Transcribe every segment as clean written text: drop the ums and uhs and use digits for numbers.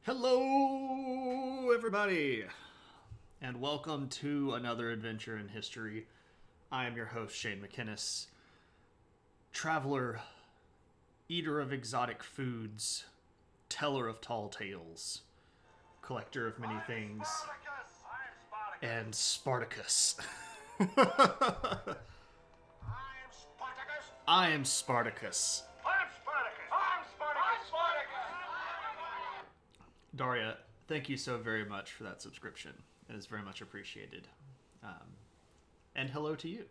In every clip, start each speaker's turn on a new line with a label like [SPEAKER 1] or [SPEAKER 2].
[SPEAKER 1] Hello, everybody, and welcome to another adventure in history. I am your host, Shane McInnes, traveler, eater of exotic foods, teller of tall tales, collector of many things, and Spartacus. I am Spartacus. Daria, thank you so very much for that subscription. It is very much appreciated. And hello to you.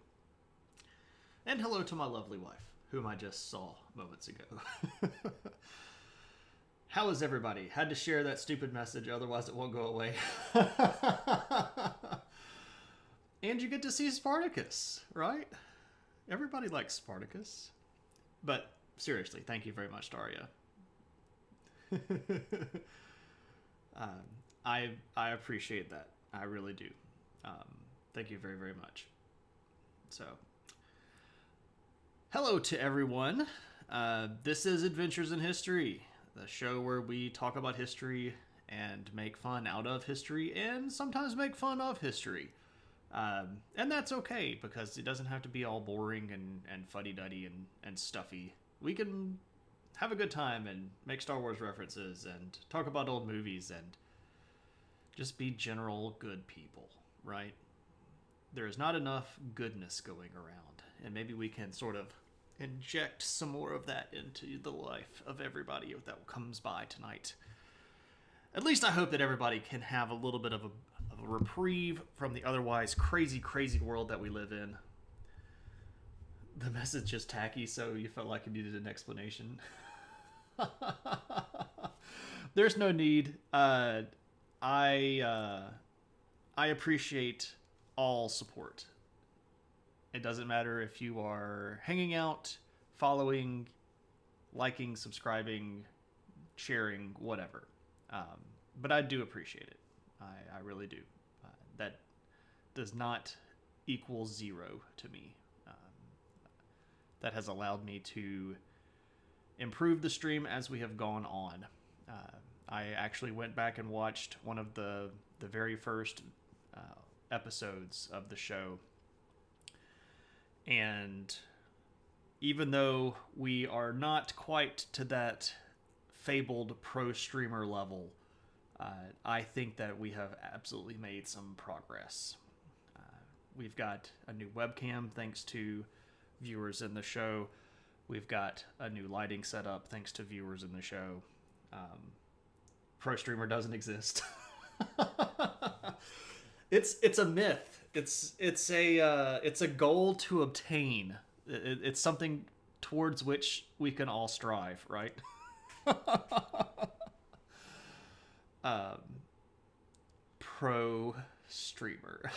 [SPEAKER 1] And hello to my lovely wife, whom I just saw moments ago. How is everybody? Had to share that stupid message, otherwise it won't go away. And you get to see Spartacus, right? Everybody likes Spartacus. But seriously, thank you very much, Daria. I appreciate that. I really do. Thank you very, very much. So, hello to everyone. This is Adventures in History, the show where we talk about history and make fun out of history and sometimes make fun of history. And that's okay, because it doesn't have to be all boring and fuddy-duddy and stuffy. We can have a good time and make Star Wars references and talk about old movies and just be general good people, right? There is not enough goodness going around, and maybe we can sort of inject some more of that into the life of everybody that comes by tonight. At least I hope that everybody can have a little bit of a reprieve from the otherwise crazy, crazy world that we live in. The message is tacky, so you felt like you needed an explanation. There's no need. I appreciate all support. It doesn't matter if you are hanging out, following, liking, subscribing, sharing, whatever. But I do appreciate it. I really do. That does not equal zero to me. That has allowed me to improve the stream as we have gone on. I actually went back and watched one of the very first episodes of the show. And even though we are not quite to that fabled pro streamer level, I think that we have absolutely made some progress. We've got a new webcam thanks to viewers in the show. We've got a new lighting setup thanks to viewers in the show. Pro streamer doesn't exist. It's a myth. It's a goal to obtain. It's something towards which we can all strive, right? Pro streamer.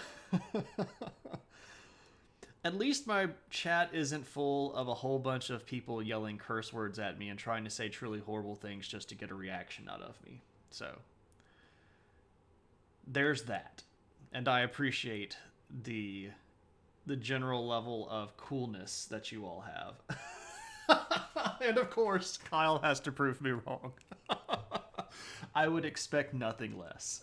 [SPEAKER 1] At least my chat isn't full of a whole bunch of people yelling curse words at me and trying to say truly horrible things just to get a reaction out of me. So, there's that. And I appreciate the general level of coolness that you all have. And of course, Kyle has to prove me wrong. I would expect nothing less.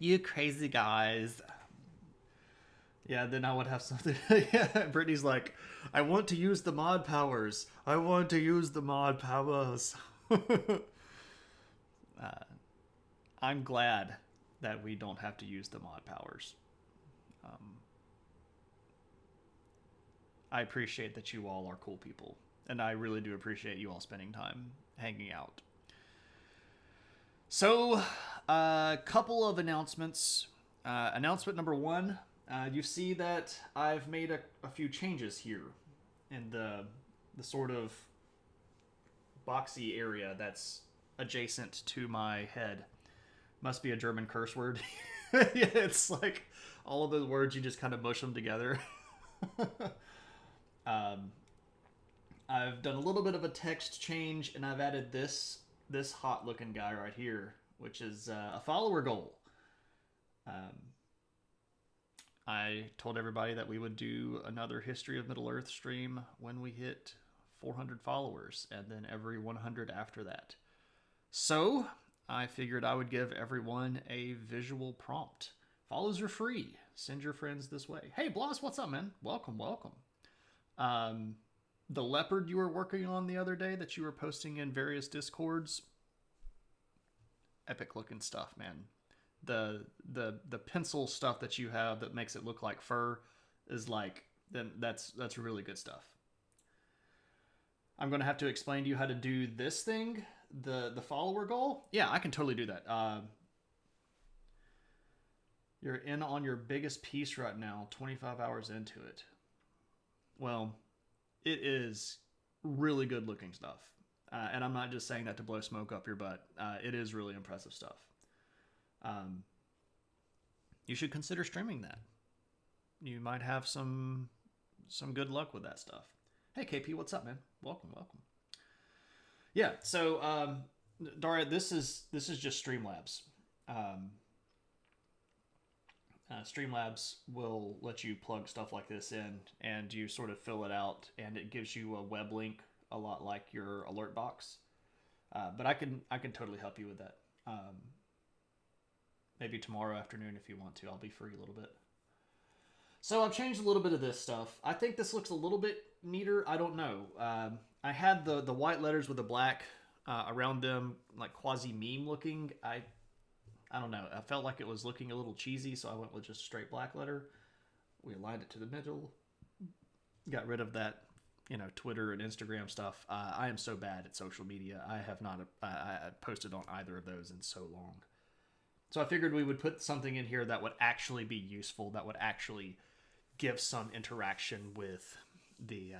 [SPEAKER 1] You crazy guys. Yeah, then I would have something. Yeah, Brittany's like, I want to use the mod powers. I want to use the mod powers. I'm glad that we don't have to use the mod powers. I appreciate that you all are cool people. And I really do appreciate you all spending time hanging out. So, a couple of announcements. Announcement number one, you see that I've made a few changes here in the sort of boxy area that's adjacent to my head. Must be a German curse word. Yeah, it's like all of the words, you just kind of mush them together. I've done a little bit of a text change, and I've added this hot looking guy right here, which is a follower goal. I told everybody that we would do another History of Middle Earth stream when we hit 400 followers, and then every 100 after that. So I figured I would give everyone a visual prompt. Follows are free. Send your friends this way. Hey, Bloss, what's up, man? Welcome, welcome. The leopard you were working on the other day that you were posting in various Discords, epic looking stuff, man. The pencil stuff that you have that makes it look like fur is like, then that's really good stuff. I'm going to have to explain to you how to do this thing, the follower goal. Yeah, I can totally do that. You're in on your biggest piece right now, 25 hours into it. Well, it is really good looking stuff. And I'm not just saying that to blow smoke up your butt. It is really impressive stuff. You should consider streaming that. You might have some good luck with that stuff. Hey, KP, what's up, man? Welcome. Yeah, so, Daria, this is just Streamlabs. Streamlabs will let you plug stuff like this in, and you sort of fill it out, and it gives you a web link, a lot like your alert box. But I can totally help you with that. Maybe tomorrow afternoon if you want to. I'll be free a little bit. So I've changed a little bit of this stuff. I think this looks a little bit neater. I don't know. I had the white letters with the black around them, like quasi-meme looking. I don't know. I felt like it was looking a little cheesy, so I went with just straight black letter. We aligned it to the middle. Got rid of that, Twitter and Instagram stuff. I am so bad at social media. I have not posted on either of those in so long. So I figured we would put something in here that would actually be useful, that would actually give some interaction with the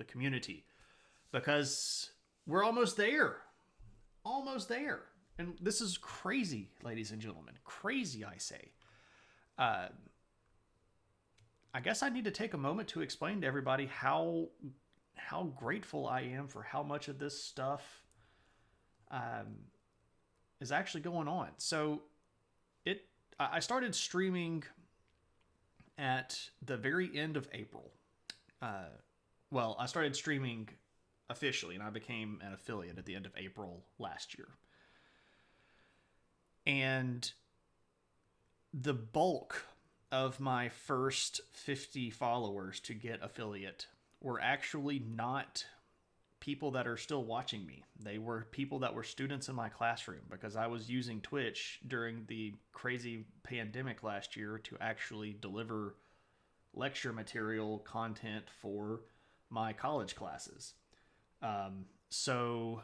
[SPEAKER 1] community. Because we're almost there. Almost there. And this is crazy, ladies and gentlemen. Crazy, I say. I guess I need to take a moment to explain to everybody how grateful I am for how much of this stuff is actually going on. So I started streaming at the very end of April. Well, I started streaming officially, and I became an affiliate at the end of April last year. And the bulk of my first 50 followers to get affiliate were actually not people that are still watching me. They were people that were students in my classroom, because I was using Twitch during the crazy pandemic last year to actually deliver lecture material content for my college classes. So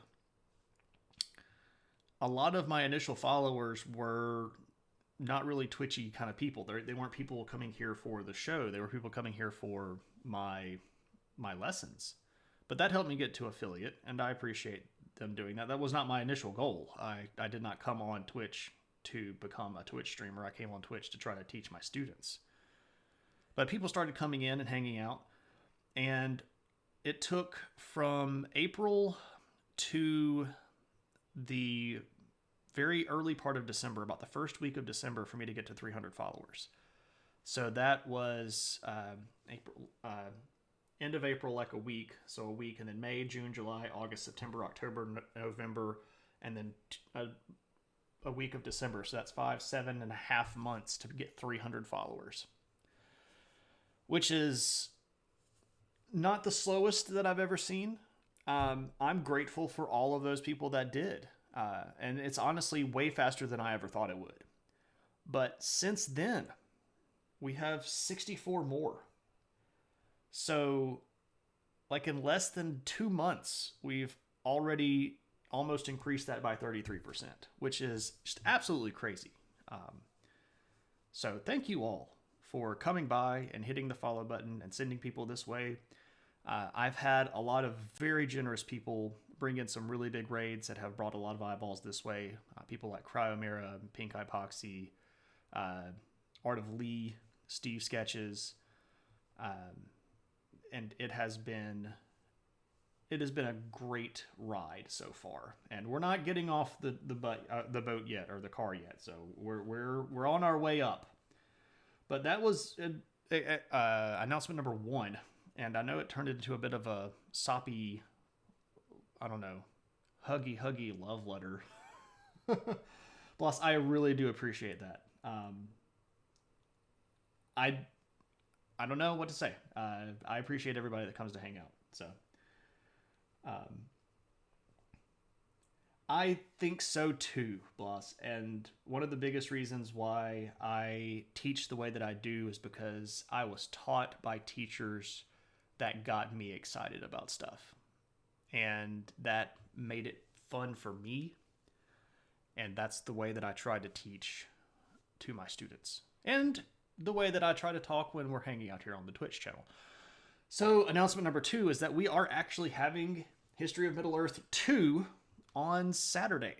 [SPEAKER 1] a lot of my initial followers were not really Twitchy kind of people. They weren't people coming here for the show. They were people coming here for my lessons. But that helped me get to affiliate, and I appreciate them doing that. That was not my initial goal. I did not come on Twitch to become a Twitch streamer. I came on Twitch to try to teach my students. But people started coming in and hanging out, and it took from April to the very early part of December, about the first week of December, for me to get to 300 followers. So that was April, end of April, like a week. So a week, and then May, June, July, August, September, October, November, and then a week of December. So that's 7.5 months to get 300 followers, which is not the slowest that I've ever seen. I'm grateful for all of those people that did. And it's honestly way faster than I ever thought it would. But since then, we have 64 more. So, like, in less than 2 months, we've already almost increased that by 33%, which is just absolutely crazy. So thank you all for coming by and hitting the follow button and sending people this way. I've had a lot of very generous people bring in some really big raids that have brought a lot of eyeballs this way. People like Cryomira, Pink Hypoxy, Art of Lee, Steve Sketches, and it has been a great ride so far. And we're not getting off the boat yet, or the car yet. So we're on our way up. But that was announcement number one, and I know it turned into a bit of a soppy, I don't know, huggy love letter. Plus, I really do appreciate that. I I don't know what to say. I appreciate everybody that comes to hang out. So, um, I think so too, Bloss. And one of the biggest reasons why I teach the way that I do is because I was taught by teachers that got me excited about stuff. And that made it fun for me. And that's the way that I try to teach to my students. And the way that I try to talk when we're hanging out here on the Twitch channel. So, announcement number 2 is that we are actually having History of Middle Earth 2 on Saturday.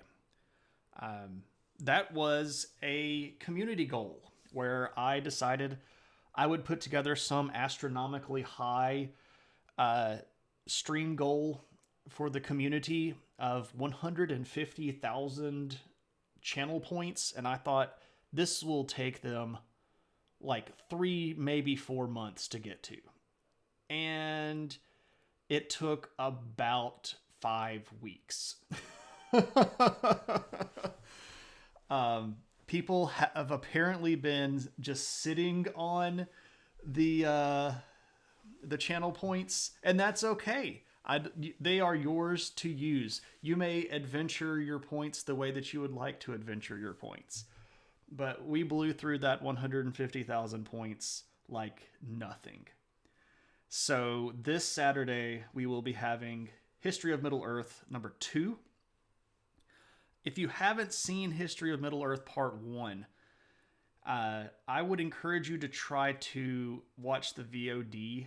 [SPEAKER 1] That was a community goal where I decided I would put together some astronomically high stream goal for the community of 150,000 channel points, and I thought this will take them like 3, maybe 4 months to get to. And it took about 5 weeks. People have apparently been just sitting on the channel points, and that's okay. They are yours to use. You may adventure your points the way that you would like to adventure your points. But we blew through that 150,000 points like nothing. So this Saturday, we will be having History of Middle Earth number 2. If you haven't seen History of Middle Earth part 1, I would encourage you to try to watch the VOD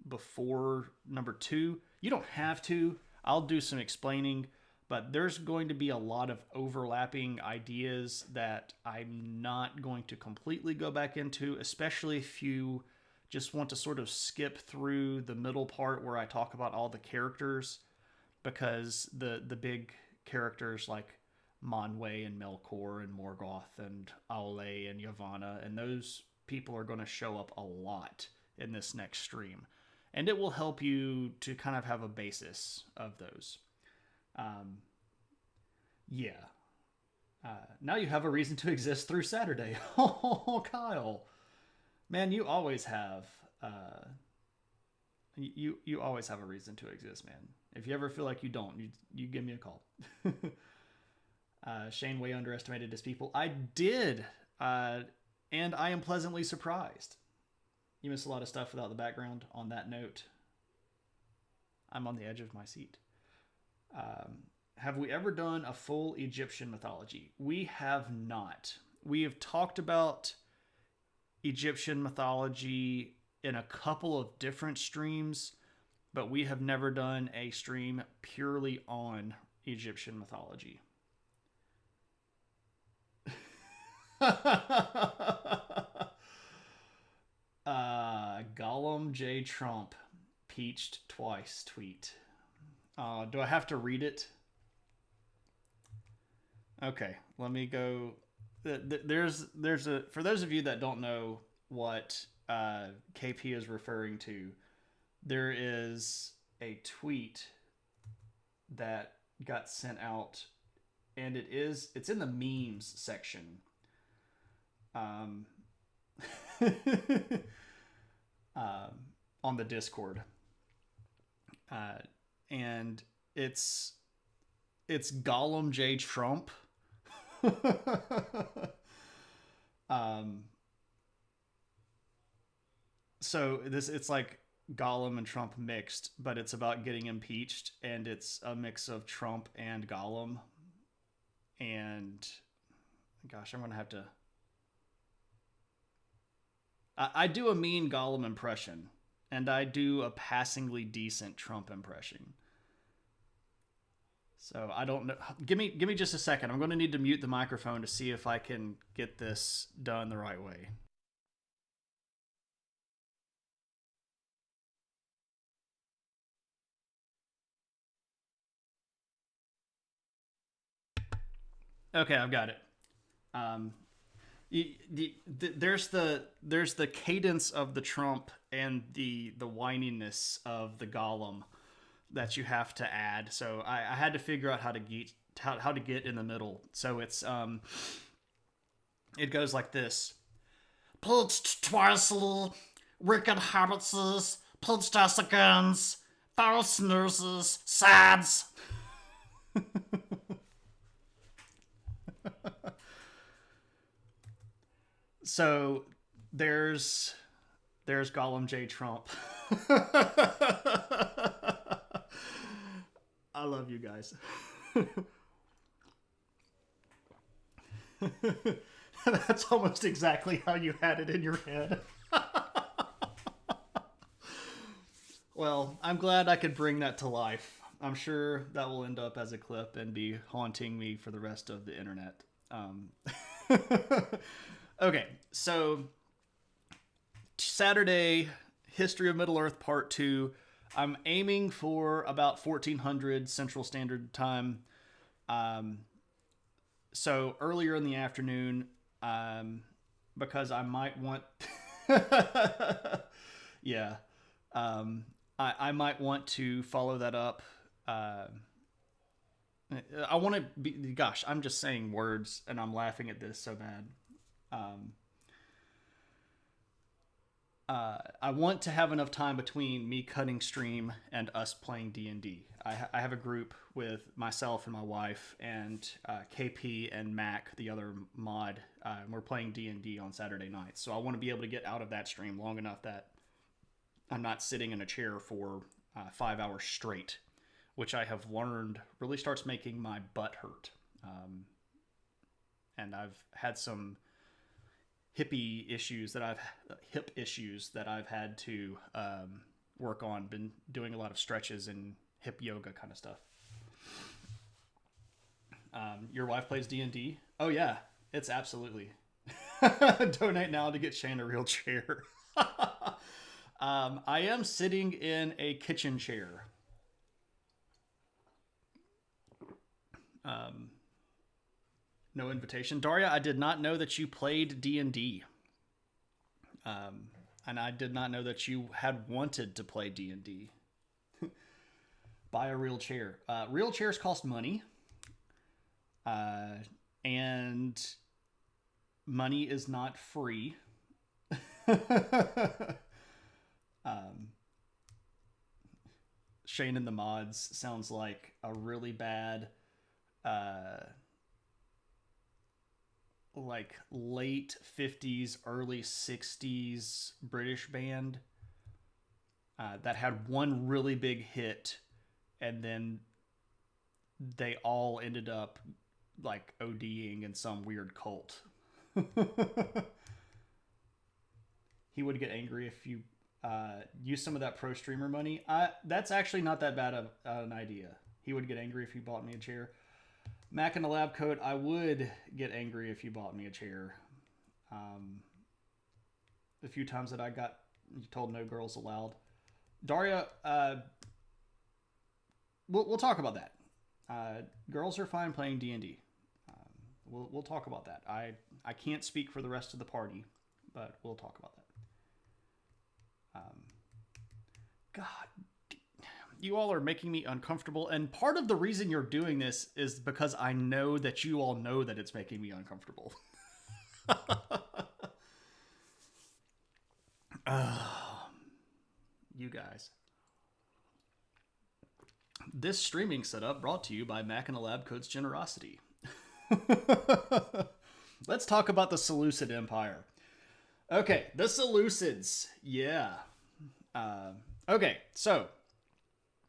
[SPEAKER 1] before number 2. You don't have to. I'll do some explaining, but there's going to be a lot of overlapping ideas that I'm not going to completely go back into, especially if you just want to sort of skip through the middle part where I talk about all the characters, because the big characters like Manwë and Melkor and Morgoth and Aule and Yavanna, and those people are going to show up a lot in this next stream. And it will help you to kind of have a basis of those. Now you have a reason to exist through Saturday. Oh, Kyle. Man, you always have... You always have a reason to exist, man. If you ever feel like you don't, you give me a call. Shane way underestimated his people. I did. And I am pleasantly surprised. You missed a lot of stuff without the background. On that note, I'm on the edge of my seat. Have we ever done a full Egyptian mythology? We have not. We have talked about Egyptian mythology in a couple of different streams, but we have never done a stream purely on Egyptian mythology. Gollum J. Trump peached twice tweet. Do I have to read it? Okay, let me go. There's a, for those of you that don't know what KP is referring to, there is a tweet that got sent out, and it's in the memes section. On the Discord, and it's Gollum J. Trump. So it's like Gollum and Trump mixed, but it's about getting impeached, and it's a mix of Trump and Gollum. And gosh, I'm gonna have to. I do a mean Gollum impression, and I do a passingly decent Trump impression. So I don't know. Give me just a second. I'm going to need to mute the microphone to see if I can get this done the right way. Okay, I've got it. There's the cadence of the Trump and the whininess of the Gollum that you have to add. So I had to figure out how to get in the middle. So it goes like this: Pledged twice, wicked habits, pledged us against false nurses, sads. So there's Gollum J. Trump. I love you guys. That's almost exactly how you had it in your head. Well, I'm glad I could bring that to life. I'm sure that will end up as a clip and be haunting me for the rest of the internet. Okay, so Saturday, History of Middle Earth Part 2. I'm aiming for about 1400 Central Standard Time. So earlier in the afternoon, because I might want... yeah. I might want to follow that up. I want to be... Gosh, I'm just saying words, and I'm laughing at this so bad. I want to have enough time between me cutting stream and us playing D&D. I have a group with myself and my wife and KP and Mac, the other mod. And we're playing D&D on Saturday nights. So I want to be able to get out of that stream long enough that I'm not sitting in a chair for 5 hours straight, which I have learned really starts making my butt hurt. And I've had some hip issues that I've had to work on. Been doing a lot of stretches and hip yoga kind of stuff. Your wife plays D&D? Oh yeah, it's absolutely. Donate now to get Shane a real chair. I am sitting in a kitchen chair. No invitation. Daria, I did not know that you played D&D. And I did not know that you had wanted to play D&D. Buy a real chair. Real chairs cost money. And money is not free. Shane and the Mods sounds like a really bad... like late 50s, early 60s British band that had one really big hit, and then they all ended up like ODing in some weird cult. He would get angry if you use some of that pro streamer money. That's actually not that bad of an idea. He would get angry if you bought me a chair. Mac in the lab coat, I would get angry if you bought me a chair. The few times that I got told no girls allowed. Daria, we'll talk about that. Girls are fine playing D&D. We'll talk about that. I can't speak for the rest of the party, but we'll talk about that. God. You all are making me uncomfortable, and part of the reason you're doing this is because I know that you all know that it's making me uncomfortable. You guys. This streaming setup brought to you by Mac and the Lab Coat's generosity. Let's talk about the Seleucid Empire. Okay, the Seleucids. Yeah. Okay, so...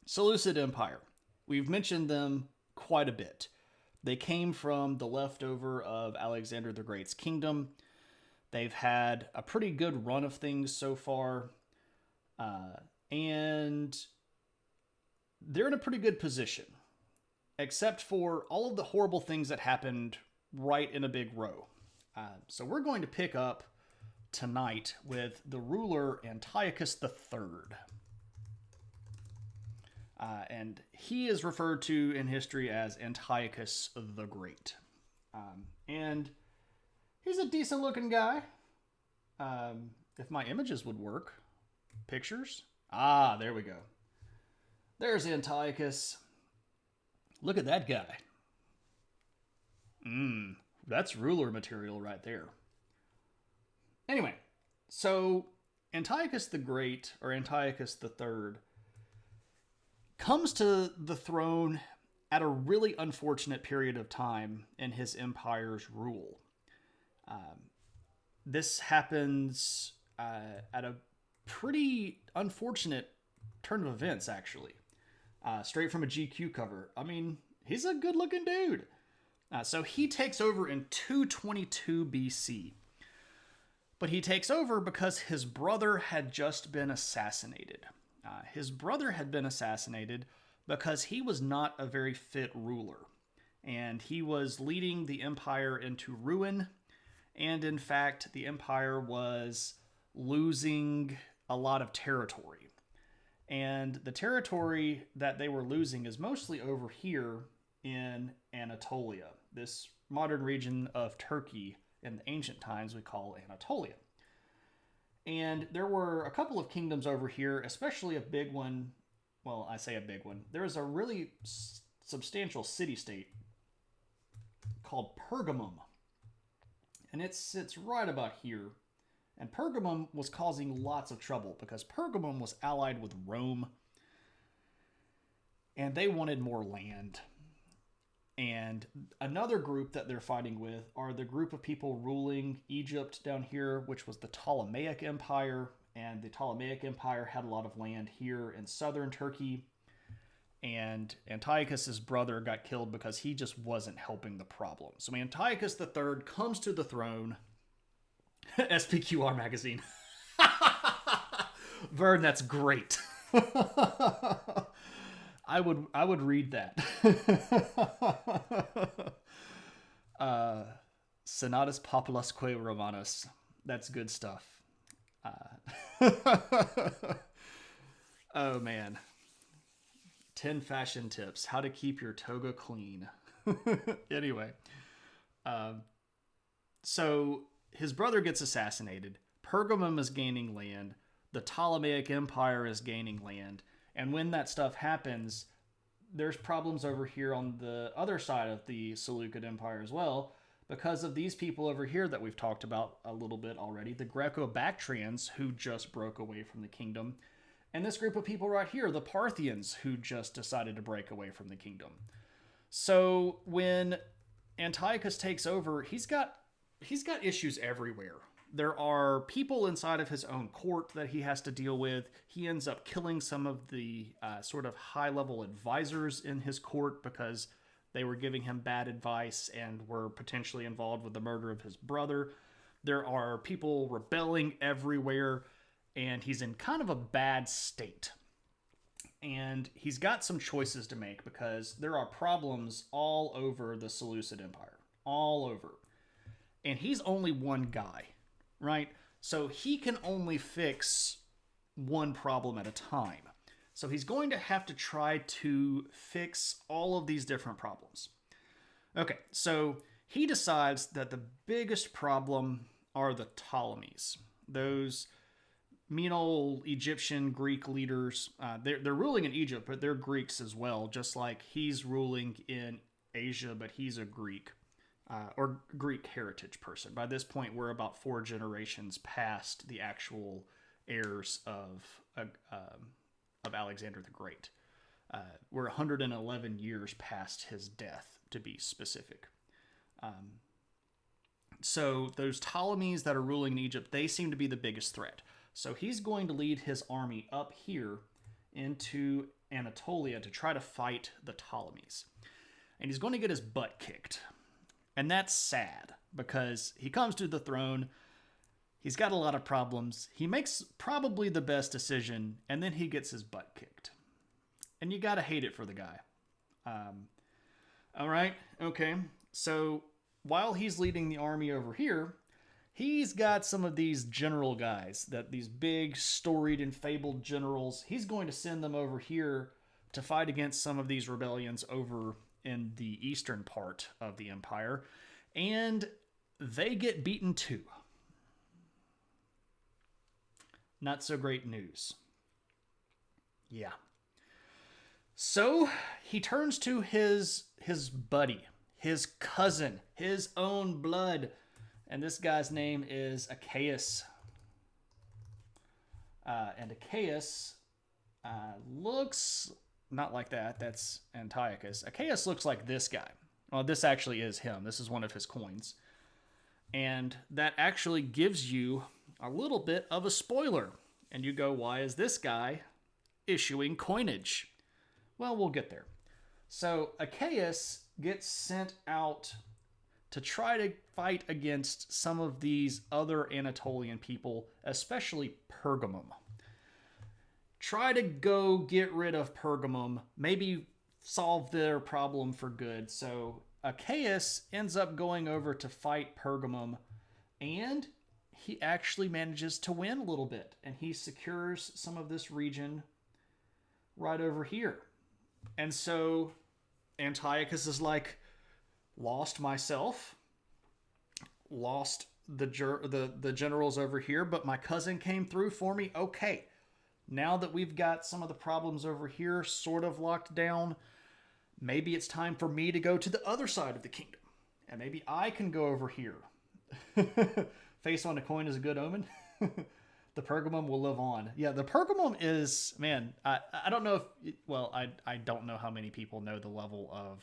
[SPEAKER 1] Seleucid Empire. We've mentioned them quite a bit. They came from the leftover of Alexander the Great's kingdom. They've had a pretty good run of things so far. And they're in a pretty good position. Except for all of the horrible things that happened right in a big row. So we're going to pick up tonight with the ruler Antiochus III. And he is referred to in history as Antiochus the Great. And He's a decent looking guy. If my images would work. Pictures. Ah, there we go. There's Antiochus. Look at that guy. That's ruler material right there. Anyway, so Antiochus the Great, or Antiochus the Third, comes to the throne at a really unfortunate period of time in his empire's rule. This happens at a pretty unfortunate turn of events, actually. Straight from a GQ cover. I mean, he's a good-looking dude. So he takes over in 222 BC. But he takes over because his brother had just been assassinated. His brother had been assassinated because he was not a very fit ruler. And he was leading the empire into ruin. And in fact, the empire was losing a lot of territory. And the territory that they were losing is mostly over here in Anatolia, this modern region of Turkey in the ancient times we call Anatolia. And there were a couple of kingdoms over here, especially a big one. Well, I say a big one. There is a really substantial city-state called Pergamum. And it sits right about here. And Pergamum was causing lots of trouble because Pergamum was allied with Rome. And they wanted more land. And another group that they're fighting with are the group of people ruling Egypt down here, which was the Ptolemaic Empire. And the Ptolemaic Empire had a lot of land here in southern Turkey. And Antiochus' brother got killed because he just wasn't helping the problem. So Antiochus III comes to the throne. SPQR magazine. Vern, that's great. I would read that. Senatus Populusque Romanus. That's good stuff. Oh man. 10 fashion tips. How to keep your toga clean. Anyway. So his brother gets assassinated. Pergamum is gaining land. The Ptolemaic Empire is gaining land. And when that stuff happens, there's problems over here on the other side of the Seleucid Empire as well, because of these people over here that we've talked about a little bit already, the Greco-Bactrians, who just broke away from the kingdom, and this group of people right here, the Parthians, who just decided to break away from the kingdom. So when Antiochus takes over, he's got issues everywhere. There are people inside of his own court that he has to deal with. He ends up killing some of the sort of high-level advisors in his court because they were giving him bad advice and were potentially involved with the murder of his brother. There are people rebelling everywhere, and he's in kind of a bad state. And he's got some choices to make because there are problems all over the Seleucid Empire. All over. And he's only one guy. Right? So he can only fix one problem at a time. So he's going to have to try to fix all of these different problems. Okay, so he decides that the biggest problem are the Ptolemies. Those mean old Egyptian Greek leaders. They're ruling in Egypt, but they're Greeks as well, just like he's ruling in Asia, but he's a Greek. Or Greek heritage person. By this point, we're about 4 generations past the actual heirs of Alexander the Great. We're 111 years past his death, to be specific. So those Ptolemies that are ruling in Egypt, they seem to be the biggest threat. So he's going to lead his army up here into Anatolia to try to fight the Ptolemies. And he's going to get his butt kicked. And that's sad, because he comes to the throne, he's got a lot of problems, he makes probably the best decision, and then he gets his butt kicked. And you gotta hate it for the guy. Alright, okay, so while he's leading the army over here, he's got some of these general guys, these big, storied and fabled generals. He's going to send them over here to fight against some of these rebellions over in the eastern part of the empire. And they get beaten too. Not so great news. Yeah. So he turns to his buddy, his cousin, his own blood. And this guy's name is AiH. And AiH looks not like that. That's Antiochus. AiH looks like this guy. Well, this actually is him. This is one of his coins. And that actually gives you a little bit of a spoiler. And you go, why is this guy issuing coinage? Well, we'll get there. So AiH gets sent out to try to fight against some of these other Anatolian people, especially Pergamum. Try to go get rid of Pergamum, maybe solve their problem for good. So AiH ends up going over to fight Pergamum, and he actually manages to win a little bit, and he secures some of this region right over here. And so Antiochus is like, lost myself, lost the generals over here, but my cousin came through for me. Okay, now that we've got some of the problems over here sort of locked down, maybe it's time for me to go to the other side of the kingdom, and maybe I can go over here. Face on a coin is a good omen. The Pergamum will live on. Yeah, the Pergamum is, man, I don't know if, well, I don't know how many people know the level of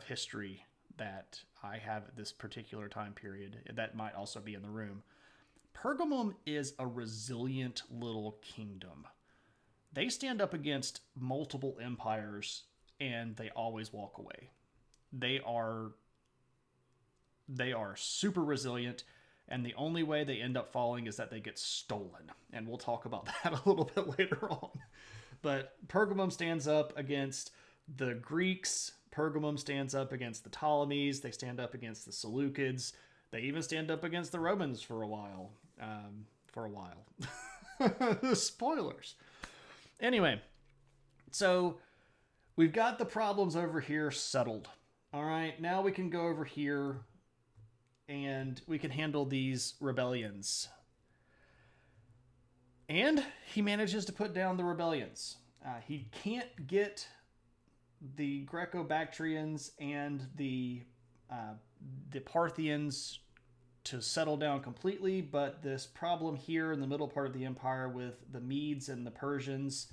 [SPEAKER 1] history that I have at this particular time period. That might also be in the room. Pergamum is a resilient little kingdom. They stand up against multiple empires and they always walk away. They are super resilient, and the only way they end up falling is that they get stolen. And we'll talk about that a little bit later on. But Pergamum stands up against the Greeks. Pergamum stands up against the Ptolemies. They stand up against the Seleucids. They even stand up against the Romans for a while. Spoilers. Anyway, so we've got the problems over here settled. All right, now we can go over here and we can handle these rebellions. And he manages to put down the rebellions. He can't get the Greco-Bactrians and the Parthians to settle down completely, but this problem here in the middle part of the empire with the Medes and the Persians,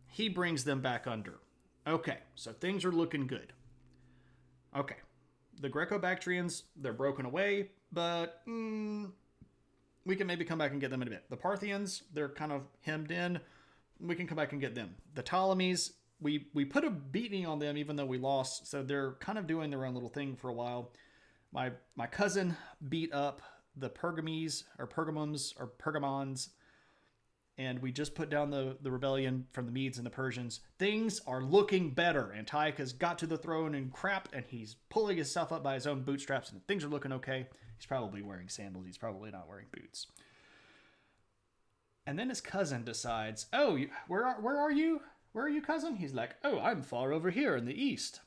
[SPEAKER 1] he brings them back under. Okay, so things are looking good. Okay, the Greco-Bactrians, they're broken away, but we can maybe come back and get them in a bit. The Parthians, they're kind of hemmed in. We can come back and get them. The Ptolemies, we put a beating on them even though we lost, so they're kind of doing their own little thing for a while. My cousin beat up the Pergamums, and we just put down the rebellion from the Medes and the Persians. Things are looking better. Antiochus got to the throne and crap, and he's pulling himself up by his own bootstraps, and things are looking okay. He's probably wearing sandals. He's probably not wearing boots. And then his cousin decides, oh, where are you? Where are you, cousin? He's like, oh, I'm far over here in the east.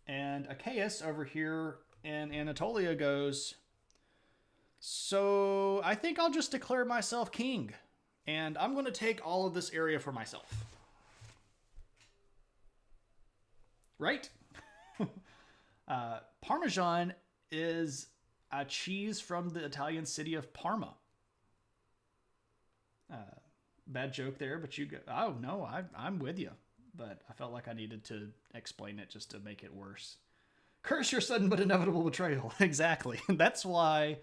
[SPEAKER 1] And AiH over here in Anatolia goes, so I think I'll just declare myself king, and I'm going to take all of this area for myself. Right? Parmesan is a cheese from the Italian city of Parma. Bad joke there, but you go, oh no, I'm with you. But I felt like I needed to explain it just to make it worse. Curse your sudden but inevitable betrayal. Exactly. That's why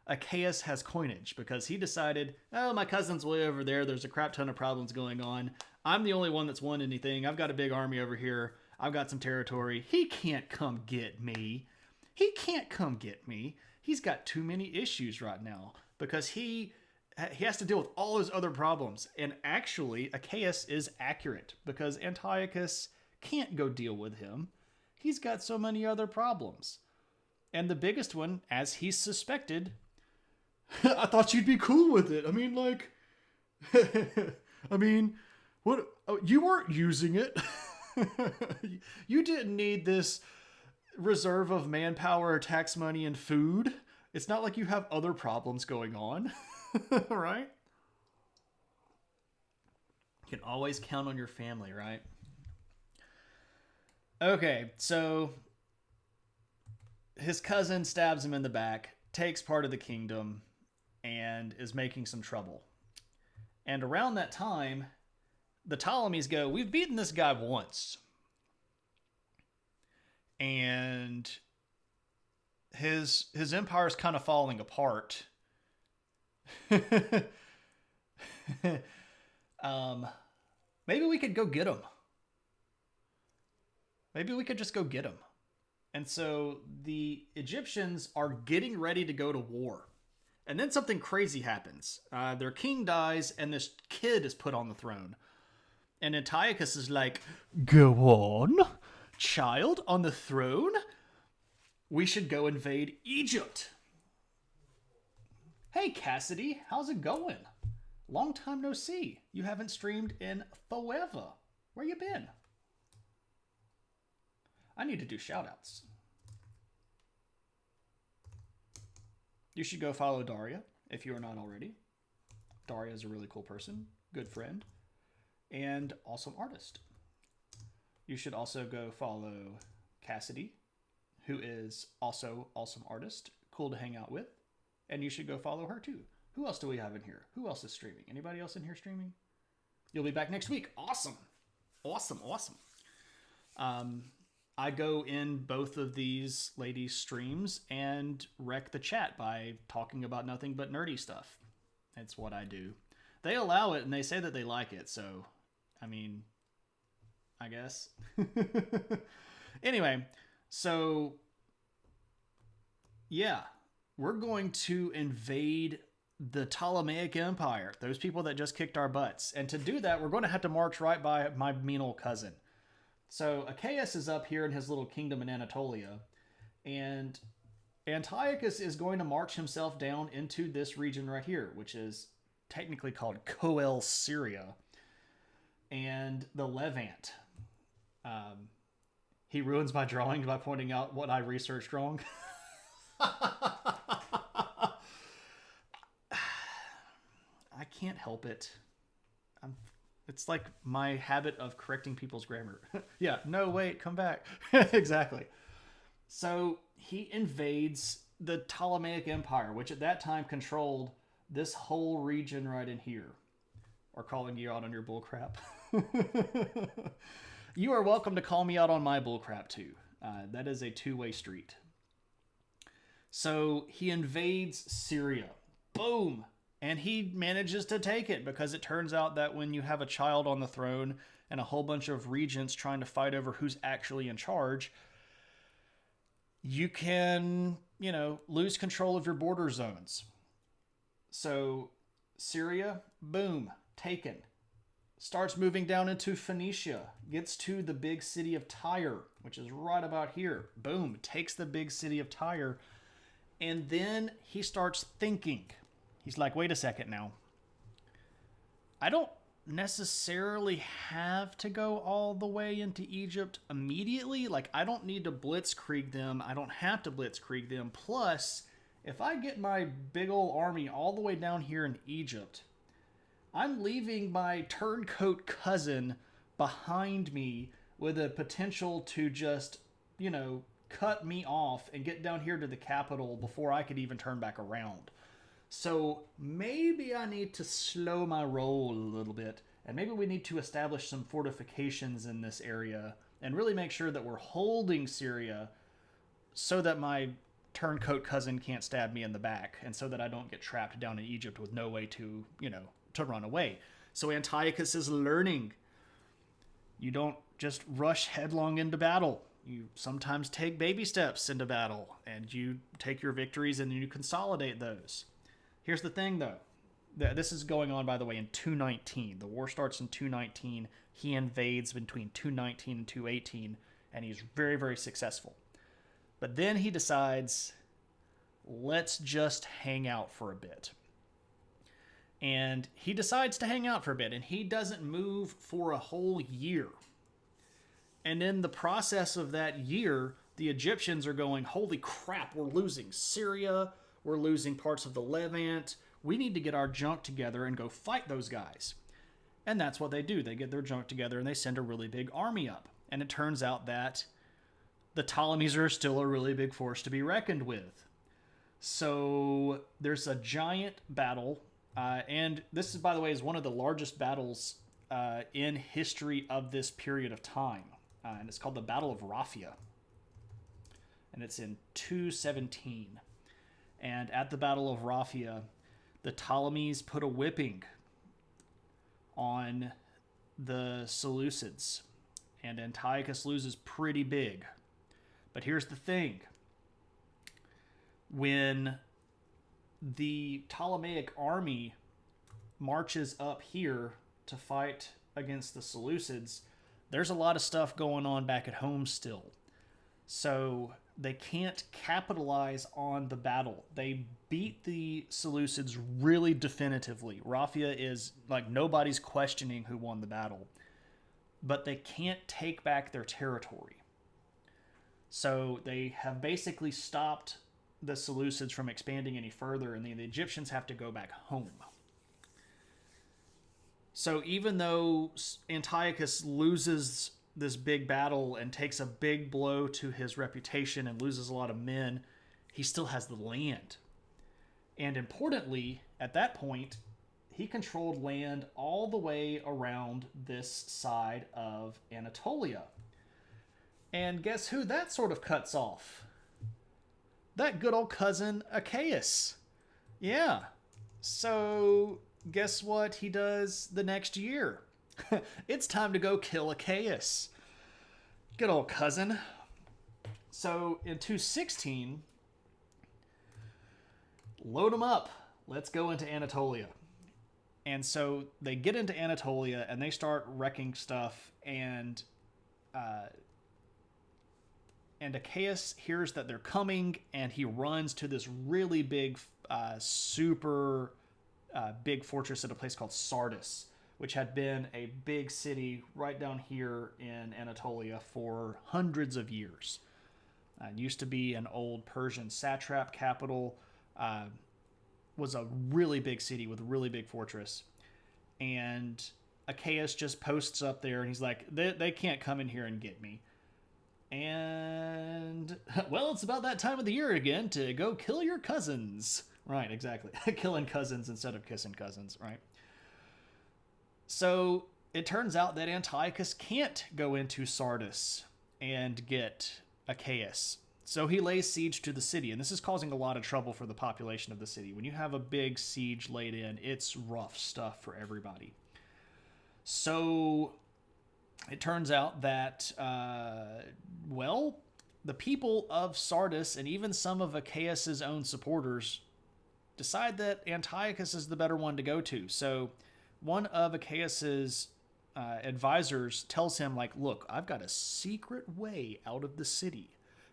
[SPEAKER 1] AiH has coinage, because he decided, oh, my cousin's way over there. There's a crap ton of problems going on. I'm the only one that's won anything. I've got a big army over here. I've got some territory. He can't come get me. He can't come get me. He's got too many issues right now because he has to deal with all his other problems. And actually, AiH is accurate because Antiochus can't go deal with him. He's got so many other problems. And the biggest one, as he suspected, I thought you'd be cool with it. I mean, like, what? Oh, you weren't using it. You didn't need this reserve of manpower, tax money, and food. It's not like you have other problems going on, right? You can always count on your family, right? Okay, so his cousin stabs him in the back, takes part of the kingdom, and is making some trouble. And around that time, the Ptolemies go, we've beaten this guy once. And his empire's kind of falling apart. Maybe we could go get him. Maybe we could just go get him. And so the Egyptians are getting ready to go to war. And then something crazy happens. Their king dies, and this kid is put on the throne. And Antiochus is like, go on, child on the throne? We should go invade Egypt. Hey, Cassidy, how's it going? Long time no see. You haven't streamed in forever. Where you been? I need to do shoutouts. You should go follow Daria if you are not already. Daria is a really cool person, good friend, and awesome artist. You should also go follow Cassidy, who is also awesome artist, cool to hang out with, and you should go follow her too. Who else do we have in here? Who else is streaming? Anybody else in here streaming? You'll be back next week. Awesome. Awesome, awesome. I go in both of these ladies' streams and wreck the chat by talking about nothing but nerdy stuff. It's what I do. They allow it and they say that they like it, so, I mean, I guess. Anyway, so, yeah, we're going to invade the Ptolemaic Empire, those people that just kicked our butts. And to do that, we're going to have to march right by my mean old cousin. So AiH is up here in his little kingdom in Anatolia, and Antiochus is going to march himself down into this region right here, which is technically called Coel Syria, and the Levant. He ruins my drawing by pointing out what I researched wrong. I can't help it. It's like my habit of correcting people's grammar. Yeah, no, wait, come back. Exactly. So he invades the Ptolemaic Empire, which at that time controlled this whole region right in here. Or calling you out on your bullcrap. You are welcome to call me out on my bullcrap too. That is a two-way street. So he invades Syria. Boom! And he manages to take it because it turns out that when you have a child on the throne and a whole bunch of regents trying to fight over who's actually in charge, you can, lose control of your border zones. So Syria, boom, taken. Starts moving down into Phoenicia, gets to the big city of Tyre, which is right about here. Boom, takes the big city of Tyre. And then he starts thinking. He's like, wait a second now. I don't necessarily have to go all the way into Egypt immediately. Like, I don't need to blitzkrieg them. I don't have to blitzkrieg them. Plus, if I get my big old army all the way down here in Egypt, I'm leaving my turncoat cousin behind me with a potential to just, cut me off and get down here to the capital before I could even turn back around. So maybe I need to slow my roll a little bit, and maybe we need to establish some fortifications in this area and really make sure that we're holding Syria so that my turncoat cousin can't stab me in the back, and so that I don't get trapped down in Egypt with no way to, to run away. So Antiochus is learning. You don't just rush headlong into battle. You sometimes take baby steps into battle, and you take your victories and you consolidate those. Here's the thing, though. This is going on, by the way, in 219. The war starts in 219. He invades between 219 and 218, and he's very, very successful. But then he decides, let's just hang out for a bit. And he decides to hang out for a bit, and he doesn't move for a whole year. And in the process of that year, the Egyptians are going, holy crap, we're losing Syria, we're losing parts of the Levant. We need to get our junk together and go fight those guys. And that's what they do. They get their junk together and they send a really big army up. And it turns out that the Ptolemies are still a really big force to be reckoned with. So there's a giant battle. And this, is, by the way, is one of the largest battles in history of this period of time. And it's called the Battle of Raphia. And it's in 217. And at the Battle of Raphia, the Ptolemies put a whipping on the Seleucids. And Antiochus loses pretty big. But here's the thing. When the Ptolemaic army marches up here to fight against the Seleucids, there's a lot of stuff going on back at home still. So they can't capitalize on the battle. They beat the Seleucids really definitively. Raphia is like nobody's questioning who won the battle. But they can't take back their territory. So they have basically stopped the Seleucids from expanding any further, and the Egyptians have to go back home. So even though Antiochus loses this big battle and takes a big blow to his reputation and loses a lot of men, he still has the land. And importantly, at that point, he controlled land all the way around this side of Anatolia. And guess who that sort of cuts off? That good old cousin AiH. Yeah. So guess what he does the next year? It's time to go kill AiH. Good old cousin. So in 216, load them up. Let's go into Anatolia. And so they get into Anatolia and they start wrecking stuff, and AiH hears that they're coming, and he runs to this really big, super big fortress at a place called Sardis, which had been a big city right down here in Anatolia for hundreds of years. It used to be an old Persian satrap capital. Was a really big city with a really big fortress. And AiH just posts up there and he's like, they can't come in here and get me. And, well, it's about that time of the year again to go kill your cousins. Right, exactly. Killing cousins instead of kissing cousins, right? So it turns out that Antiochus can't go into Sardis and get AiH. So he lays siege to the city, and this is causing a lot of trouble for the population of the city. When you have a big siege laid in, it's rough stuff for everybody. So it turns out that, the people of Sardis and even some of AiH's own supporters decide that Antiochus is the better one to go to. So one of AiH's advisors tells him, like, look, I've got a secret way out of the city,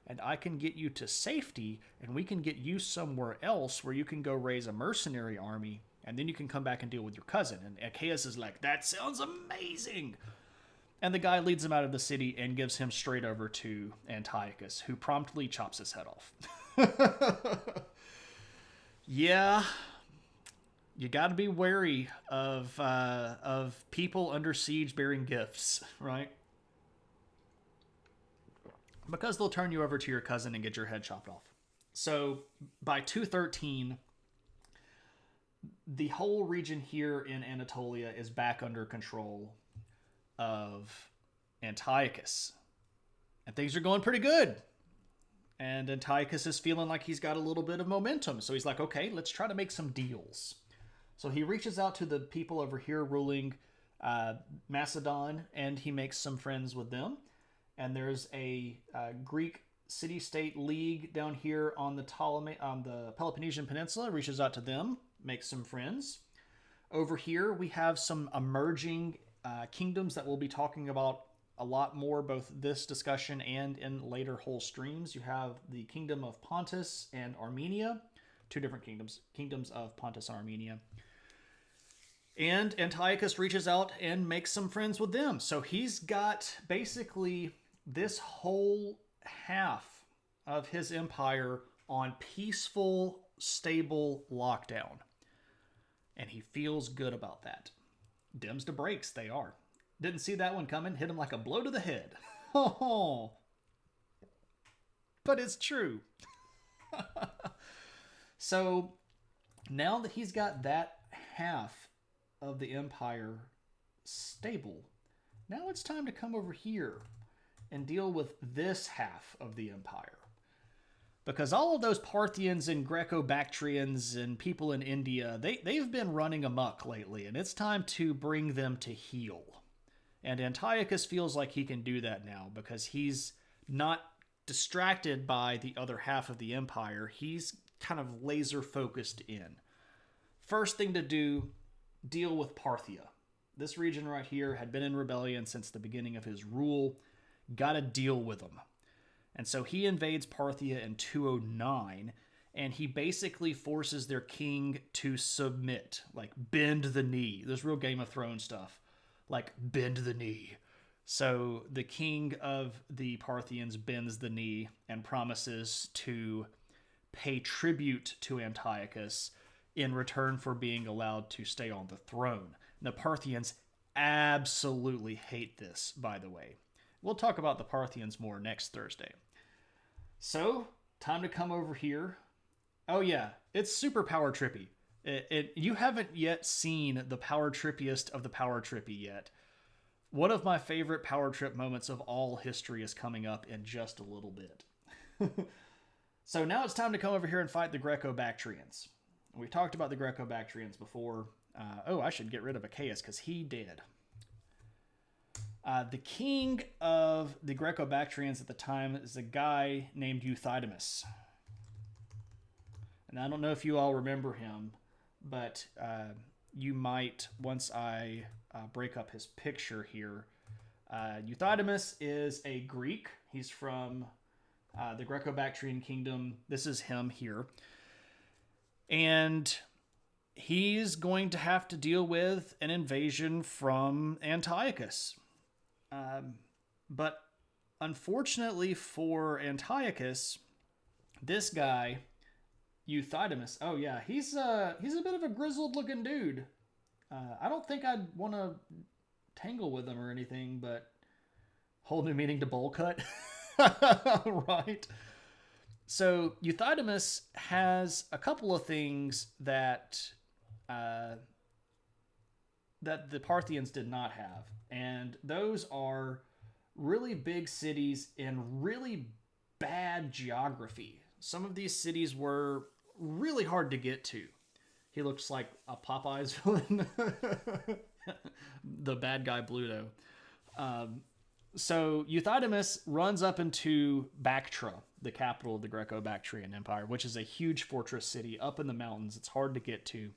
[SPEAKER 1] and I can get you to safety, and we can get you somewhere else where you can go raise a mercenary army, and then you can come back and deal with your cousin. And AiH is like, that sounds amazing. And the guy leads him out of the city and gives him straight over to Antiochus, who promptly chops his head off. Yeah, you got to be wary of people under siege bearing gifts, right? Because they'll turn you over to your cousin and get your head chopped off. So by 213, the whole region here in Anatolia is back under control of Antiochus. And things are going pretty good. And Antiochus is feeling like he's got a little bit of momentum. So he's like, okay, let's try to make some deals. So he reaches out to the people over here ruling Macedon, and he makes some friends with them. And there's a Greek city-state league down here on the Peloponnesian Peninsula. Reaches out to them, makes some friends. Over here, we have some emerging kingdoms that we'll be talking about a lot more, both this discussion and in later whole streams. You have the Kingdom of Pontus and Armenia, two different kingdoms of Pontus and Armenia. And Antiochus reaches out and makes some friends with them. So he's got basically this whole half of his empire on peaceful, stable lockdown. And he feels good about that. Dims to brakes, they are. Didn't see that one coming. Hit him like a blow to the head. Oh, but it's true. So now that he's got that half of the empire stable, now it's time to come over here and deal with this half of the empire. Because all of those Parthians and Greco-Bactrians and people in India, they've been running amok lately, and it's time to bring them to heel. And Antiochus feels like he can do that now because he's not distracted by the other half of the empire. He's kind of laser focused in. First thing to do, deal with Parthia. This region right here had been in rebellion since the beginning of his rule. Got to deal with them. And so he invades Parthia in 209, and he basically forces their king to submit, like bend the knee. There's real Game of Thrones stuff, like bend the knee. So the king of the Parthians bends the knee and promises to pay tribute to Antiochus in return for being allowed to stay on the throne. The Parthians absolutely hate this, by the way. We'll talk about the Parthians more next Thursday. So, time to come over here. Oh yeah, it's super power trippy. You haven't yet seen the power trippiest of the power trippy yet. One of my favorite power trip moments of all history is coming up in just a little bit. So now it's time to come over here and fight the Greco-Bactrians. We talked about the Greco-Bactrians before. I should get rid of Achaeus because he did. The king of the Greco-Bactrians at the time is a guy named Euthydemus. And I don't know if you all remember him, but you might once I break up his picture here. Euthydemus is a Greek. He's from the Greco-Bactrian kingdom. This is him here. And he's going to have to deal with an invasion from Antiochus. But unfortunately for Antiochus, this guy, Euthydemus, oh yeah, he's a bit of a grizzled looking dude. I don't think I'd want to tangle with him or anything, but whole new meaning to bowl cut. Right. So Euthydemus has a couple of things that the Parthians did not have. And those are really big cities in really bad geography. Some of these cities were really hard to get to. He looks like a Popeyes villain. The bad guy Bluto. So Euthydemus runs up into Bactra, the capital of the Greco-Bactrian Empire, which is a huge fortress city up in the mountains. It's hard to get to.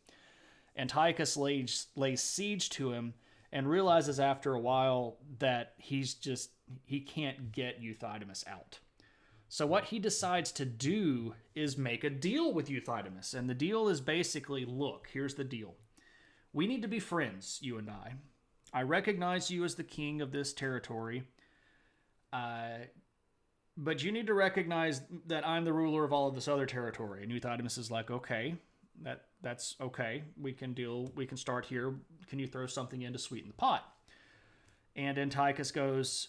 [SPEAKER 1] Antiochus lays siege to him and realizes after a while that he can't get Euthydemus out. So what he decides to do is make a deal with Euthydemus. And the deal is basically, look, here's the deal. We need to be friends, you and I. I recognize you as the king of this territory. But you need to recognize that I'm the ruler of all of this other territory. And Euthydemus is like, okay, that's okay. We can start here. Can you throw something in to sweeten the pot? And Antiochus goes,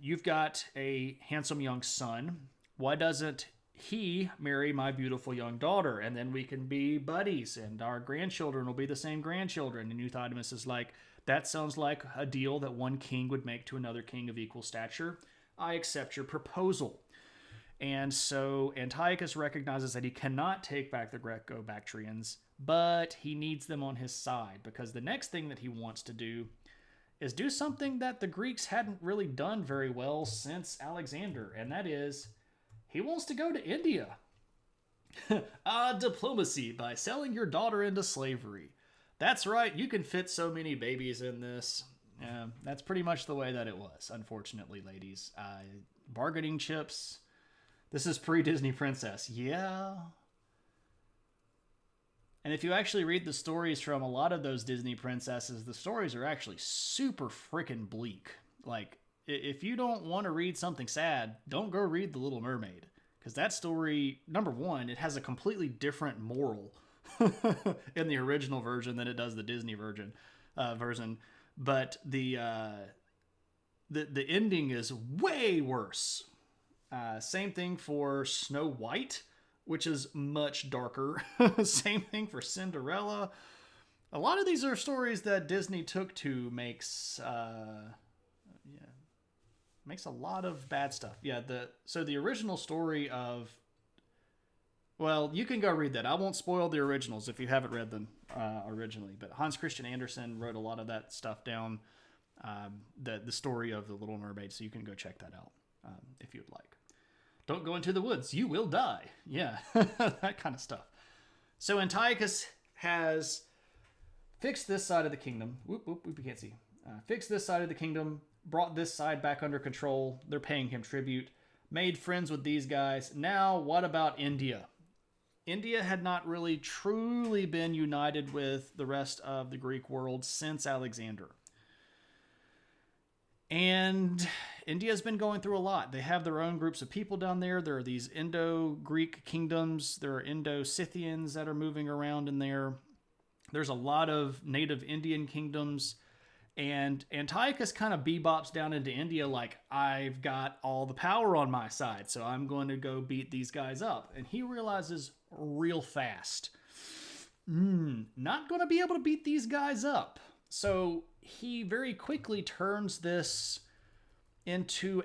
[SPEAKER 1] you've got a handsome young son. Why doesn't he marry my beautiful young daughter? And then we can be buddies and our grandchildren will be the same grandchildren. And Euthydemus is like, that sounds like a deal that one king would make to another king of equal stature. I accept your proposal. And so Antiochus recognizes that he cannot take back the Greco-Bactrians, but he needs them on his side because the next thing that he wants to do is do something that the Greeks hadn't really done very well since Alexander, and that is he wants to go to India. Diplomacy by selling your daughter into slavery. That's right, you can fit so many babies in this. That's pretty much the way that it was, unfortunately, ladies. Bargaining chips. This is pre-Disney Princess. Yeah. And if you actually read the stories from a lot of those Disney princesses, the stories are actually super freaking bleak. Like, if you don't want to read something sad, don't go read The Little Mermaid. because that story, number one, it has a completely different moral in the original version than it does the Disney version. But the ending is way worse. Same thing for Snow White, which is much darker. Same thing for Cinderella. A lot of these are stories that Disney took to makes a lot of bad stuff. Yeah, so the original story of, well, you can go read that. I won't spoil the originals if you haven't read them originally. But Hans Christian Andersen wrote a lot of that stuff down, the story of the Little Mermaid. So you can go check that out if you would like. Don't go into the woods. You will die. Yeah, that kind of stuff. So Antiochus has fixed this side of the kingdom. Whoop, we can't see. Fixed this side of the kingdom, brought this side back under control. They're paying him tribute. Made friends with these guys. Now, what about India? India had not really truly been united with the rest of the Greek world since Alexander. And India's been going through a lot. They have their own groups of people down there. There are these Indo-Greek kingdoms. There are Indo-Scythians that are moving around in there. There's a lot of native Indian kingdoms. And Antiochus kind of bebops down into India like, I've got all the power on my side, so I'm going to go beat these guys up. And he realizes real fast, not going to be able to beat these guys up. So he very quickly turns this into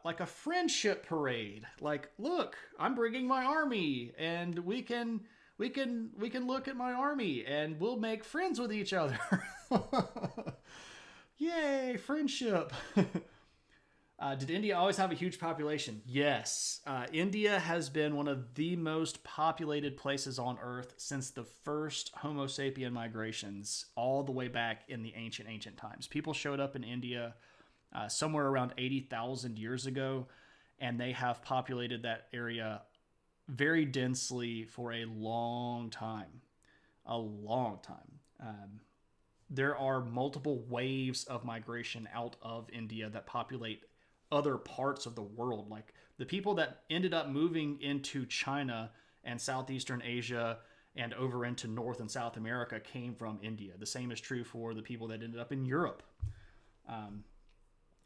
[SPEAKER 1] like a friendship parade. Like, look, I'm bringing my army, and we can look at my army, and we'll make friends with each other. Yay, friendship. Did India always have a huge population? Yes. India has been one of the most populated places on Earth since the first Homo sapien migrations, all the way back in the ancient times. People showed up in India somewhere around 80,000 years ago, and they have populated that area very densely for a long time. There are multiple waves of migration out of India that populate other parts of the world. Like the people that ended up moving into China and Southeastern Asia and over into North and South America came from India. The same is true for the people that ended up in Europe.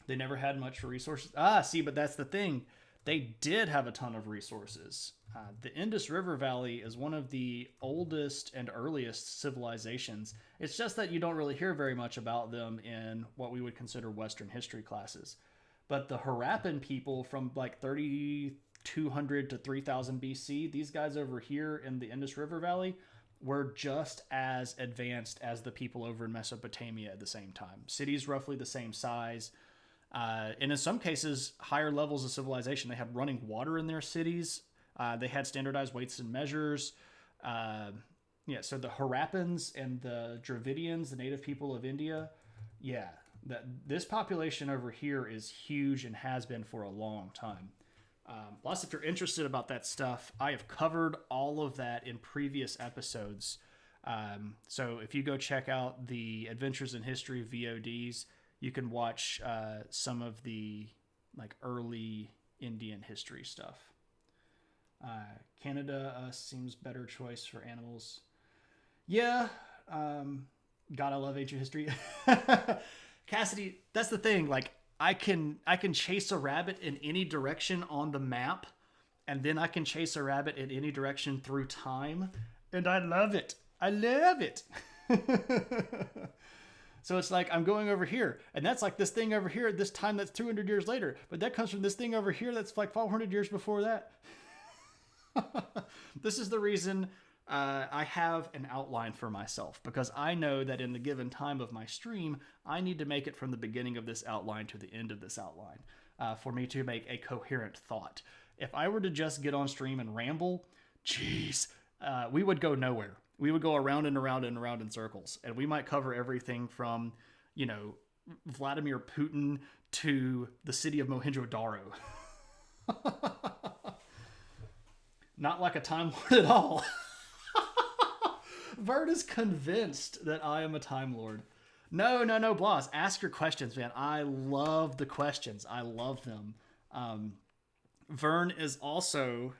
[SPEAKER 1] They never had much resources. But that's the thing. They did have a ton of resources. The Indus River Valley is one of the oldest and earliest civilizations. It's just that you don't really hear very much about them in what we would consider Western history classes. But the Harappan people from like 3200 to 3000 BC, these guys over here in the Indus River Valley were just as advanced as the people over in Mesopotamia at the same time. Cities roughly the same size. And in some cases, higher levels of civilization. They had running water in their cities. They had standardized weights and measures. So the Harappans and the Dravidians, the native people of India, this population over here is huge and has been for a long time. Plus, if you're interested about that stuff, I have covered all of that in previous episodes. So if you go check out the Adventures in History VODs, you can watch some of the like early Indian history stuff. Canada seems better choice for animals. Yeah. God, I love ancient history. Cassidy, that's the thing. Like I can chase a rabbit in any direction on the map, and then I can chase a rabbit in any direction through time, and I love it. I love it. So it's like I'm going over here, and that's like this thing over here at this time that's 200 years later, but that comes from this thing over here that's like 500 years before that. This is the reason I have an outline for myself, because I know that in the given time of my stream, I need to make it from the beginning of this outline to the end of this outline for me to make a coherent thought. If I were to just get on stream and ramble, we would go nowhere. We would go around and around and around in circles, and we might cover everything from, Vladimir Putin to the city of Mohenjo-Daro. Not like a Time Lord at all. Vert is convinced that I am a Time Lord. No, Bloss. Ask your questions, man. I love the questions. I love them. Vern is also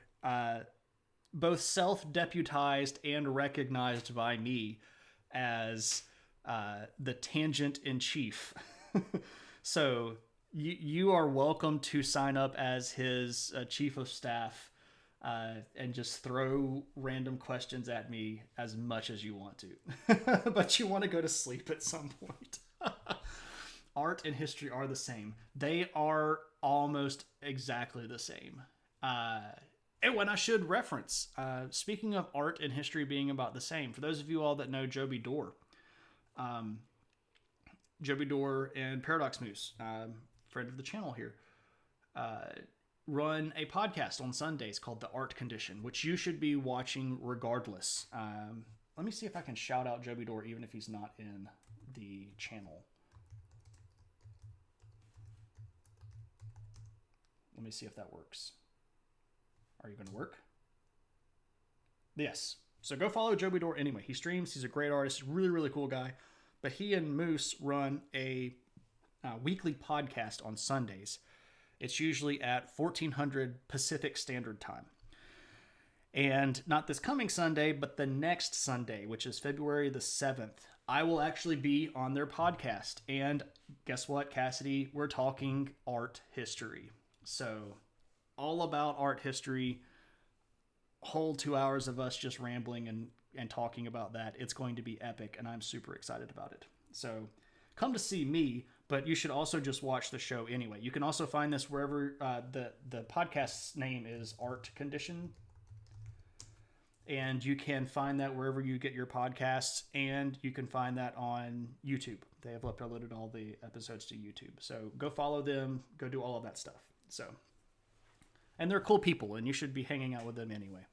[SPEAKER 1] both self-deputized and recognized by me as the tangent in chief. So you are welcome to sign up as his chief of staff and just throw random questions at me as much as you want to. But you want to go to sleep at some point. Art and history are the same. They are almost exactly the same. And when I should reference, speaking of art and history being about the same, for those of you all that know Joby Dore, Joby Dore and Paradox Moose, friend of the channel here, run a podcast on Sundays called The Art Condition, which you should be watching regardless. Let me see if I can shout out Joby Dore even if he's not in the channel. Let me see if that works. Are you going to work? Yes. So go follow Joby Dore anyway. He streams. He's a great artist. Really, really cool guy. But he and Moose run a weekly podcast on Sundays. It's usually at 1400 Pacific Standard Time. And not this coming Sunday, but the next Sunday, which is February the 7th, I will actually be on their podcast. And guess what, Cassidy? We're talking art history. So all about art history, whole 2 hours of us just rambling and talking about that. It's going to be epic, and I'm super excited about it. So come to see me, but you should also just watch the show anyway. You can also find this wherever the podcast's name is Art Condition, and you can find that wherever you get your podcasts, and you can find that on YouTube. They have uploaded all the episodes to YouTube. So go follow them, go do all of that stuff. So, and they're cool people, and you should be hanging out with them anyway.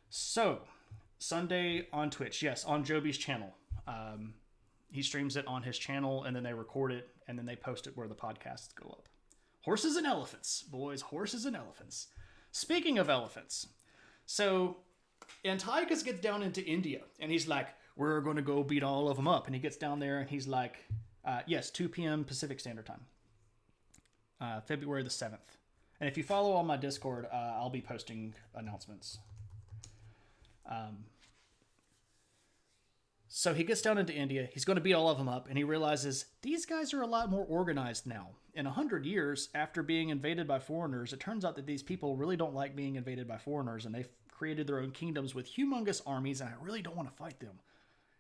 [SPEAKER 1] So, Sunday on Twitch, yes, on Joby's channel. He streams it on his channel, and then they record it, and then they post it where the podcasts go up. Horses and elephants, boys, horses and elephants. Speaking of elephants, so Antiochus gets down into India, and he's like, we're going to go beat all of them up. And he gets down there, and he's like, yes, 2 p.m. Pacific Standard Time. February the 7th. And if you follow on my Discord, I'll be posting announcements. So he gets down into India. He's going to beat all of them up, and he realizes these guys are a lot more organized now. In 100 years, after being invaded by foreigners, it turns out that these people really don't like being invaded by foreigners, and they've created their own kingdoms with humongous armies, and I really don't want to fight them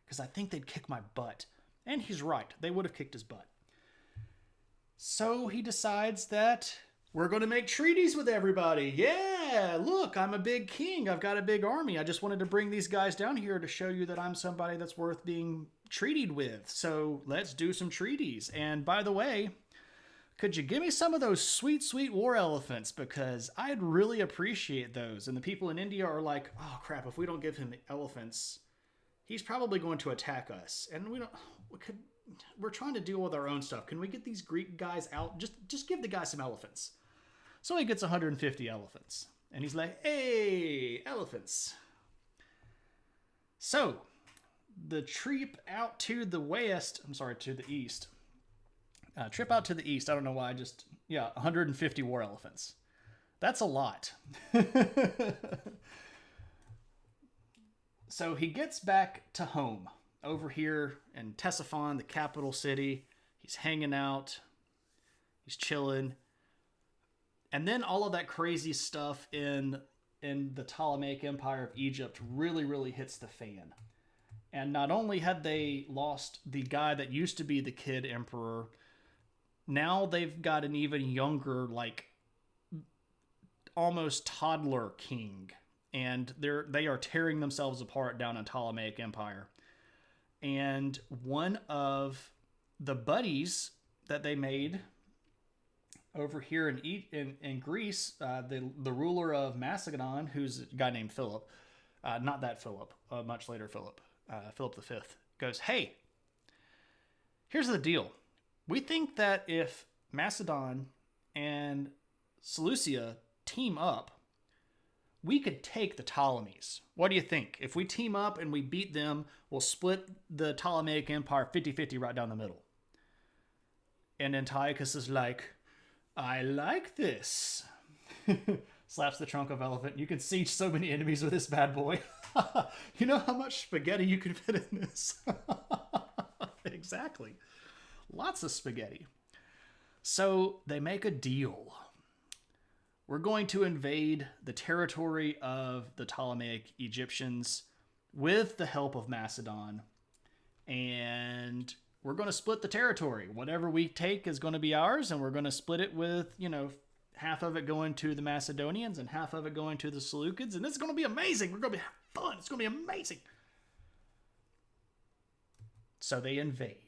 [SPEAKER 1] because I think they'd kick my butt. And he's right. They would have kicked his butt. So he decides that we're going to make treaties with everybody. Yeah, look, I'm a big king. I've got a big army. I just wanted to bring these guys down here to show you that I'm somebody that's worth being treated with. So let's do some treaties. And by the way, could you give me some of those sweet, sweet war elephants? Because I'd really appreciate those. And the people in India are like, oh crap, if we don't give him elephants, he's probably going to attack us. And we're trying to deal with our own stuff. Can we get these Greek guys out? Just give the guy some elephants. So he gets 150 elephants. And he's like, hey, elephants. So the trip out to the east. Trip out to the east. I don't know why. 150 war elephants. That's a lot. So he gets back to home. Over here in Ctesiphon, the capital city. He's hanging out. He's chilling. And then all of that crazy stuff in the Ptolemaic Empire of Egypt really, really hits the fan. And not only had they lost the guy that used to be the kid emperor, now they've got an even younger, like, almost toddler king. And they are tearing themselves apart down in Ptolemaic Empire. And one of the buddies that they made over here in Greece, the ruler of Macedon, who's a guy named Philip, not that Philip, much later Philip, Philip V, goes, hey, here's the deal. We think that if Macedon and Seleucia team up, we could take the Ptolemies. What do you think? If we team up and we beat them, we'll split the Ptolemaic Empire 50-50 right down the middle. And Antiochus is like, I like this. Slaps the trunk of elephant. You can siege so many enemies with this bad boy. You know how much spaghetti you can fit in this? Exactly. Lots of spaghetti. So they make a deal. We're going to invade the territory of the Ptolemaic Egyptians with the help of Macedon. And we're going to split the territory. Whatever we take is going to be ours, and we're going to split it with, half of it going to the Macedonians and half of it going to the Seleucids. And it's going to be amazing. We're going to be fun. It's going to be amazing. So they invade.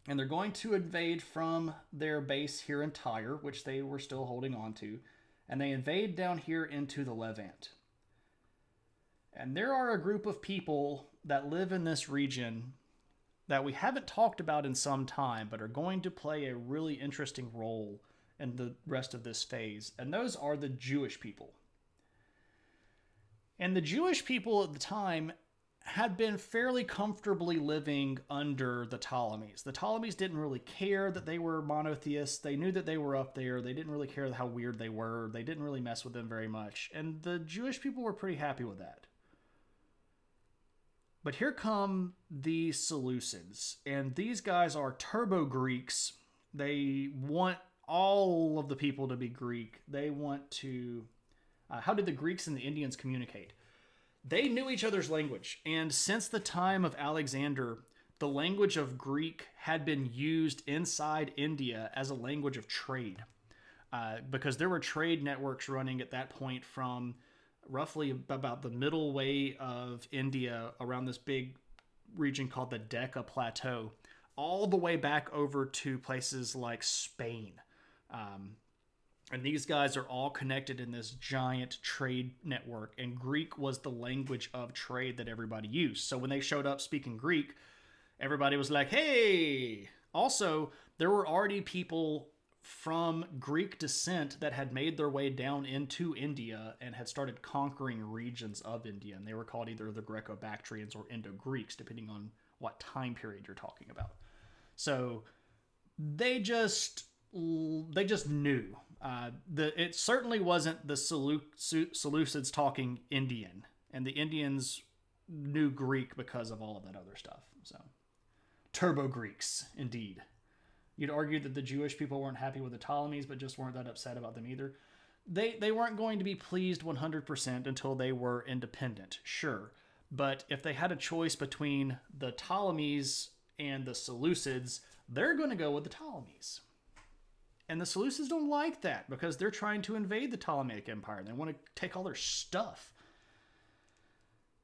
[SPEAKER 1] And they're going to invade from their base here in Tyre, which they were still holding on to. And they invade down here into the Levant. And there are a group of people that live in this region that we haven't talked about in some time, but are going to play a really interesting role in the rest of this phase. And those are the Jewish people. And the Jewish people at the time had been fairly comfortably living under the Ptolemies. The Ptolemies didn't really care that they were monotheists. They knew that they were up there. They didn't really care how weird they were. They didn't really mess with them very much. And the Jewish people were pretty happy with that. But here come the Seleucids. And these guys are turbo Greeks. They want all of the people to be Greek. They want to... how did the Greeks and the Indians communicate? They knew each other's language, and since the time of Alexander, the language of Greek had been used inside India as a language of trade, because there were trade networks running at that point from roughly about the middle way of India around this big region called the Decca Plateau, all the way back over to places like Spain. And these guys are all connected in this giant trade network. And Greek was the language of trade that everybody used. So when they showed up speaking Greek, everybody was like, hey! Also, there were already people from Greek descent that had made their way down into India and had started conquering regions of India. And they were called either the Greco-Bactrians or Indo-Greeks, depending on what time period you're talking about. So they just knew. It certainly wasn't the Seleucids talking Indian, and the Indians knew Greek because of all of that other stuff. So, turbo Greeks, indeed. You'd argue that the Jewish people weren't happy with the Ptolemies, but just weren't that upset about them either. They weren't going to be pleased 100% until they were independent, sure. But if they had a choice between the Ptolemies and the Seleucids, they're going to go with the Ptolemies. And the Seleucids don't like that because they're trying to invade the Ptolemaic Empire. They want to take all their stuff.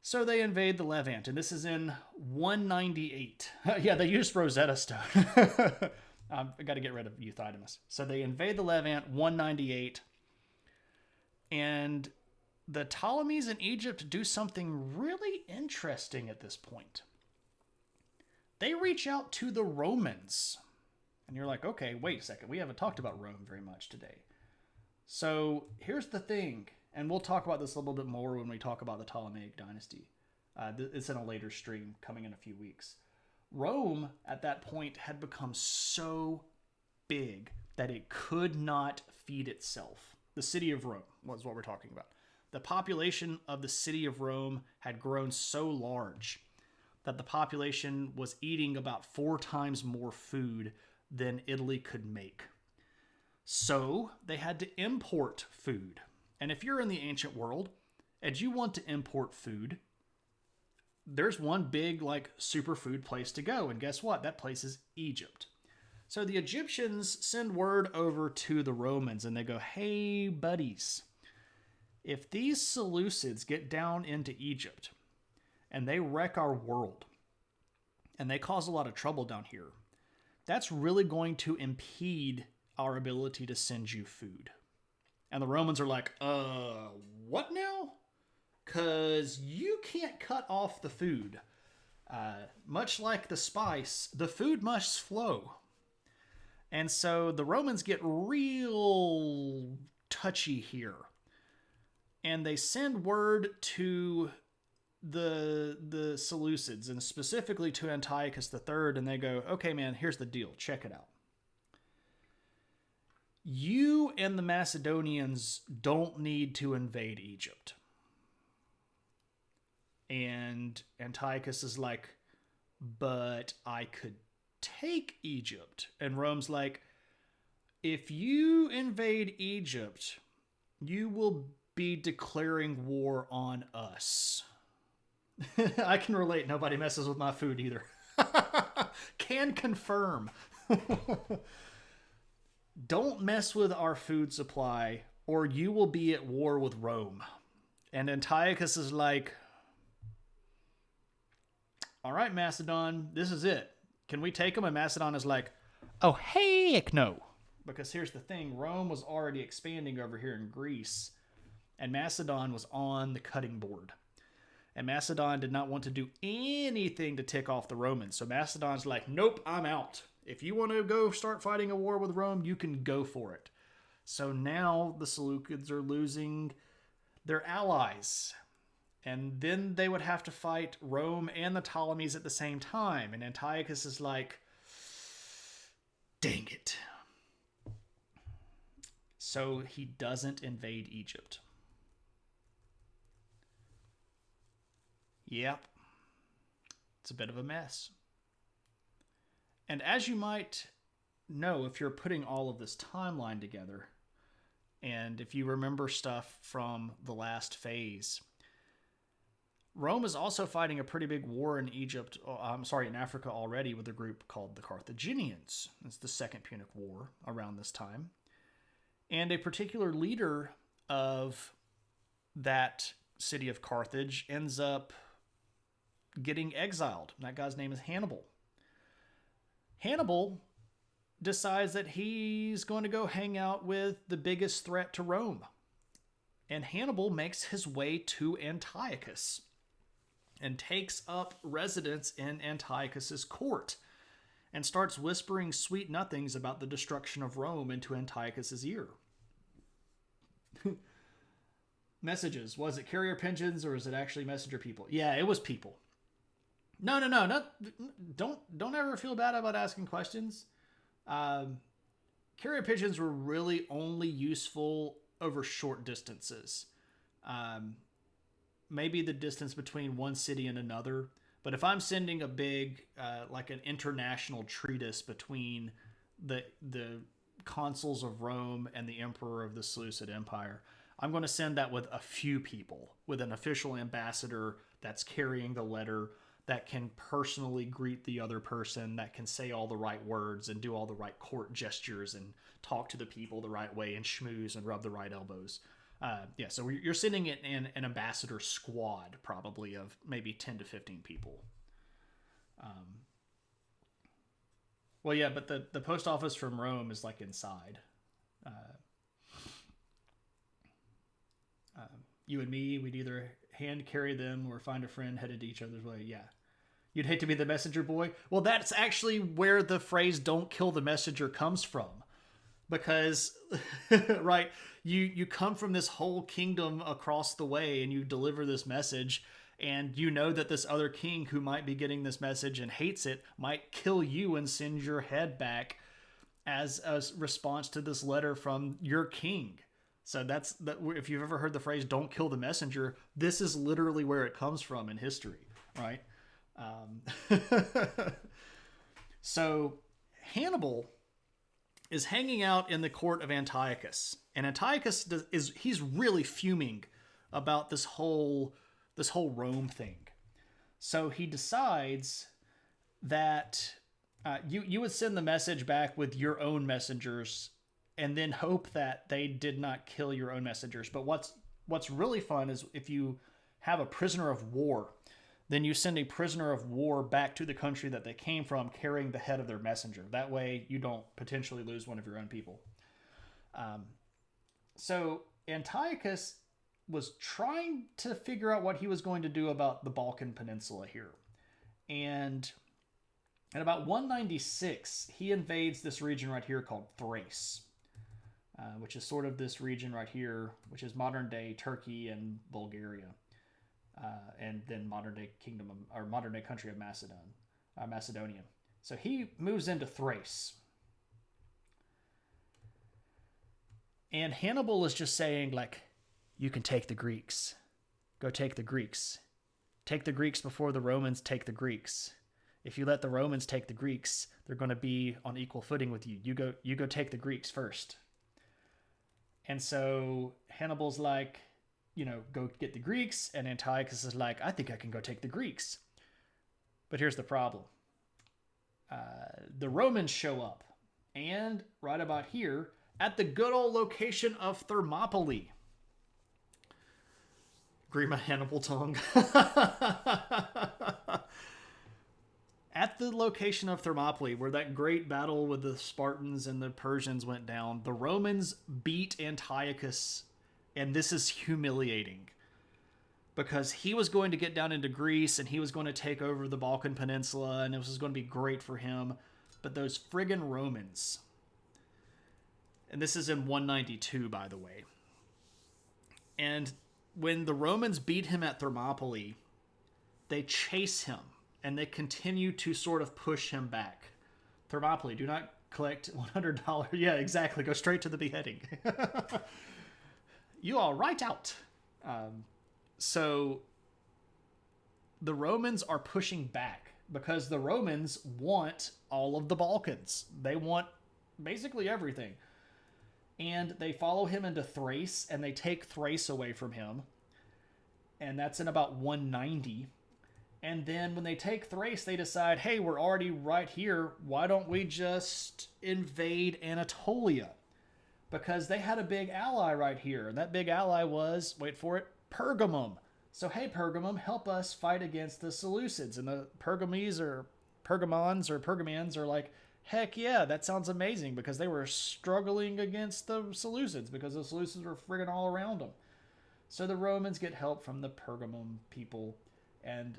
[SPEAKER 1] So they invade the Levant, and this is in 198. Yeah, they used Rosetta Stone. I got to get rid of Euthydemus. So they invade the Levant, 198. And the Ptolemies in Egypt do something really interesting at this point. They reach out to the Romans. And you're like, okay, wait a second. We haven't talked about Rome very much today. So here's the thing. And we'll talk about this a little bit more when we talk about the Ptolemaic dynasty. It's in a later stream coming in a few weeks. Rome, at that point, had become so big that it could not feed itself. The city of Rome was what we're talking about. The population of the city of Rome had grown so large that the population was eating about 4 times more food than Italy could make. So they had to import food. And if you're in the ancient world and you want to import food, there's one big superfood place to go. And guess what? That place is Egypt. So the Egyptians send word over to the Romans and they go, hey buddies, if these Seleucids get down into Egypt and they wreck our world and they cause a lot of trouble down here, that's really going to impede our ability to send you food. And the Romans are like, what now? Because you can't cut off the food. Much like the spice, the food must flow. And so the Romans get real touchy here. And they send word to the Seleucids, and specifically to Antiochus III, and they go, okay, man, here's the deal. Check it out. You and the Macedonians don't need to invade Egypt. And Antiochus is like, but I could take Egypt. And Rome's like, if you invade Egypt, you will be declaring war on us. I can relate. Nobody messes with my food either. Can confirm. Don't mess with our food supply, or you will be at war with Rome. And Antiochus is like, all right, Macedon, this is it. Can we take them? And Macedon is like, oh, heck no. Because here's the thing. Rome was already expanding over here in Greece, and Macedon was on the cutting board. And Macedon did not want to do anything to tick off the Romans. So Macedon's like, nope, I'm out. If you want to go start fighting a war with Rome, you can go for it. So now the Seleucids are losing their allies. And then they would have to fight Rome and the Ptolemies at the same time. And Antiochus is like, dang it. So he doesn't invade Egypt. Yep. It's a bit of a mess. And as you might know, if you're putting all of this timeline together, and if you remember stuff from the last phase, Rome is also fighting a pretty big war in in Africa already with a group called the Carthaginians. It's the Second Punic War around this time. And a particular leader of that city of Carthage ends up getting exiled. That guy's name is Hannibal. Hannibal decides that he's going to go hang out with the biggest threat to Rome. And Hannibal makes his way to Antiochus and takes up residence in Antiochus's court and starts whispering sweet nothings about the destruction of Rome into Antiochus's ear. Messages. Was it carrier pigeons or is it actually messenger people? Yeah, it was people. No. Don't ever feel bad about asking questions. Carrier pigeons were really only useful over short distances. Maybe the distance between one city and another. But if I'm sending a big, like an international treatise between the consuls of Rome and the emperor of the Seleucid Empire, I'm going to send that with a few people, with an official ambassador that's carrying the letter, that can personally greet the other person, that can say all the right words and do all the right court gestures and talk to the people the right way and schmooze and rub the right elbows. So you're sending it in an ambassador squad, probably of maybe 10 to 15 people. But the post office from Rome is like inside. You and me, we'd either hand carry them or find a friend headed to each other's way. Yeah. You'd hate to be the messenger boy. Well, that's actually where the phrase "don't kill the messenger" comes from. Because, right, you come from this whole kingdom across the way and you deliver this message, and you know that this other king who might be getting this message and hates it might kill you and send your head back as a response to this letter from your king. So that's if you've ever heard the phrase "don't kill the messenger," this is literally where it comes from in history, right? So Hannibal is hanging out in the court of Antiochus, and Antiochus he's really fuming about this whole Rome thing. So he decides that you would send the message back with your own messengers, and then hope that they did not kill your own messengers. But what's really fun is if you have a prisoner of war, then you send a prisoner of war back to the country that they came from carrying the head of their messenger. That way you don't potentially lose one of your own people. So Antiochus was trying to figure out what he was going to do about the Balkan Peninsula here. And at about 196, he invades this region right here called Thrace, which is sort of this region right here, which is modern-day Turkey and Bulgaria. And then modern-day country of Macedonia. So he moves into Thrace. And Hannibal is just saying, like, you can take the Greeks. Go take the Greeks. Take the Greeks before the Romans take the Greeks. If you let the Romans take the Greeks, they're going to be on equal footing with you. You go take the Greeks first. And so Hannibal's like, go get the Greeks. And Antiochus is like, I think I can go take the Greeks. But here's the problem. The Romans show up. And right about here, at the good old location of Thermopylae. Agree my Hannibal tongue. At the location of Thermopylae, where that great battle with the Spartans and the Persians went down, the Romans beat Antiochus, and this is humiliating. Because he was going to get down into Greece, and he was going to take over the Balkan Peninsula, and it was going to be great for him. But those friggin' Romans, and this is in 192, by the way. And when the Romans beat him at Thermopylae, they chase him. And they continue to sort of push him back. Thermopylae, do not collect $100. Yeah, exactly. Go straight to the beheading. You are right out. So the Romans are pushing back because the Romans want all of the Balkans. They want basically everything. And they follow him into Thrace, and they take Thrace away from him. And that's in about 190. And then when they take Thrace, they decide, hey, we're already right here. Why don't we just invade Anatolia? Because they had a big ally right here. And that big ally was, wait for it, Pergamum. So, hey, Pergamum, help us fight against the Seleucids. And the Pergamons are like, heck yeah, that sounds amazing. Because they were struggling against the Seleucids. Because the Seleucids were friggin' all around them. So the Romans get help from the Pergamum people. And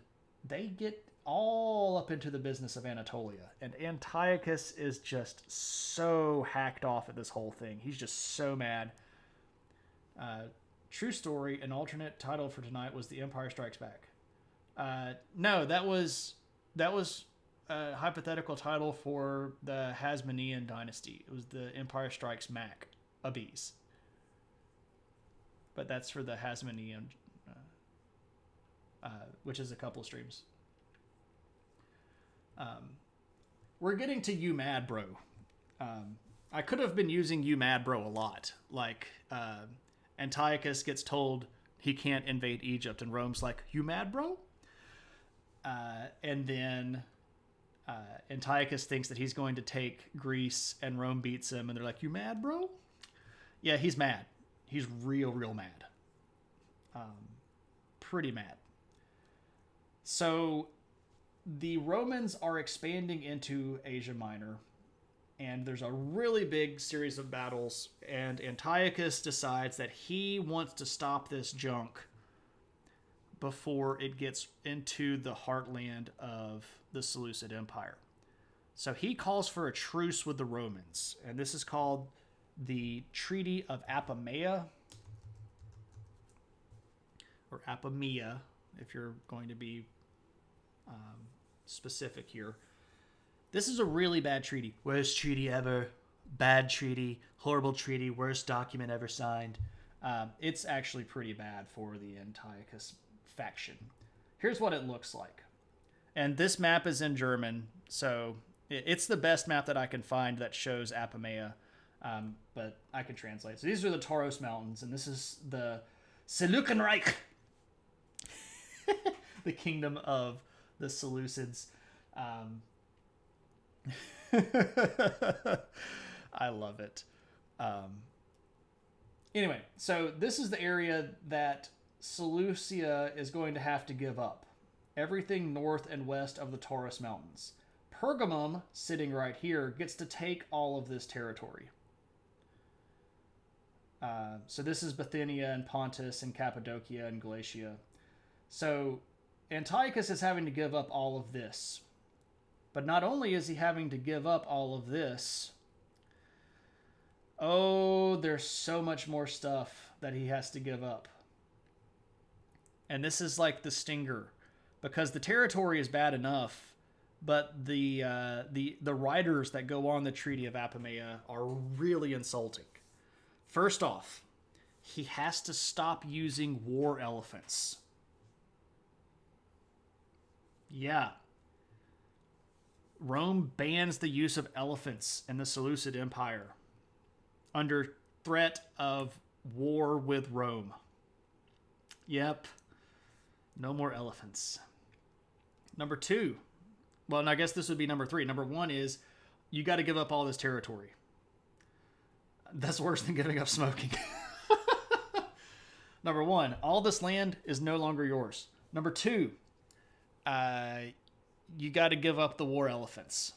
[SPEAKER 1] they get all up into the business of Anatolia. And Antiochus is just so hacked off at this whole thing. He's just so mad. True story, an alternate title for tonight was The Empire Strikes Back. No, that was a hypothetical title for the Hasmonean dynasty. It was The Empire Strikes Maccabees. But that's for the Hasmonean, which is a couple of streams. We're getting to You Mad Bro. I could have been using You Mad Bro a lot. Like, Antiochus gets told he can't invade Egypt, and Rome's like, you mad, bro? And then Antiochus thinks that he's going to take Greece, and Rome beats him, and they're like, you mad, bro? Yeah, he's mad. He's real mad. Pretty mad. So the Romans are expanding into Asia Minor, and there's a really big series of battles, and Antiochus decides that he wants to stop this junk before it gets into the heartland of the Seleucid Empire. So he calls for a truce with the Romans, and this is called the Treaty of Apamea, or Apamea, if you're going to be specific here. This is a really bad treaty. Worst treaty ever. Bad treaty. Horrible treaty. Worst document ever signed. It's actually pretty bad for the Antiochus faction. Here's what it looks like. And this map is in German, so it's the best map that I can find that shows Apamea, but I can translate. So these are the Taurus Mountains, and this is the Seleucid Reich, the kingdom of the Seleucids. I love it. Anyway, so this is the area that Seleucia is going to have to give up. Everything north and west of the Taurus Mountains. Pergamum, sitting right here, gets to take all of this territory. So this is Bithynia and Pontus and Cappadocia and Galatia. So Antiochus is having to give up all of this. But not only is he having to give up all of this, there's so much more stuff that he has to give up. And this is like the stinger, because the territory is bad enough, but the riders that go on the Treaty of Apamea are really insulting. First off, he has to stop using war elephants. Yeah. Rome bans the use of elephants in the Seleucid Empire under threat of war with Rome. Yep. No more elephants. Number two. Well, and I guess this would be number three. Number one is you got to give up all this territory. That's worse than giving up smoking. Number one, all this land is no longer yours. Number two, you got to give up the war elephants.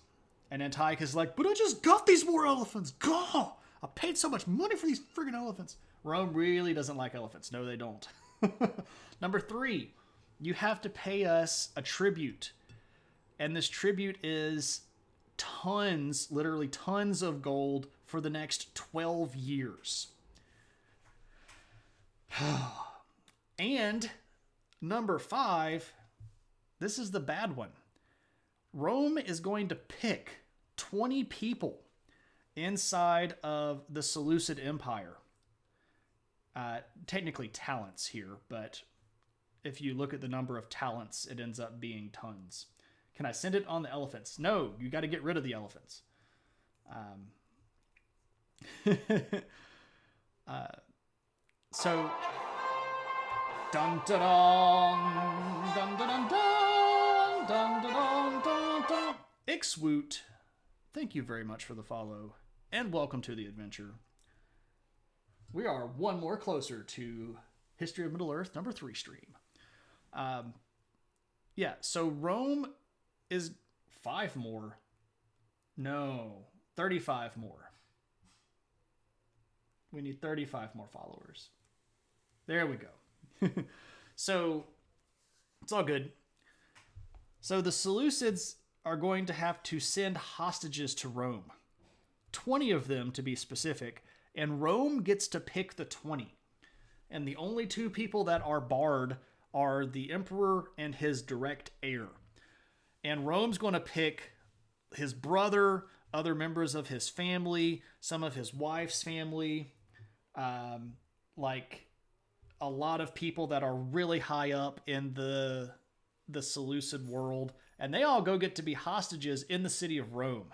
[SPEAKER 1] And Antiochus is like, but I just got these war elephants. God, I paid so much money for these friggin' elephants. Rome really doesn't like elephants. No, they don't. Number three, you have to pay us a tribute. And this tribute is tons, literally tons of gold for the next 12 years. And number five, this is the bad one. Rome is going to pick 20 people inside of the Seleucid Empire. Technically talents here, but if you look at the number of talents, it ends up being tons. Can I send it on the elephants? No, you got to get rid of the elephants. So, dun dun dun dun dun dun dun dun dun dun dun. Ixwoot, thank you very much for the follow, and welcome to the adventure. We are one more closer to History of Middle Earth number 3 stream. Yeah, so Rome is 5 more. No, 35 more. We need 35 more followers. There we go. So, it's all good. So the Seleucids are going to have to send hostages to Rome. 20 of them, to be specific. And Rome gets to pick the 20. And the only 2 people that are barred are the emperor and his direct heir. And Rome's going to pick his brother, other members of his family, some of his wife's family, like a lot of people that are really high up in the Seleucid world. And they all go get to be hostages in the city of Rome.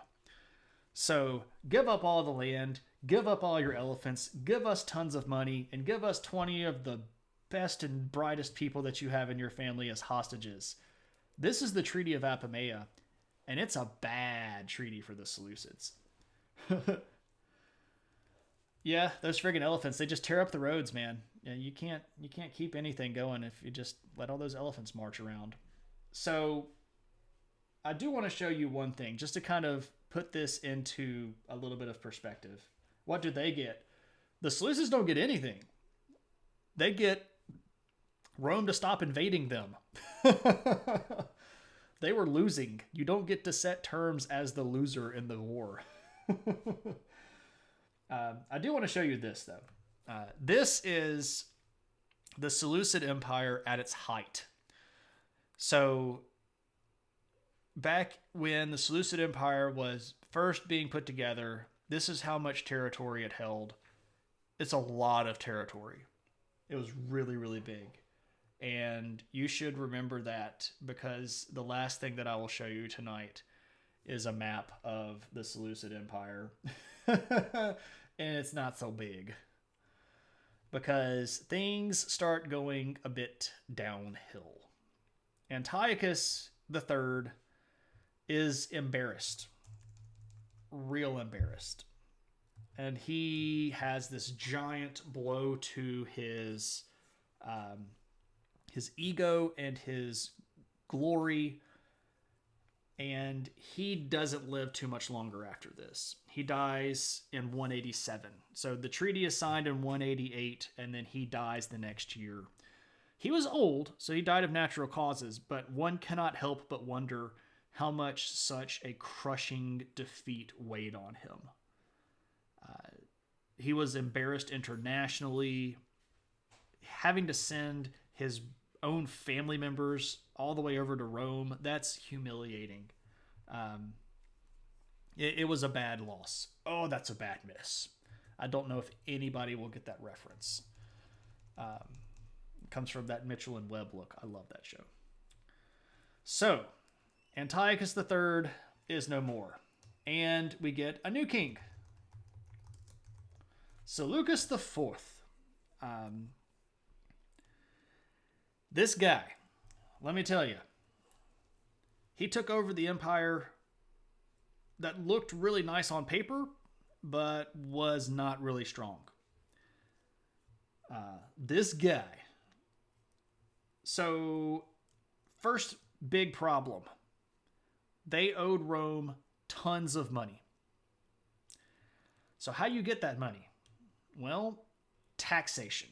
[SPEAKER 1] So give up all the land, give up all your elephants, give us tons of money, and give us 20 of the best and brightest people that you have in your family as hostages. This is the Treaty of Apamea, and it's a bad treaty for the Seleucids. Yeah, those friggin' elephants, they just tear up the roads, man. Yeah, you can't keep anything going if you just let all those elephants march around. So I do want to show you one thing, just to kind of put this into a little bit of perspective. What do they get? The Seleucids don't get anything. They get Rome to stop invading them. They were losing. You don't get to set terms as the loser in the war. I do want to show you this, though. This is the Seleucid Empire at its height. So, back when the Seleucid Empire was first being put together, this is how much territory it held. It's a lot of territory. It was really, really big. And you should remember that, because the last thing that I will show you tonight is a map of the Seleucid Empire. And it's not so big, because things start going a bit downhill. Antiochus III is embarrassed. Real embarrassed. And he has this giant blow to his ego and his glory. And he doesn't live too much longer after this. He dies in 187. So the treaty is signed in 188, and then he dies the next year. He was old, so he died of natural causes, but one cannot help but wonder how much such a crushing defeat weighed on him. He was embarrassed internationally, having to send his own family members all the way over to Rome. That's humiliating. It was a bad loss. Oh, that's a bad miss. I don't know if anybody will get that reference. It comes from that Mitchell and Webb look. I love that show. So, Antiochus III is no more. And we get a new king. Seleucus IV. This guy, let me tell you, he took over the empire that looked really nice on paper, but was not really strong. This guy. So, first big problem. They owed Rome tons of money. So how you get that money? Well, taxation.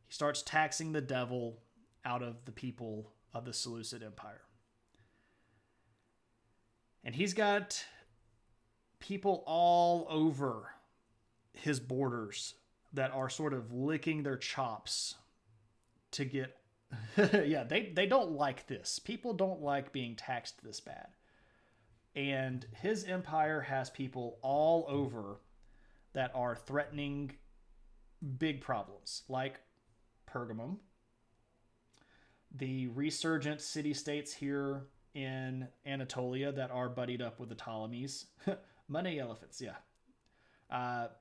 [SPEAKER 1] He starts taxing the devil out of the people of the Seleucid Empire. And he's got people all over his borders that are sort of licking their chops to get... yeah, they don't like this. People don't like being taxed this bad. And his empire has people all over that are threatening big problems, like Pergamum, the resurgent city-states here in Anatolia that are buddied up with the Ptolemies. Money elephants, yeah.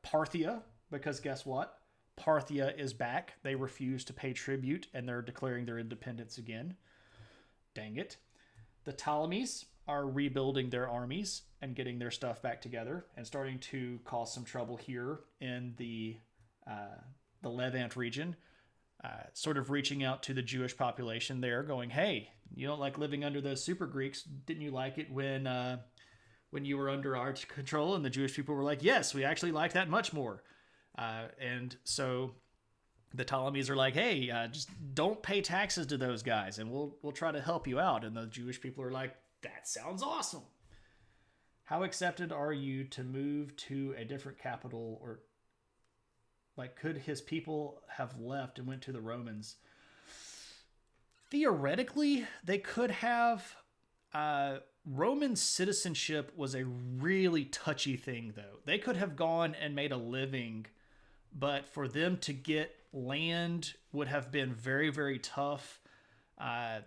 [SPEAKER 1] Parthia, because guess what? Parthia is back. They refuse to pay tribute, and they're declaring their independence again. Dang it. The Ptolemies are rebuilding their armies and getting their stuff back together and starting to cause some trouble here in the Levant region, sort of reaching out to the Jewish population there, going, hey, you don't like living under those super Greeks. Didn't you like it when you were under our control? And the Jewish people were like, yes, we actually like that much more. And so the Ptolemies are like, hey, just don't pay taxes to those guys and we'll try to help you out. And the Jewish people are like, that sounds awesome. How accepted are you to move to a different capital? Or like, could his people have left and went to the Romans? Theoretically, they could have. Roman citizenship was a really touchy thing, though. They could have gone and made a living, but for them to get land would have been very, very tough.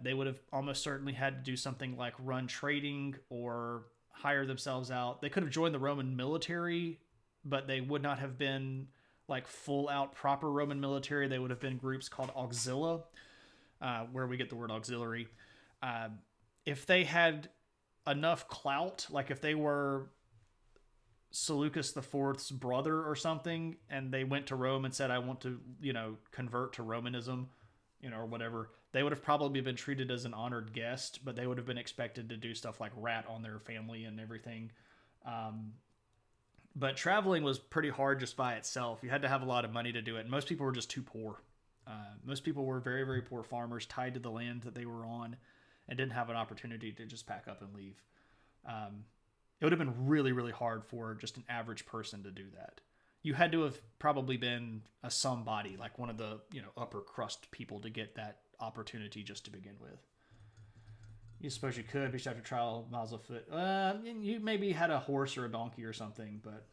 [SPEAKER 1] They would have almost certainly had to do something like run trading or hire themselves out. They could have joined the Roman military, but they would not have been like full out proper Roman military. They would have been groups called auxilia, where we get the word auxiliary. If they had enough clout, like if they were Seleucus IV's brother or something, and they went to Rome and said, I want to, convert to Romanism, or whatever, they would have probably been treated as an honored guest, but they would have been expected to do stuff like rat on their family and everything. But traveling was pretty hard just by itself. You had to have a lot of money to do it. And most people were just too poor. Most people were very, very poor farmers tied to the land that they were on and didn't have an opportunity to just pack up and leave. It would have been really, really hard for just an average person to do that. You had to have probably been a somebody, like one of the upper crust people, to get that opportunity just to begin with. You suppose you could, but you have to travel miles afoot. You maybe had a horse or a donkey or something, but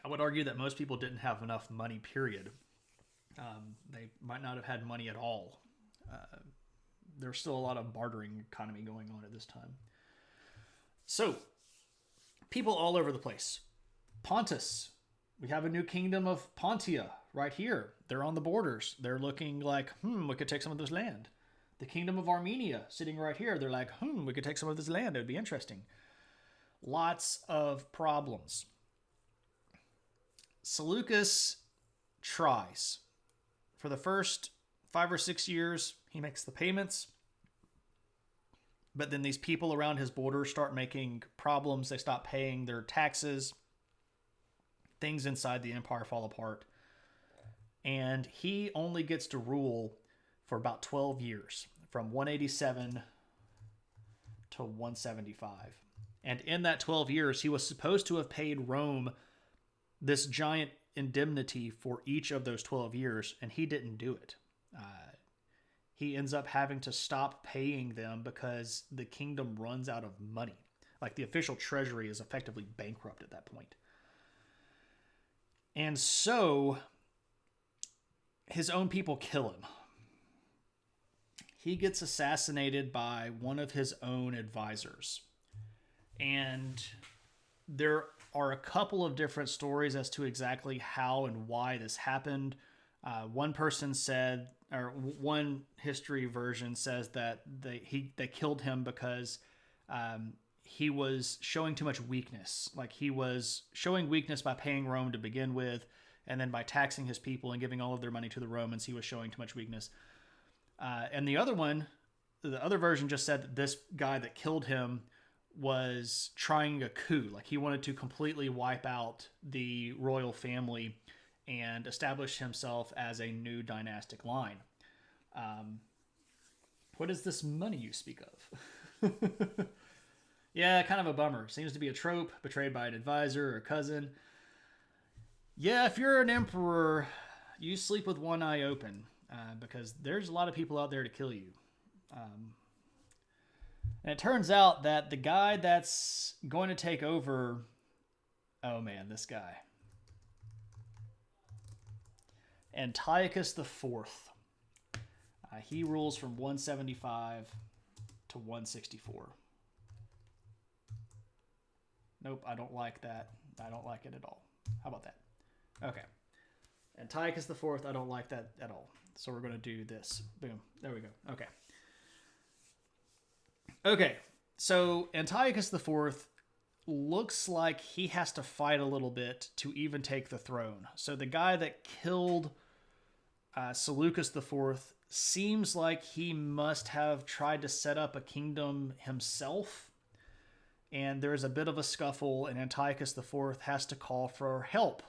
[SPEAKER 1] I would argue that most people didn't have enough money, period. They might not have had money at all. There's still a lot of bartering economy going on at this time. So, people all over the place. Pontus. We have a new kingdom of Pontia right here. They're on the borders. They're looking like, we could take some of this land. The kingdom of Armenia sitting right here. They're like, we could take some of this land. It would be interesting. Lots of problems. Seleucus tries. For the first 5 or 6 years, he makes the payments. But then these people around his border start making problems. They stop paying their taxes. Things inside the empire fall apart. And he only gets to rule for about 12 years, from 187 to 175. And in that 12 years, he was supposed to have paid Rome this giant indemnity for each of those 12 years, and he didn't do it. He ends up having to stop paying them because the kingdom runs out of money. Like, the official treasury is effectively bankrupt at that point. And so his own people kill him. He gets assassinated by one of his own advisors. And there are a couple of different stories as to exactly how and why this happened. One person said, or one history version says that they killed him because he was showing too much weakness. Like, he was showing weakness by paying Rome to begin with, and then by taxing his people and giving all of their money to the Romans, he was showing too much weakness. And the other version just said that this guy that killed him was trying a coup. Like, he wanted to completely wipe out the royal family and establish himself as a new dynastic line. What is this money you speak of? Yeah, kind of a bummer. Seems to be a trope, betrayed by an advisor or cousin. Yeah, if you're an emperor, you sleep with one eye open, because there's a lot of people out there to kill you. And it turns out that the guy that's going to take over... Oh man, this guy. Antiochus IV. He rules from 175 to 164. Nope, I don't like that. I don't like it at all. How about that? Okay. Antiochus IV, I don't like that at all. So we're going to do this. Boom. There we go. Okay. Okay. So Antiochus IV looks like he has to fight a little bit to even take the throne. So the guy that killed Seleucus IV seems like he must have tried to set up a kingdom himself. And there's a bit of a scuffle, and Antiochus IV has to call for help.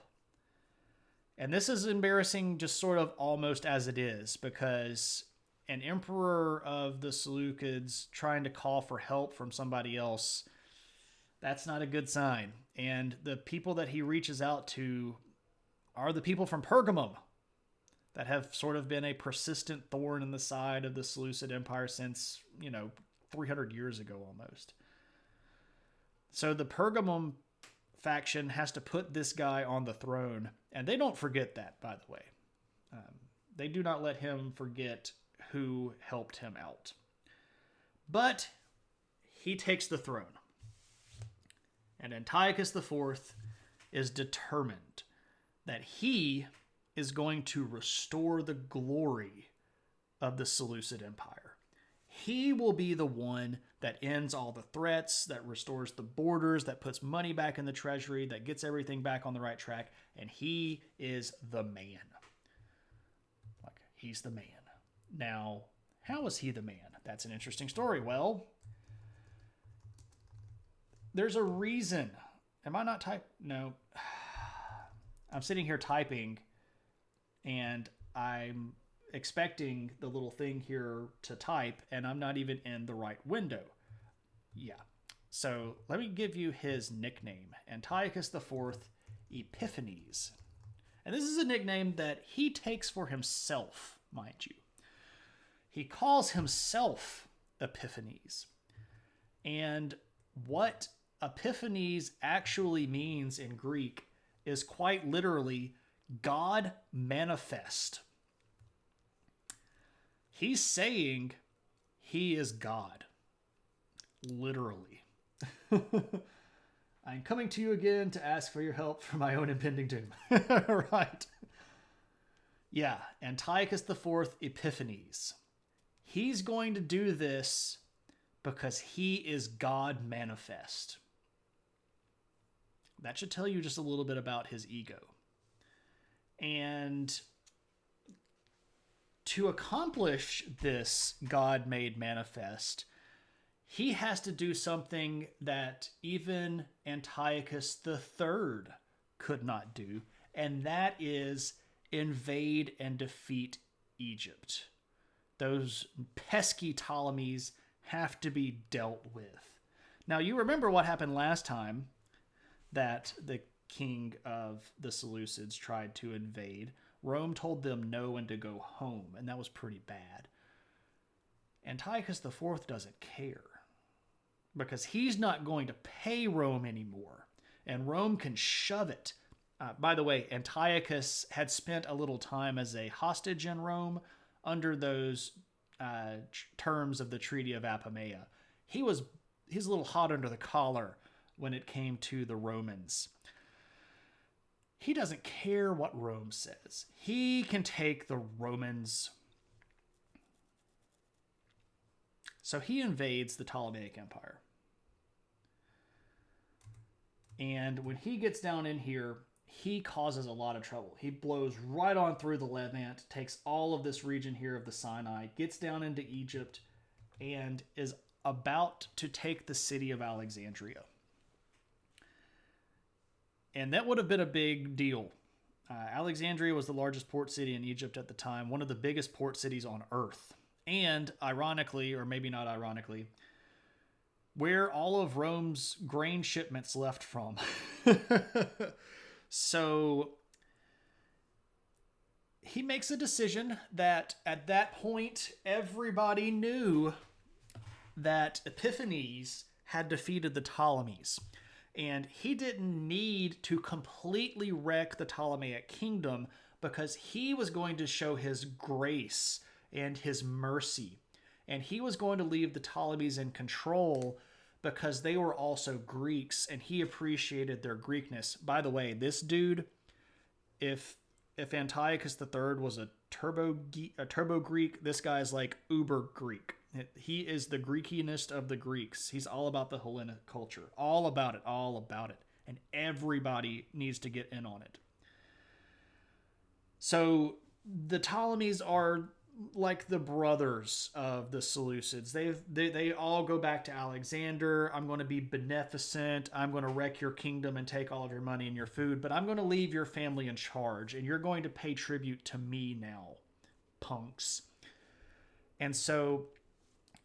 [SPEAKER 1] And this is embarrassing just sort of almost as it is, because an emperor of the Seleucids trying to call for help from somebody else, that's not a good sign. And the people that he reaches out to are the people from Pergamum that have sort of been a persistent thorn in the side of the Seleucid Empire since, 300 years ago almost. So the Pergamum faction has to put this guy on the throne, and they don't forget that, by the way. They do not let him forget who helped him out. But he takes the throne. And Antiochus IV is determined that he is going to restore the glory of the Seleucid Empire. He will be the one that ends all the threats, that restores the borders, that puts money back in the treasury, that gets everything back on the right track, and he is the man. Like, he's the man. Now, how is he the man? That's an interesting story. Well, there's a reason. Am I not typing? No. I'm sitting here typing, and I'm expecting the little thing here to type, and I'm not even in the right window. Yeah. So let me give you his nickname. Antiochus IV Epiphanes. And this is a nickname that he takes for himself, mind you. He calls himself Epiphanes. And what Epiphanes actually means in Greek is quite literally God manifest. He's saying he is God. Literally. I'm coming to you again to ask for your help for my own impending doom. Right. Yeah, Antiochus IV Epiphanes. He's going to do this because he is God manifest. That should tell you just a little bit about his ego. And to accomplish this God made manifest, he has to do something that even Antiochus III could not do, and that is invade and defeat Egypt. Those pesky Ptolemies have to be dealt with. Now, you remember what happened last time that the king of the Seleucids tried to invade. Rome told them no and to go home, and that was pretty bad. Antiochus IV doesn't care. because he's not going to pay Rome anymore, and Rome can shove it. By the way, Antiochus had spent a little time as a hostage in Rome under those terms of the Treaty of Apamea. He's a little hot under the collar when it came to the Romans. He doesn't care what Rome says. He can take the Romans. So he invades the Ptolemaic Empire. And when he gets down in here, he causes a lot of trouble. He blows right on through the Levant, takes all of this region here of the Sinai, gets down into Egypt, and is about to take the city of Alexandria. And that would have been a big deal. Alexandria was the largest port city in Egypt at the time, one of the biggest port cities on earth. And ironically, or maybe not ironically, where all of Rome's grain shipments left from. So he makes a decision that at that point, everybody knew that Epiphanes had defeated the Ptolemies. And he didn't need to completely wreck the Ptolemaic kingdom because he was going to show his grace and his mercy. And he was going to leave the Ptolemies in control because they were also Greeks and he appreciated their Greekness. By the way, this dude, if Antiochus III was a turbo Greek, this guy's like uber Greek. He is the Greekiest of the Greeks. He's all about the Hellenic culture. All about it. And everybody needs to get in on it. So the Ptolemies are like the brothers of the Seleucids. They all go back to Alexander. I'm going to be beneficent. I'm going to wreck your kingdom and take all of your money and your food, but I'm going to leave your family in charge, and you're going to pay tribute to me now, punks. And so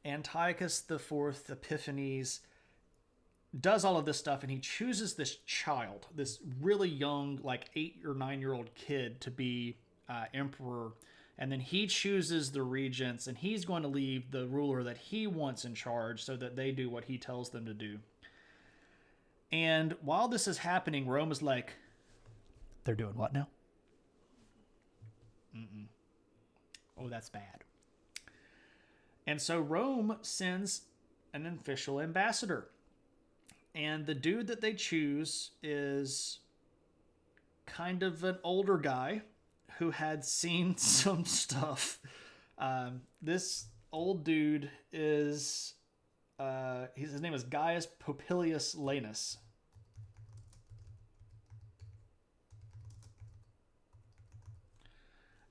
[SPEAKER 1] Antiochus IV Epiphanes does all of this stuff, and he chooses this child, this really young, like 8 or 9 year old kid, to be emperor. And then he chooses the regents, and he's going to leave the ruler that he wants in charge so that they do what he tells them to do. And while this is happening, Rome is like, they're doing what now? Oh, that's bad. And so Rome sends an official ambassador. And the dude that they choose is kind of an older guy who had seen some stuff. This old dude is, his name is Gaius Popilius Laenas.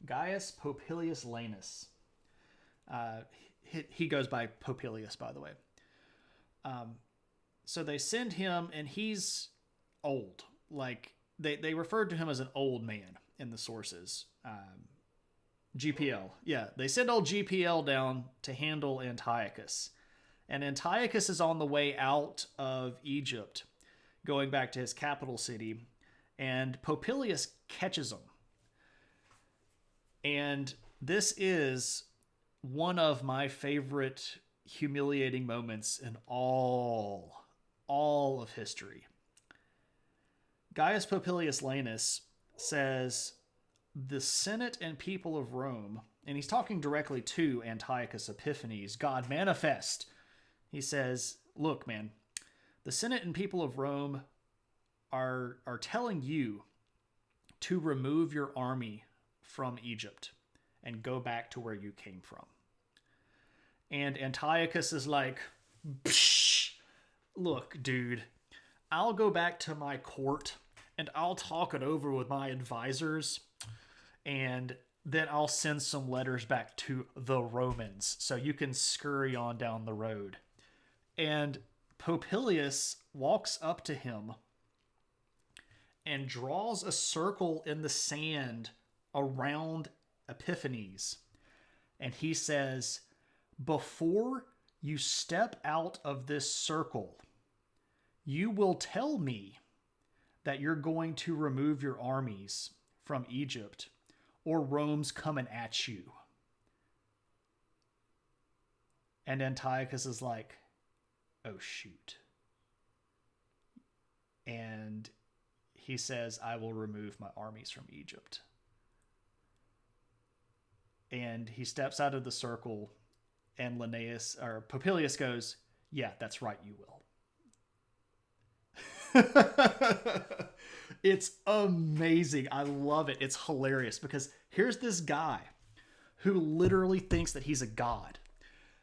[SPEAKER 1] Gaius Popilius Laenas. He goes by Popilius, by the way. So they send him, and he's old. Like, they referred to him as an old man in the sources. GPL. Yeah, they send old GPL down to handle Antiochus. And Antiochus is on the way out of Egypt, going back to his capital city, and Popilius catches him. And this is one of my favorite humiliating moments in all of history. Gaius Popilius Laenas says, the Senate and people of Rome, and he's talking directly to Antiochus Epiphanes, God manifest. He says, look, man, the Senate and people of Rome are telling you to remove your army from Egypt and go back to where you came from. And Antiochus is like, psh, look, dude, I'll go back to my court and I'll talk it over with my advisors, and then I'll send some letters back to the Romans so you can scurry on down the road. And Popilius walks up to him and draws a circle in the sand around Epiphanes. And he says, before you step out of this circle, you will tell me that you're going to remove your armies from Egypt, or Rome's coming at you. And Antiochus is like, oh, shoot. And he says, I will remove my armies from Egypt. And he steps out of the circle, and Popilius goes, yeah, that's right, you will. It's amazing. I love it. It's hilarious because here's this guy who literally thinks that he's a god.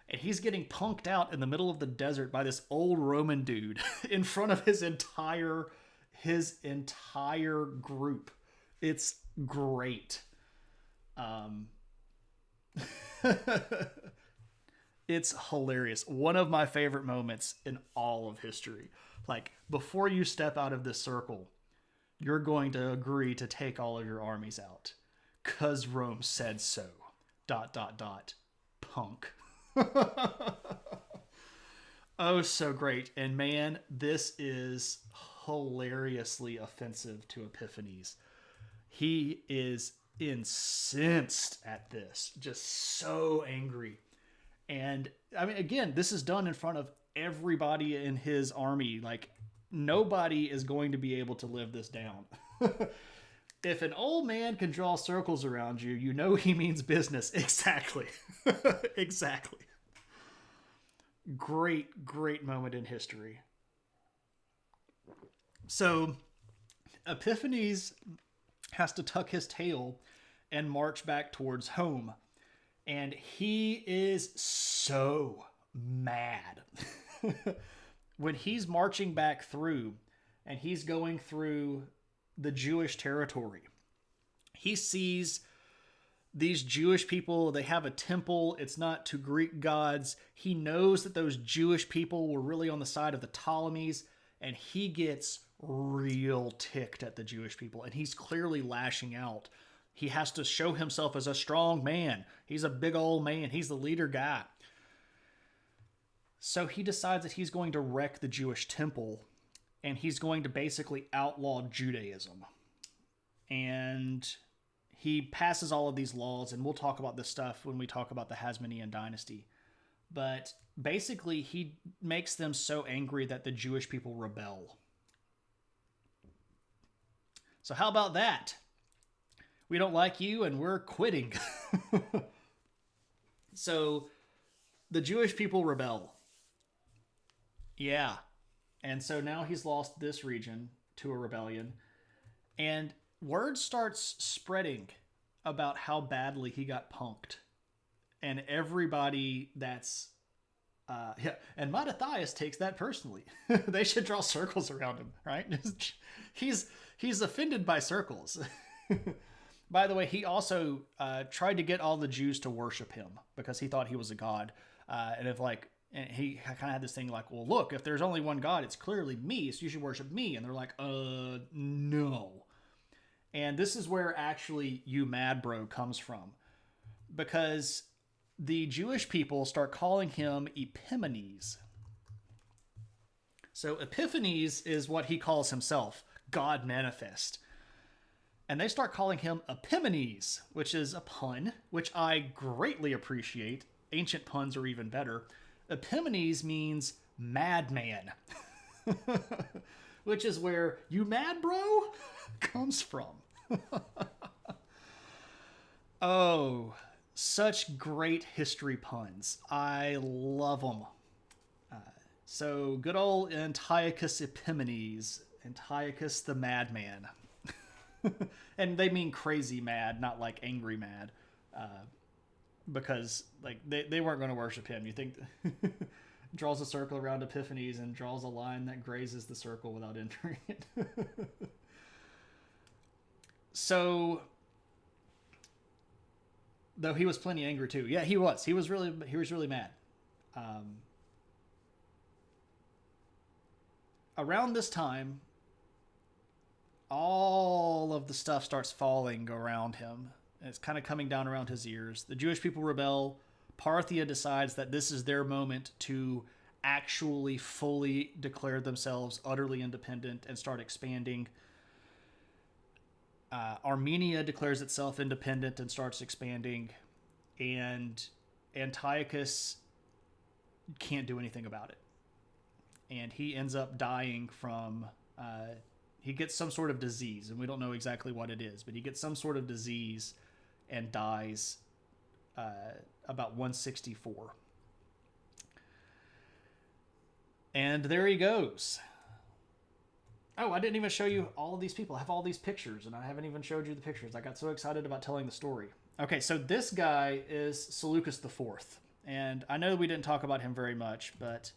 [SPEAKER 1] And he's getting punked out in the middle of the desert by this old Roman dude in front of his entire group. It's great. It's hilarious. One of my favorite moments in all of history. Like, before you step out of this circle, you're going to agree to take all of your armies out. 'Cause Rome said so. ... Punk. Oh, so great. And man, this is hilariously offensive to Epiphanes. He is incensed at this, just so angry. And I mean, again, this is done in front of everybody in his army. Like, nobody is going to be able to live this down. If an old man can draw circles around you, you know he means business. Exactly. Exactly. Great moment in history. So Epiphanes has to tuck his tail and march back towards home. And he is so mad. When he's marching back through and he's going through the Jewish territory, he sees these Jewish people. They have a temple. It's not to Greek gods. He knows that those Jewish people were really on the side of the Ptolemies, and he gets real ticked at the Jewish people, and he's clearly lashing out. He has to show himself as a strong man. He's a big old man. He's the leader guy. So he decides that he's going to wreck the Jewish temple, and he's going to basically outlaw Judaism. And he passes all of these laws, and we'll talk about this stuff when we talk about the Hasmonean dynasty. But basically, he makes them so angry that the Jewish people rebel. So how about that? We don't like you, and we're quitting. So the Jewish people rebel. Yeah. And so now he's lost this region to a rebellion. And word starts spreading about how badly he got punked. And everybody that's... and Mattathias takes that personally. They should draw circles around him, right? He's offended by circles. By the way, he also tried to get all the Jews to worship him because he thought he was a god. And he kind of had this thing like, well, look, if there's only one God, it's clearly me, so you should worship me. And they're like, no. And this is where actually "you mad bro" comes from. Because the Jewish people start calling him Epimanes. So Epiphanes is what he calls himself, God manifest. And they start calling him Epimanes, which is a pun, which I greatly appreciate. Ancient puns are even better. Epimanes means madman, which is where "you mad bro" comes from. Oh, such great history puns. I love them. So good old Antiochus Epimanes, Antiochus the madman. And they mean crazy mad, not like angry mad. Because like they weren't going to worship him. You think draws a circle around Epiphanes and draws a line that grazes the circle without entering it. So, though he was plenty angry too. Yeah, he was. He was really mad. Around this time, all of the stuff starts falling around him. It's kind of coming down around his ears. The Jewish people rebel. Parthia decides that this is their moment to actually fully declare themselves utterly independent and start expanding. Armenia declares itself independent and starts expanding. And Antiochus can't do anything about it. and he ends up dying from. He gets some sort of disease, and we don't know exactly what it is, but he gets some sort of disease and dies about 164. And there he goes. Oh, I didn't even show you all of these people. I have all these pictures, and I haven't even showed you the pictures. I got so excited about telling the story. Okay, so this guy is Seleucus IV. And I know we didn't talk about him very much, but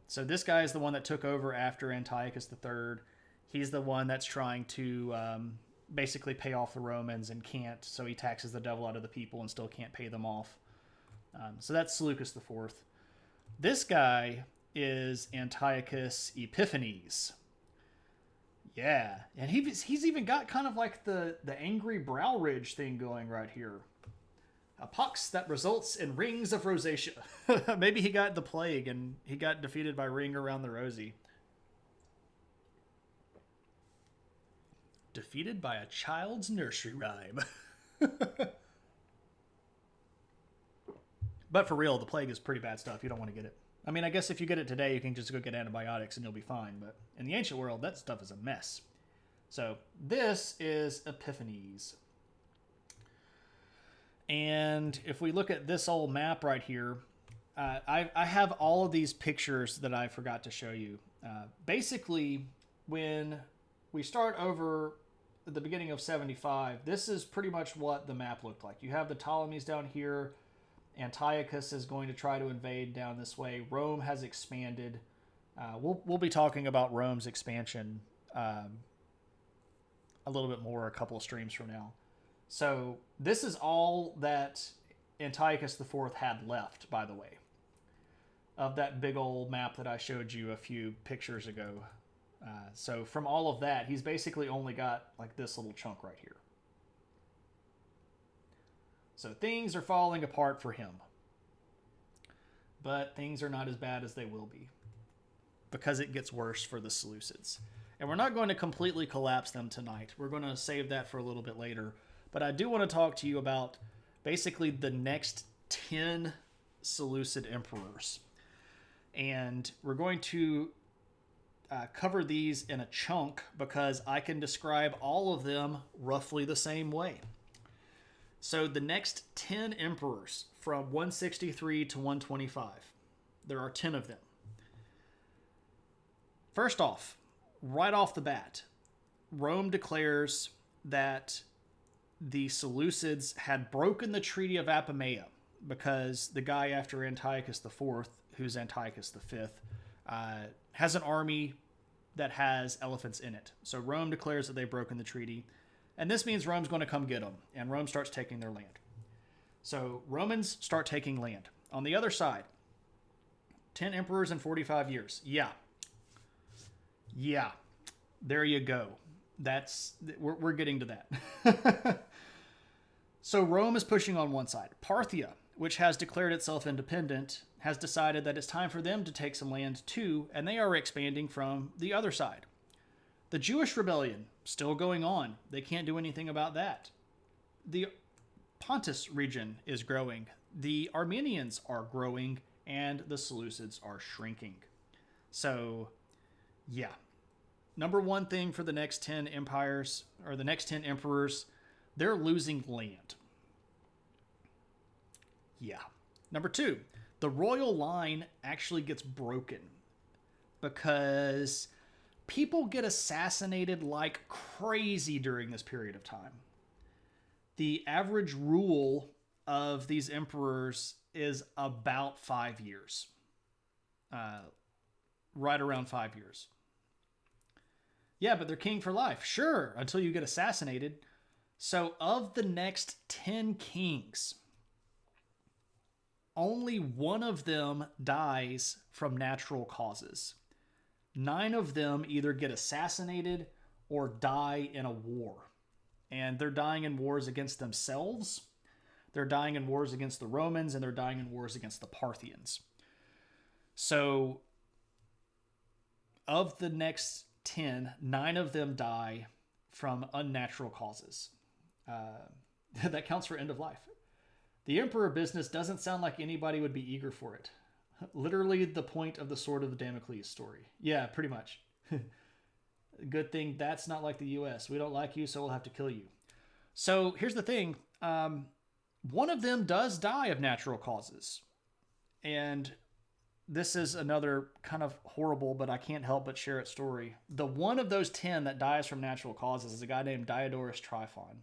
[SPEAKER 1] so this guy is the one that took over after Antiochus III. He's the one that's trying to basically pay off the Romans and can't, so he taxes the devil out of the people and still can't pay them off. So that's Seleucus IV. This guy is Antiochus Epiphanes. Yeah, and he's even got kind of like the angry brow ridge thing going right here. A pox that results in rings of rosacea. Maybe he got the plague and he got defeated by ring around the rosy. Defeated by a child's nursery rhyme. But for real, the plague is pretty bad stuff. You don't want to get it. I mean, I guess if you get it today, you can just go get antibiotics and you'll be fine. But in the ancient world, that stuff is a mess. So this is Epiphanes. And if we look at this old map right here, I have all of these pictures that I forgot to show you. Basically, when we start over at the beginning of 75, this is pretty much what the map looked like. You have the Ptolemies down here. Antiochus is going to try to invade down this way. Rome has expanded. We'll be talking about Rome's expansion a little bit more a couple of streams from now. So this is all that Antiochus IV had left, by the way, of that big old map that I showed you a few pictures ago. So from all of that, he's basically only got like this little chunk right here. So things are falling apart for him. But things are not as bad as they will be, because it gets worse for the Seleucids. And we're not going to completely collapse them tonight. We're going to save that for a little bit later. But I do want to talk to you about basically the next 10 Seleucid emperors. And we're going to cover these in a chunk because I can describe all of them roughly the same way. So the next 10 emperors from 163 to 125, there are 10 of them. First off, right off the bat, Rome declares that the Seleucids had broken the Treaty of Apamea because the guy after Antiochus IV, who's Antiochus V, has an army that has elephants in it. So Rome declares that they've broken the treaty. And this means Rome's going to come get them. And Rome starts taking their land. So Romans start taking land. On the other side, 10 emperors in 45 years. Yeah. There you go. We're getting to that. So Rome is pushing on one side. Parthia, which has declared itself independent, has decided that it's time for them to take some land too, and they are expanding from the other side. The Jewish rebellion, still going on. They can't do anything about that. The Pontus region is growing. The Armenians are growing, and the Seleucids are shrinking. So, yeah. Number one thing for the next 10 empires, or the next 10 emperors, they're losing land. Yeah. Number two, the royal line actually gets broken because people get assassinated like crazy during this period of time. The average rule of these emperors is about 5 years. Right around 5 years. Yeah, but they're king for life. Sure, until you get assassinated. So of the next 10 kings, only one of them dies from natural causes. 9 of them either get assassinated or die in a war. And they're dying in wars against themselves. They're dying in wars against the Romans, and they're dying in wars against the Parthians. So, of the next 10, 9 of them die from unnatural causes. That counts for end of life. The emperor business doesn't sound like anybody would be eager for it. Literally the point of the Sword of Damocles story. Yeah, pretty much. Good thing that's not like the US. We don't like you, so we'll have to kill you. So here's the thing. One of them does die of natural causes. And this is another kind of horrible, but I can't help but share its story. The one of those 10 that dies from natural causes is a guy named Diodorus Tryphon.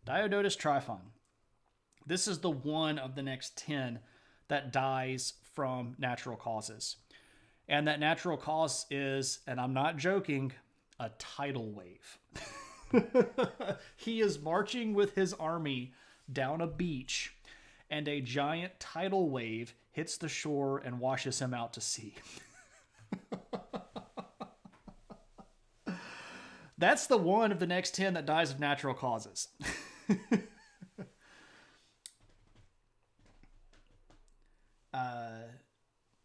[SPEAKER 1] Diodorus Tryphon. This is the one of the next 10 that dies from natural causes. And that natural cause is, and I'm not joking, a tidal wave. He is marching with his army down a beach, and a giant tidal wave hits the shore and washes him out to sea. That's the one of the next 10 that dies of natural causes.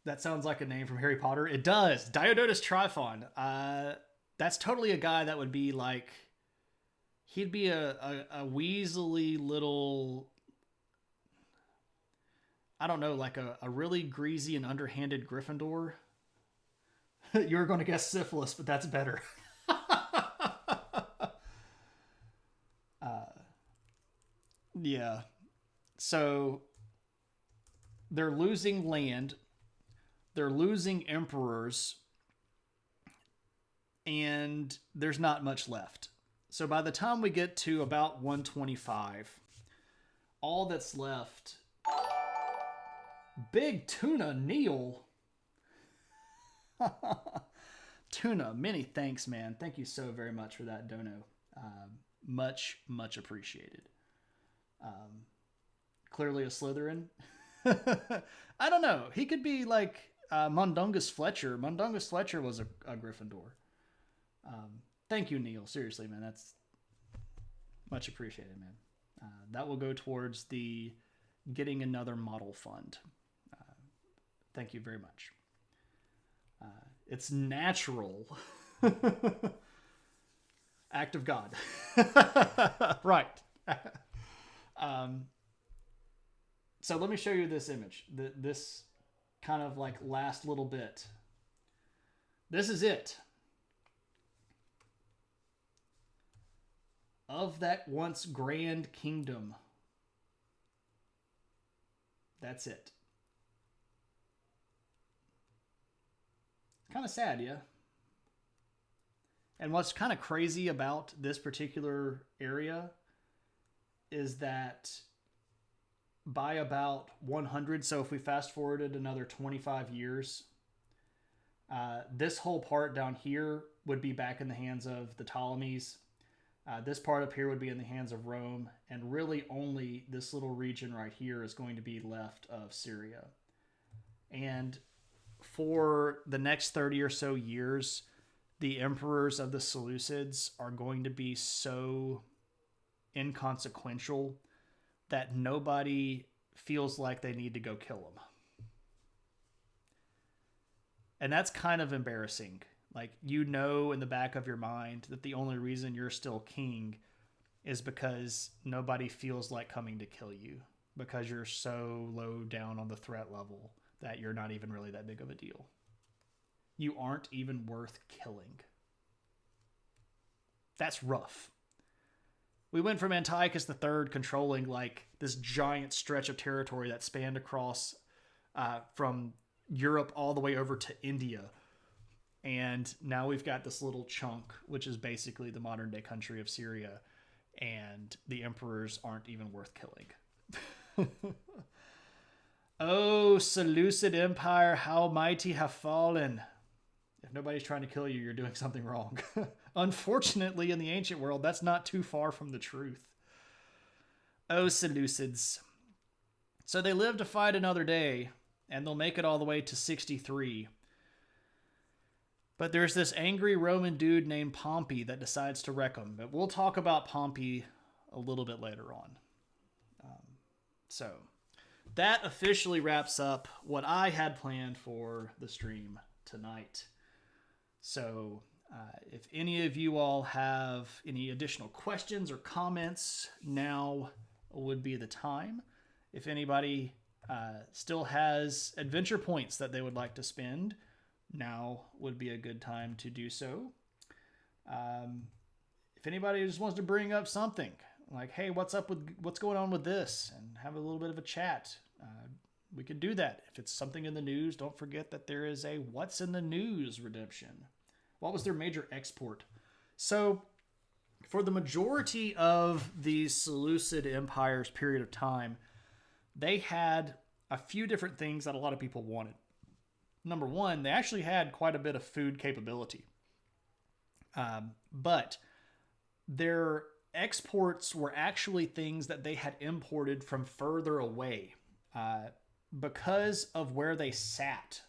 [SPEAKER 1] That sounds like a name from Harry Potter. It does. Diodorus Tryphon. That's totally a guy that would be like... He'd be a weaselly little... I don't know, like a really greasy and underhanded Gryffindor. You were going to guess syphilis, but that's better. Yeah. So they're losing land. They're losing emperors. And there's not much left. So by the time we get to about 125, all that's left... Big Tuna Neil. Tuna, many thanks, man. Thank you so very much for that dono. Much, much appreciated. Clearly a Slytherin. I don't know. He could be like Mundungus Fletcher. Mundungus Fletcher was a Gryffindor. Thank you, Neil. Seriously, man. That's much appreciated, man. That will go towards the getting another model fund. Thank you very much. It's natural. Act of God. Right. So let me show you this image. This kind of like last little bit. This is it. Of that once grand kingdom. That's it. Kind of sad, yeah? And what's kind of crazy about this particular area is that by about 100, so if we fast forwarded another 25 years, this whole part down here would be back in the hands of the Ptolemies. This part up here would be in the hands of Rome, and really only this little region right here is going to be left of Syria. And for the next 30 or so years, the emperors of the Seleucids are going to be so inconsequential that nobody feels like they need to go kill them. And that's kind of embarrassing. Like, you know in the back of your mind that the only reason you're still king is because nobody feels like coming to kill you, because you're so low down on the threat level that you're not even really that big of a deal. You aren't even worth killing. That's rough. We went from Antiochus III controlling like this giant stretch of territory that spanned across from Europe all the way over to India. And now we've got this little chunk, which is basically the modern day country of Syria. And the emperors aren't even worth killing. Oh, Seleucid Empire, how mighty have fallen. If nobody's trying to kill you, you're doing something wrong. Unfortunately, in the ancient world, that's not too far from the truth. Oh, Seleucids. So they live to fight another day, and they'll make it all the way to 63. But there's this angry Roman dude named Pompey that decides to wreck them. But we'll talk about Pompey a little bit later on. So that officially wraps up what I had planned for the stream tonight. So if any of you all have any additional questions or comments, now would be the time. If anybody still has adventure points that they would like to spend, now would be a good time to do so. If anybody just wants to bring up something like, hey, what's going on with this, and have a little bit of a chat, we could do that. If it's something in the news, don't forget that there is a what's in the news redemption. What was their major export? So for the majority of the Seleucid Empire's period of time, they had a few different things that a lot of people wanted. Number one, they actually had quite a bit of food capability. But their exports were actually things that they had imported from further away because of where they sat.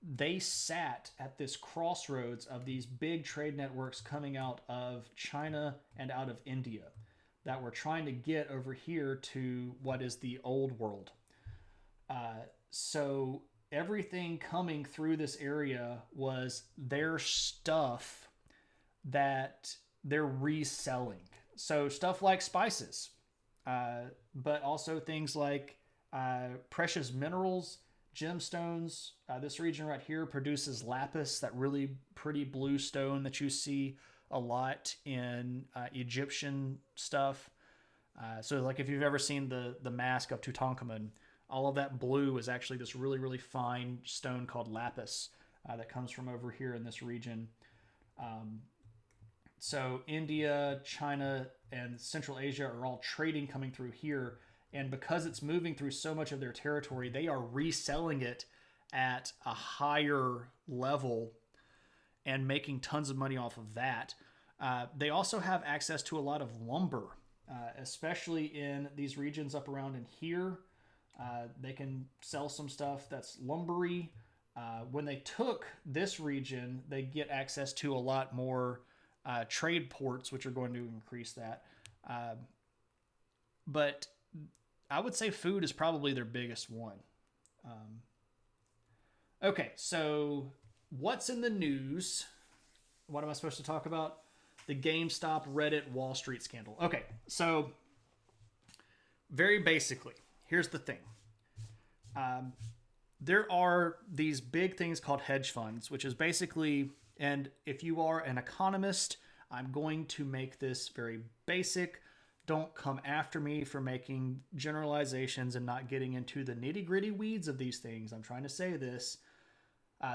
[SPEAKER 1] They sat at this crossroads of these big trade networks coming out of China and out of India that were trying to get over here to what is the old world. So everything coming through this area was their stuff that they're reselling. So stuff like spices, but also things like precious minerals, gemstones. This region right here produces lapis, that really pretty blue stone that you see a lot in Egyptian stuff. So like if you've ever seen the mask of Tutankhamun, all of that blue is actually this really, really fine stone called lapis that comes from over here in this region. So India, China, and Central Asia are all trading coming through here. And because it's moving through so much of their territory, they are reselling it at a higher level and making tons of money off of that. They also have access to a lot of lumber, especially in these regions up around in here. They can sell some stuff that's lumbery. When they took this region, they get access to a lot more trade ports, which are going to increase that. But I would say food is probably their biggest one. Okay, so what's in the news? What am I supposed to talk about? The GameStop, Reddit, Wall Street scandal. Okay, so very basically, here's the thing. There are these big things called hedge funds, which is basically, and if you are an economist, I'm going to make this very basic. Don't come after me for making generalizations and not getting into the nitty gritty weeds of these things. I'm trying to say this.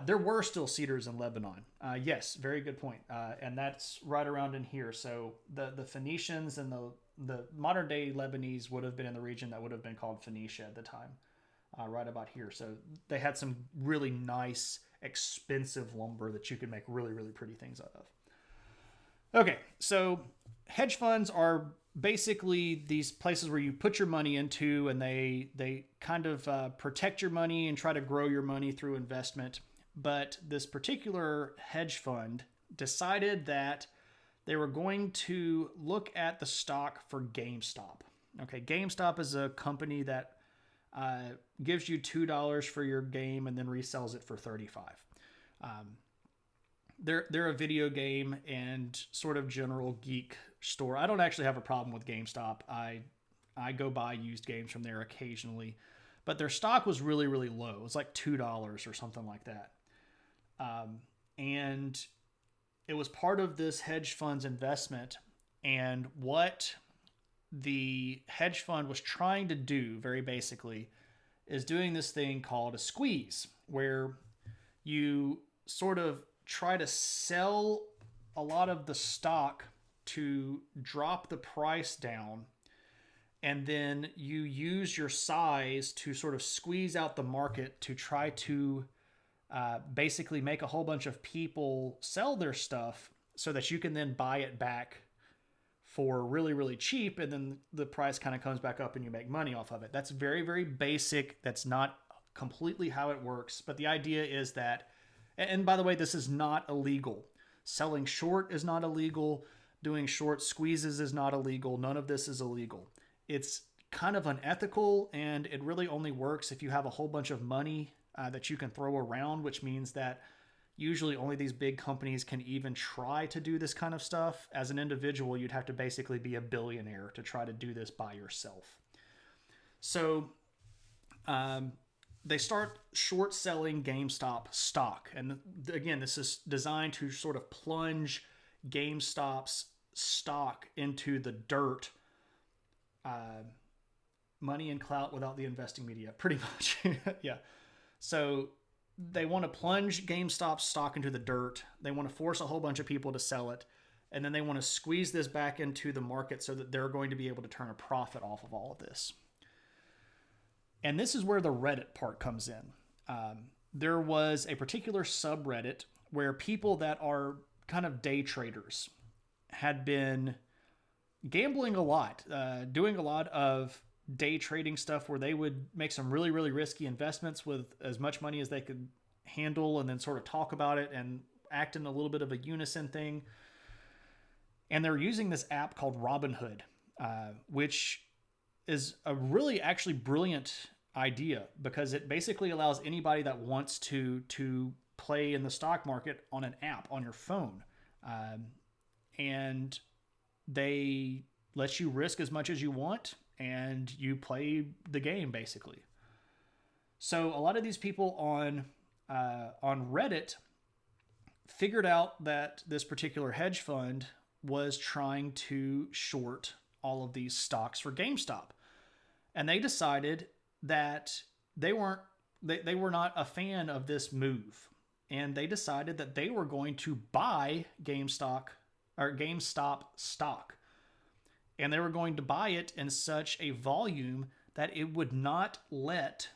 [SPEAKER 1] There were still cedars in Lebanon. Yes, very good point. And that's right around in here. So the Phoenicians and the modern day Lebanese would have been in the region that would have been called Phoenicia at the time, right about here. So they had some really nice, expensive lumber that you could make really, really pretty things out of. Okay, so hedge funds are basically these places where you put your money into, and they kind of protect your money and try to grow your money through investment. But this particular hedge fund decided that they were going to look at the stock for GameStop. Okay, GameStop is a company that gives you $2 for your game and then resells it for $35. They're a video game and sort of general geek store. I don't actually have a problem with GameStop. I go buy used games from there occasionally, but their stock was really, really low. It was like $2 or something like that. And it was part of this hedge fund's investment. And what the hedge fund was trying to do, very basically, is doing this thing called a squeeze, where you sort of try to sell a lot of the stock to drop the price down, and then you use your size to sort of squeeze out the market to try to basically make a whole bunch of people sell their stuff so that you can then buy it back for really, really cheap, and then the price kind of comes back up and you make money off of it. That's very, very basic. That's not completely how it works, but the idea is that, and by the way, this is not illegal. Selling short is not illegal. Doing short squeezes is not illegal. None of this is illegal. It's kind of unethical, and it really only works if you have a whole bunch of money that you can throw around, which means that Usually only these big companies can even try to do this kind of stuff. As an individual, you'd have to basically be a billionaire to try to do this by yourself. So they start short selling GameStop stock. And again, this is designed to sort of plunge GameStop's stock into the dirt. Money and clout without the investing media, pretty much. Yeah. So they want to plunge GameStop stock into the dirt. They want to force a whole bunch of people to sell it. And then they want to squeeze this back into the market so that they're going to be able to turn a profit off of all of this. And this is where the Reddit part comes in. There was a particular subreddit where people that are kind of day traders had been gambling a lot, doing a lot of day trading stuff where they would make some really, really risky investments with as much money as they could handle and then sort of talk about it and act in a little bit of a unison thing. And they're using this app called Robinhood, which is a really actually brilliant idea because it basically allows anybody that wants to play in the stock market on an app on your phone. And they let you risk as much as you want and you play the game basically. So a lot of these people on Reddit figured out that this particular hedge fund was trying to short all of these stocks for GameStop. And they decided that they were not a fan of this move. And they decided that they were going to buy GameStop stock. And they were going to buy it in such a volume that it would not let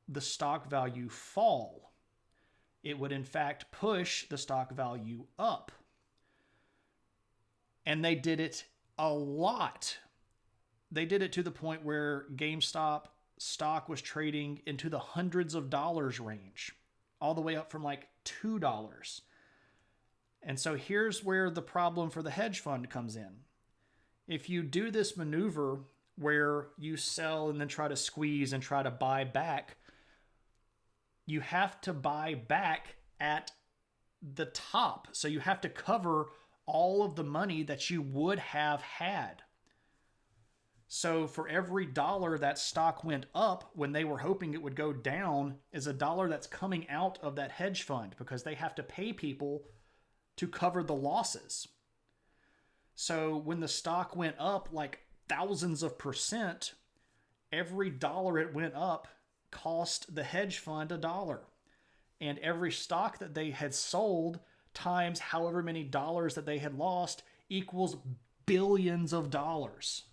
[SPEAKER 1] the stock value fall. It would, in fact, push the stock value up. And they did it a lot. They did it to the point where GameStop stock was trading into the hundreds of dollars range, all the way up from like $2. And so here's where the problem for the hedge fund comes in. If you do this maneuver where you sell and then try to squeeze and try to buy back, you have to buy back at the top. So you have to cover all of the money that you would have had. So for every dollar that stock went up when they were hoping it would go down is a dollar that's coming out of that hedge fund because they have to pay people to cover the losses. So when the stock went up like thousands of %, every dollar it went up cost the hedge fund $1. And every stock that they had sold times however many dollars that they had lost equals billions of dollars.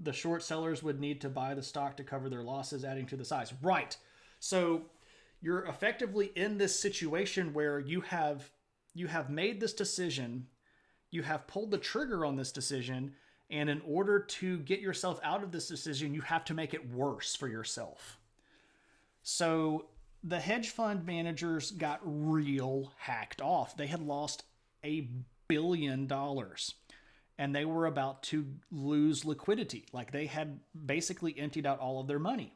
[SPEAKER 1] The short sellers would need to buy the stock to cover their losses, adding to the size. Right. So you're effectively in this situation where you have made this decision, you have pulled the trigger on this decision, and in order to get yourself out of this decision, you have to make it worse for yourself. So the hedge fund managers got real hacked off. They had lost $1 billion. And they were about to lose liquidity. Like they had basically emptied out all of their money.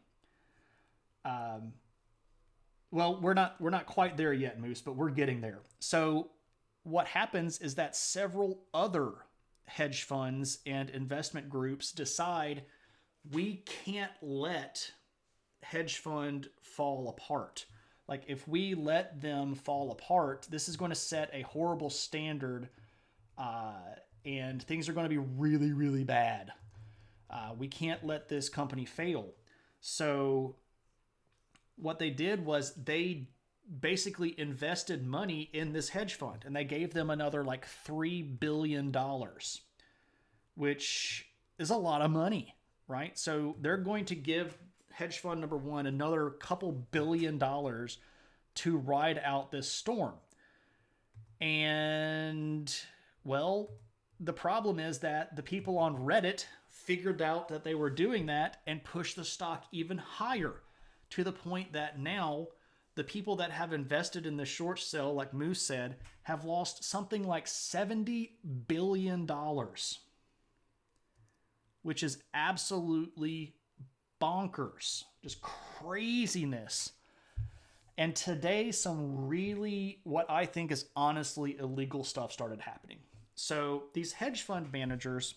[SPEAKER 1] Well, we're not quite there yet, Moose, but we're getting there. So what happens is that several other hedge funds and investment groups decide we can't let hedge fund fall apart. Like if we let them fall apart, this is going to set a horrible standard, and things are going to be really, really bad. We can't let this company fail. So what they did was they basically invested money in this hedge fund, and they gave them another like $3 billion, which is a lot of money, right? So they're going to give hedge fund number one another couple $1 billion to ride out this storm. And, well, the problem is that the people on Reddit figured out that they were doing that and pushed the stock even higher to the point that now the people that have invested in the short sell, like Moose said, have lost something like $70 billion, which is absolutely bonkers, just craziness. And today, some really, what I think is honestly illegal stuff started happening. So these hedge fund managers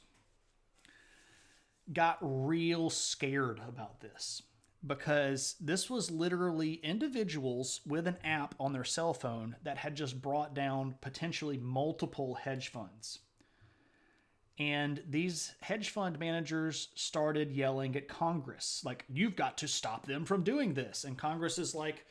[SPEAKER 1] got real scared about this because this was literally individuals with an app on their cell phone that had just brought down potentially multiple hedge funds. And these hedge fund managers started yelling at Congress, like, you've got to stop them from doing this. And Congress is like,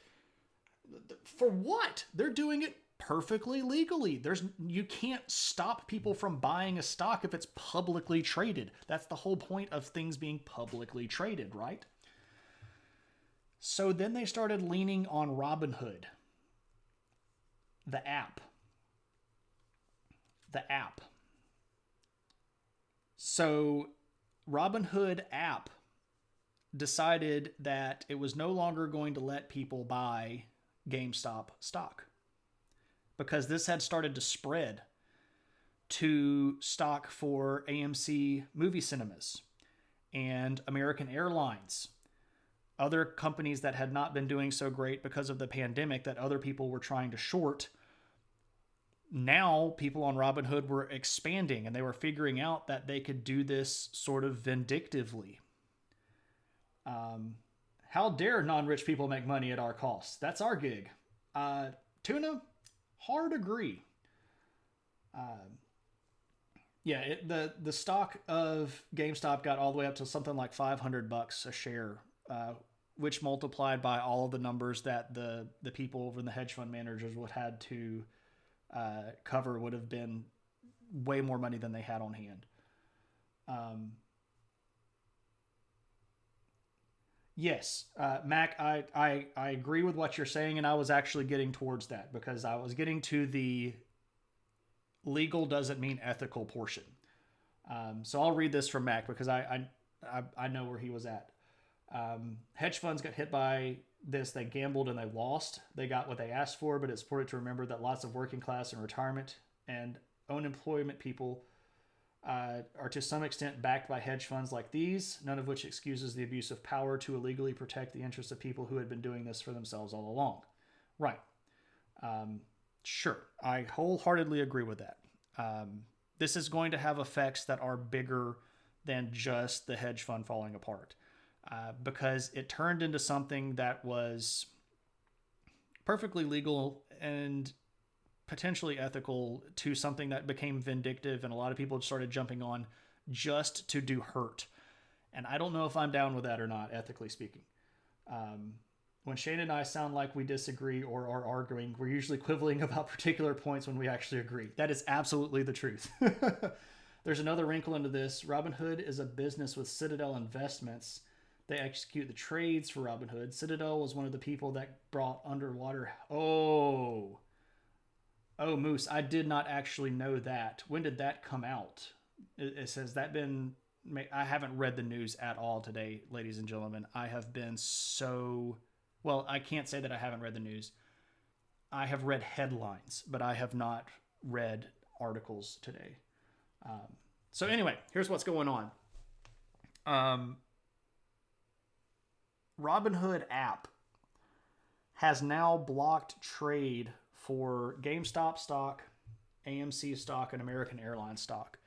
[SPEAKER 1] for what? They're doing it perfectly legally. You can't stop people from buying a stock if it's publicly traded. That's the whole point of things being publicly traded, right? So then they started leaning on Robinhood, the app. The app. So Robinhood app decided that it was no longer going to let people buy GameStop stock because this had started to spread to stock for AMC movie cinemas and American Airlines, other companies that had not been doing so great because of the pandemic that other people were trying to short. Now people on Robinhood were expanding and they were figuring out that they could do this sort of vindictively. How dare non-rich people make money at our cost? That's our gig. Tuna, hard agree. The stock of GameStop got all the way up to something like $500 a share, which multiplied by all of the numbers that the people over in the hedge fund managers would had to cover would have been way more money than they had on hand. Yes, Mac, I agree with what you're saying, and I was actually getting towards that because I was getting to the legal doesn't mean ethical portion. So I'll read this from Mac because I know where he was at. Hedge funds got hit by this. They gambled and they lost. They got what they asked for, but it's important to remember that lots of working class and retirement and unemployment people are to some extent backed by hedge funds like these, none of which excuses the abuse of power to illegally protect the interests of people who had been doing this for themselves all along. Right. Sure. I wholeheartedly agree with that. This is going to have effects that are bigger than just the hedge fund falling apart. Because it turned into something that was perfectly legal and potentially ethical to something that became vindictive, and a lot of people started jumping on just to do hurt. And I don't know if I'm down with that or not, ethically speaking. When Shane and I sound like we disagree or are arguing, we're usually quibbling about particular points when we actually agree. That is absolutely the truth. There's another wrinkle into this. Robinhood is a business with Citadel Investments. They execute the trades for Robinhood. Citadel was one of the people that brought underwater. Oh, Moose, I did not actually know that. When did that come out? It says that been... I haven't read the news at all today, ladies and gentlemen. I have been so... Well, I can't say that I haven't read the news. I have read headlines, but I have not read articles today. So anyway, here's what's going on. Robinhood app has now blocked trade for GameStop stock, AMC stock, and American Airlines stock.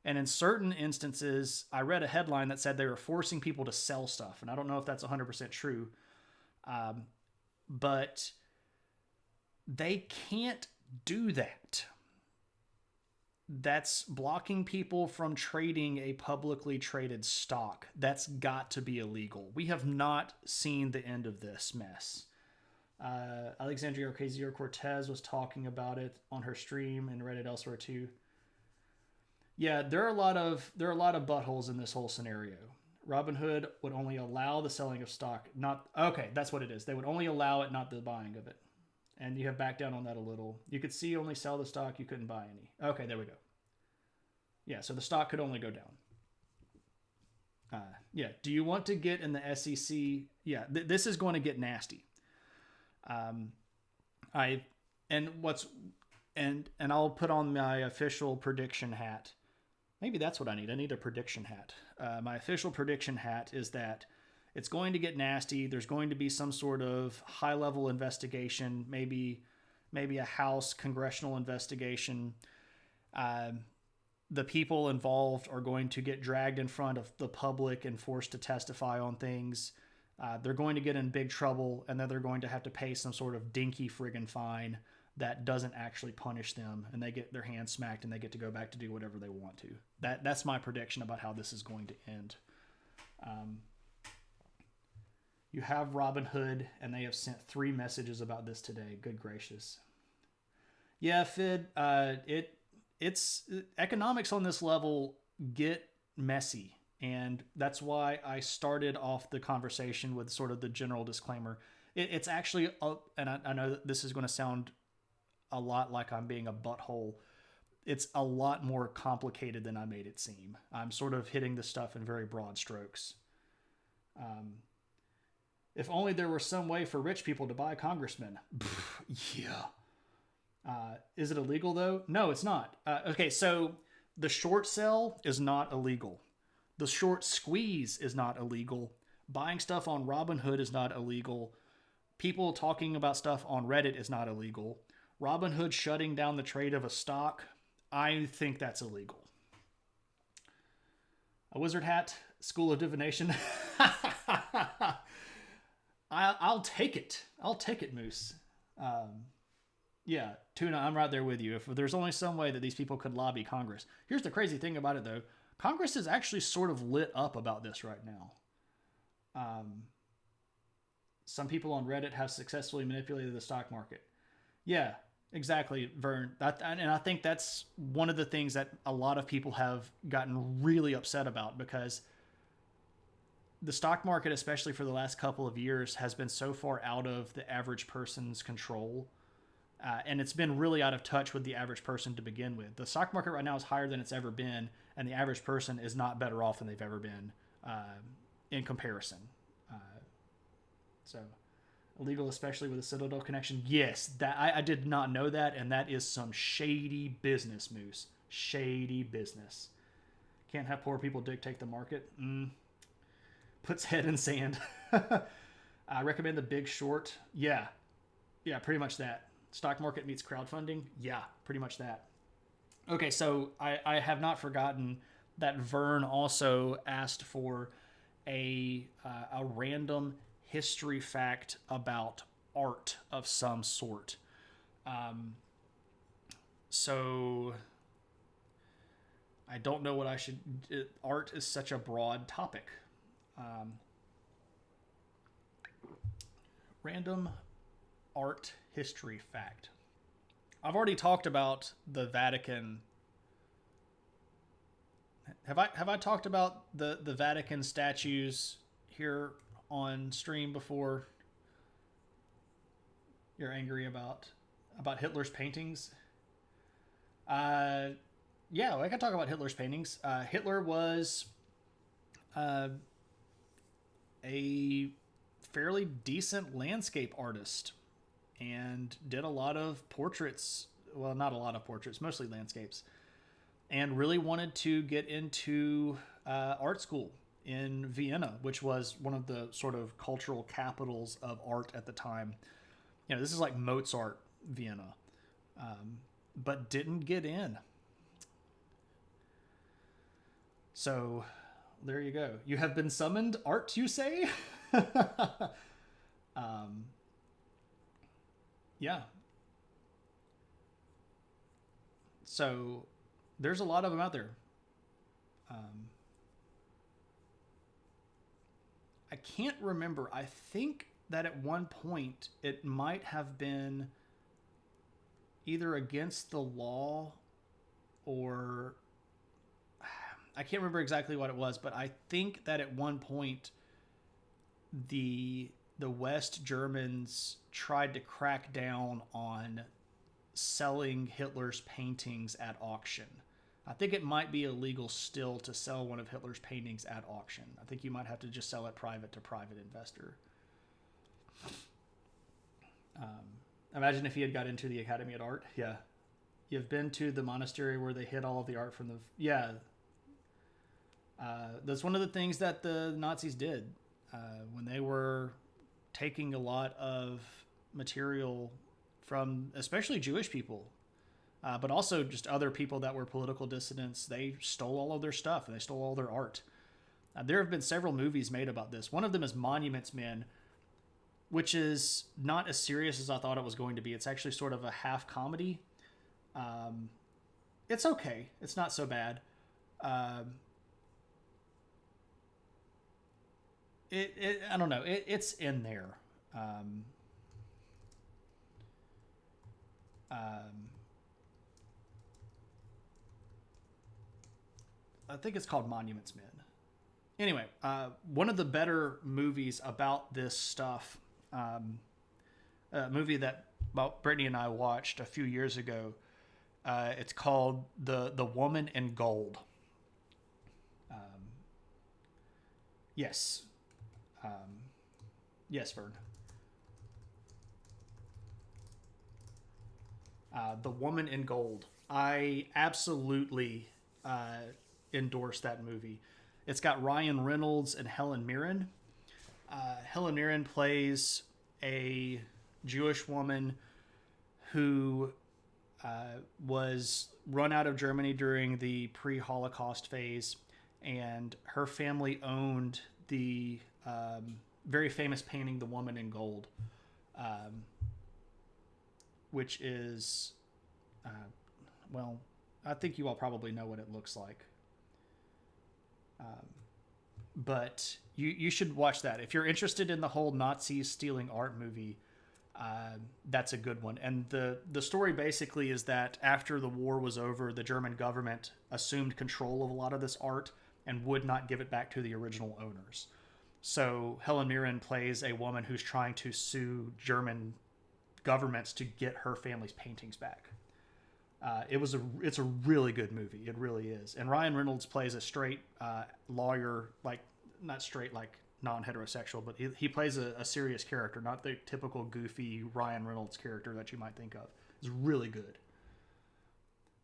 [SPEAKER 1] And in certain instances, I read a headline that said they were forcing people to sell stuff. And I don't know if that's 100% true. But they can't do that. That's blocking people from trading a publicly traded stock. That's got to be illegal. We have not seen the end of this mess. Alexandria Ocasio-Cortez was talking about it on her stream and read it elsewhere too. Yeah, there are a lot of buttholes in this whole scenario. Robinhood would only allow the selling of stock, that's what it is. They would only allow it, not the buying of it. And you have backed down on that a little. You could see only sell the stock, you couldn't buy any. Okay, there we go. Yeah, so the stock could only go down. Do you want to get in the SEC? Yeah, this is going to get nasty. I'll put on my official prediction hat. Maybe that's what I need. I need a prediction hat. My official prediction hat is that It's going to get nasty. There's going to be some sort of high-level investigation, maybe a House congressional investigation. The people involved are going to get dragged in front of the public and forced to testify on things. They're going to get in big trouble, and then they're going to have to pay some sort of dinky friggin' fine that doesn't actually punish them, and they get their hands smacked, and they get to go back to do whatever they want to. That's my prediction about how this is going to end. You have Robinhood, and they have sent 3 messages about this today. Good gracious. Yeah, Fid, it's economics on this level get messy. And that's why I started off the conversation with sort of the general disclaimer. It's actually, and I know that this is going to sound a lot like I'm being a butthole. It's a lot more complicated than I made it seem. I'm sort of hitting this stuff in very broad strokes. If only there were some way for rich people to buy congressmen. Yeah. Is it illegal though? No, it's not. Okay, so the short sell is not illegal. The short squeeze is not illegal. Buying stuff on Robinhood is not illegal. People talking about stuff on Reddit is not illegal. Robinhood shutting down the trade of a stock, I think that's illegal. A wizard hat, School of Divination. I'll take it. I'll take it, Moose. Yeah, Tuna, I'm right there with you. If there's only some way that these people could lobby Congress. Here's the crazy thing about it, though. Congress is actually sort of lit up about this right now. Some people on Reddit have successfully manipulated the stock market. Yeah, exactly, Vern. And I think that's one of the things that a lot of people have gotten really upset about, because the stock market, especially for the last couple of years, has been so far out of the average person's control. And it's been really out of touch with the average person to begin with. The stock market right now is higher than it's ever been, and the average person is not better off than they've ever been in comparison. So illegal, especially with a Citadel connection. Yes, that I did not know that, and that is some shady business, Moose. Shady business. Can't have poor people dictate the market. Puts head in sand. I recommend The Big Short. Yeah, pretty much that. Stock market meets crowdfunding. Yeah, pretty much that. Okay, so I have not forgotten that Vern also asked for a random history fact about art of some sort. So I don't know what I should... Art is such a broad topic. Random art history fact. I've already talked about the Vatican. Have I talked about the Vatican statues here on stream before? You're angry about Hitler's paintings? Yeah, I can talk about Hitler's paintings. Hitler was a fairly decent landscape artist and did a lot of portraits. Well, not a lot of portraits, mostly landscapes, and really wanted to get into art school in Vienna, which was one of the sort of cultural capitals of art at the time. You know, this is like Mozart, Vienna, but didn't get in. So there you go. You have been summoned, art, you say? Yeah. So there's a lot of them out there. I can't remember. I think that at one point it might have been either against the law or I can't remember exactly what it was, but I think that at one point the West Germans tried to crack down on selling Hitler's paintings at auction. I think it might be illegal still to sell one of Hitler's paintings at auction. I think you might have to just sell it private to private investor. Imagine if he had got into the Academy of Art. Yeah. You've been to the monastery where they hid all of the art from the... Yeah. That's one of the things that the Nazis did. when they were taking a lot of material from especially Jewish people, but also just other people that were political dissidents. They stole all of their stuff and they stole all their art. There have been several movies made about this. One of them is Monuments Men, which is not as serious as I thought it was going to be. It's actually sort of a half comedy. It's okay. It's not so bad. I don't know. It's in there. I think it's called Monuments Men. Anyway, one of the better movies about this stuff, a movie that Brittany and I watched a few years ago. It's called The Woman in Gold. Yes. Yes, Vern. The Woman in Gold. I absolutely endorse that movie. It's got Ryan Reynolds and Helen Mirren. Helen Mirren plays a Jewish woman who was run out of Germany during the pre-Holocaust phase, and her family owned the very famous painting, The Woman in Gold, which is, well, I think you all probably know what it looks like. But you should watch that. If you're interested in the whole Nazis stealing art movie, that's a good one. And the story basically is that after the war was over, the German government assumed control of a lot of this art and would not give it back to the original owners. So Helen Mirren plays a woman who's trying to sue German governments to get her family's paintings back. It's a really good movie. It really is. And Ryan Reynolds plays a straight lawyer, like not straight like non-heterosexual, but he plays a serious character, not the typical goofy Ryan Reynolds character that you might think of. It's really good.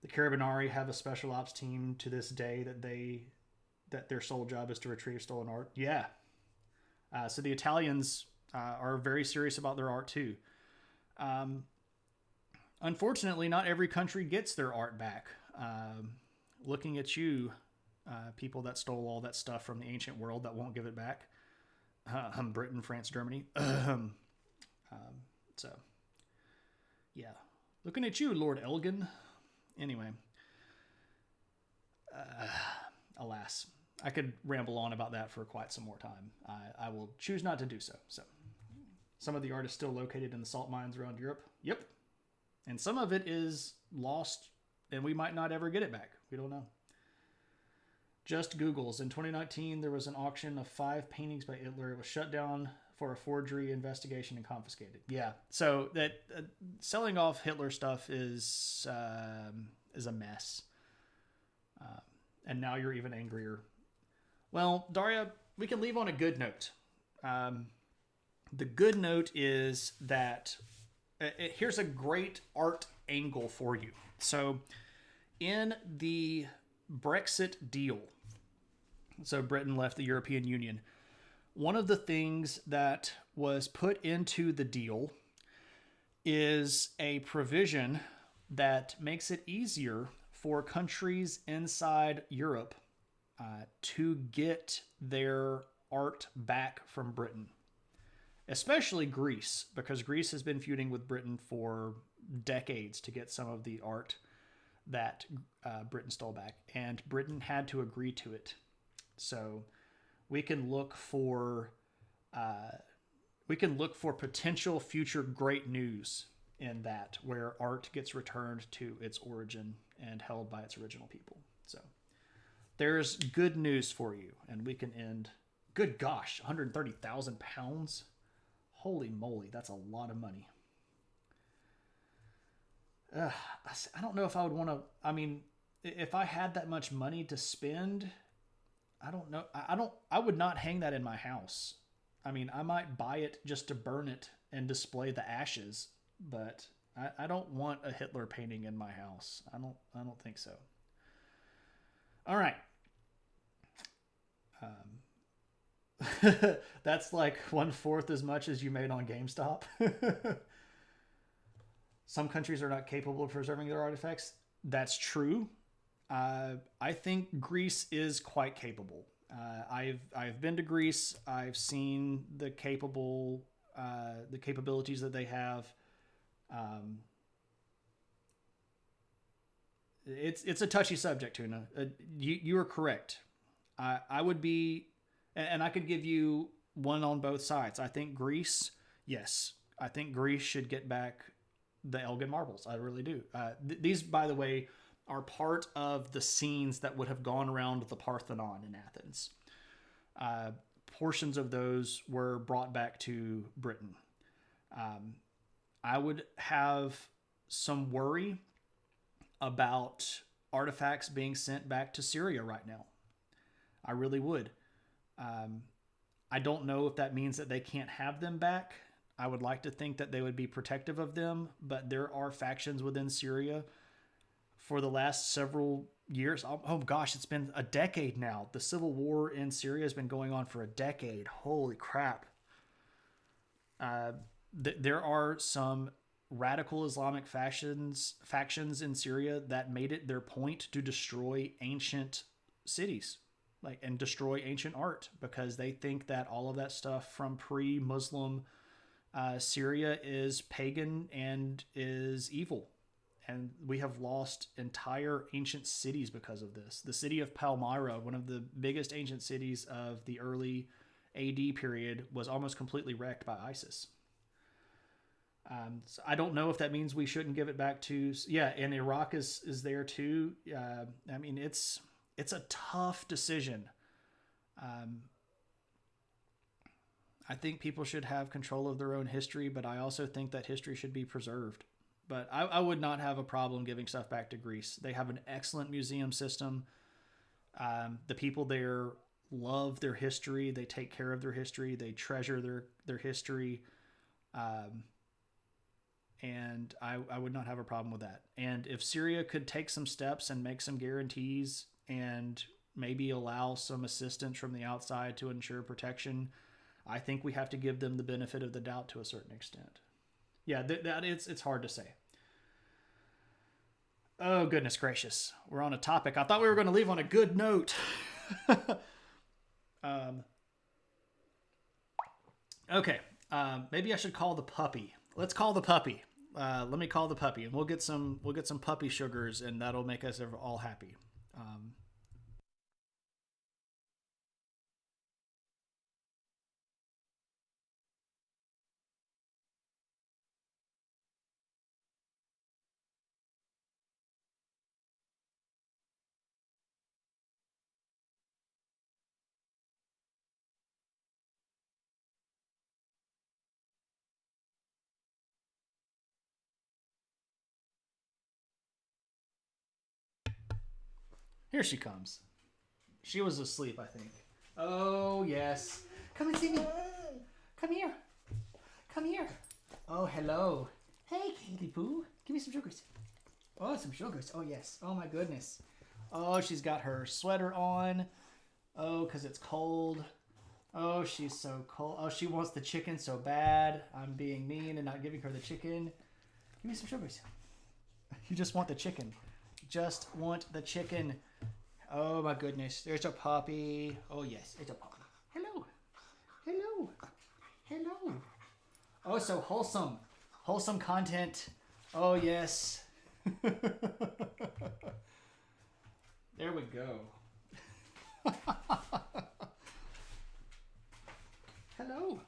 [SPEAKER 1] The Carabinieri have a special ops team to this day that their sole job is to retrieve stolen art. Yeah. So the Italians are very serious about their art too. Unfortunately, not every country gets their art back. Looking at you, people that stole all that stuff from the ancient world that won't give it back. Britain, France, Germany. So, yeah. Looking at you, Lord Elgin. Anyway. Alas. I could ramble on about that for quite some more time. I will choose not to do so. So, some of the art is still located in the salt mines around Europe. Yep. And some of it is lost, and we might not ever get it back. We don't know. Just Googles. In 2019, there was an auction of 5 paintings by Hitler. It was shut down for a forgery investigation and confiscated. Yeah. So that selling off Hitler stuff is a mess. And now you're even angrier. Well, Daria, we can leave on a good note. The good note is that here's a great art angle for you. So in the Brexit deal, so Britain left the European Union, one of the things that was put into the deal is a provision that makes it easier for countries inside Europe to get their art back from Britain. Especially Greece, because Greece has been feuding with Britain for decades to get some of the art that Britain stole back. And Britain had to agree to it. So we can look for potential future great news in that, where art gets returned to its origin and held by its original people. So there's good news for you, and we can end. Good gosh, 130,000 pounds. Holy moly, that's a lot of money. I don't know if I would want to. I mean, if I had that much money to spend, I don't know. I would not hang that in my house. I mean, I might buy it just to burn it and display the ashes, but I don't want a Hitler painting in my house. I don't think so. All right. That's like 1/4 as much as you made on GameStop. Some countries are not capable of preserving their artifacts. That's true. I think Greece is quite capable. I've been to Greece. I've seen the capabilities that they have. Um, it's a touchy subject, Tuna. You are correct. I would be, and I could give you one on both sides. I think Greece, yes, I think Greece should get back the Elgin marbles. I really do. These, by the way, are part of the scenes that would have gone around the Parthenon in Athens. Uh, Portions of those were brought back to Britain. Um, I would have some worry about artifacts being sent back to Syria right now. I really would. Um, I don't know if that means that they can't have them back. I would like to think that they would be protective of them, but there are factions within Syria for the last several years. Oh gosh, it's been a decade now. The civil war in Syria has been going on for a decade. Holy crap. Uh, there are some radical Islamic factions in Syria that made it their point to destroy ancient cities, like, and destroy ancient art, because they think that all of that stuff from pre-Muslim Syria is pagan and is evil. And we have lost entire ancient cities because of this. The city of Palmyra, one of the biggest ancient cities of the early AD period, was almost completely wrecked by ISIS. So I don't know if that means we shouldn't give it back to, yeah, and Iraq is there too. I mean, it's a tough decision. Um, I think people should have control of their own history, but I also think that history should be preserved. But I would not have a problem giving stuff back to Greece. They have an excellent museum system. The people there love their history. They take care of their history. They treasure their history. And I would not have a problem with that. And if Syria could take some steps and make some guarantees and maybe allow some assistance from the outside to ensure protection, I think we have to give them the benefit of the doubt to a certain extent. Yeah, that it's hard to say. Oh, goodness gracious. We're on a topic. I thought we were going to leave on a good note. Okay. Maybe I should call the puppy. Let's call the puppy. Let me call the puppy, and we'll get some puppy sugars, and that'll make us all happy. Here she comes. She was asleep, I think. Oh, yes. Come and see me. Come here. Come here. Oh, hello. Hey, Katie Poo. Give me some sugars. Oh, some sugars. Oh, yes. Oh, my goodness. Oh, she's got her sweater on. Oh, because it's cold. Oh, she's so cold. Oh, she wants the chicken so bad. I'm being mean and not giving her the chicken. Give me some sugars. You just want the chicken. Just want the chicken. Oh, my goodness. There's a puppy. Oh, yes. It's a puppy. Hello. Hello. Hello. Oh, so wholesome. Wholesome content. Oh, yes. There we go. Hello.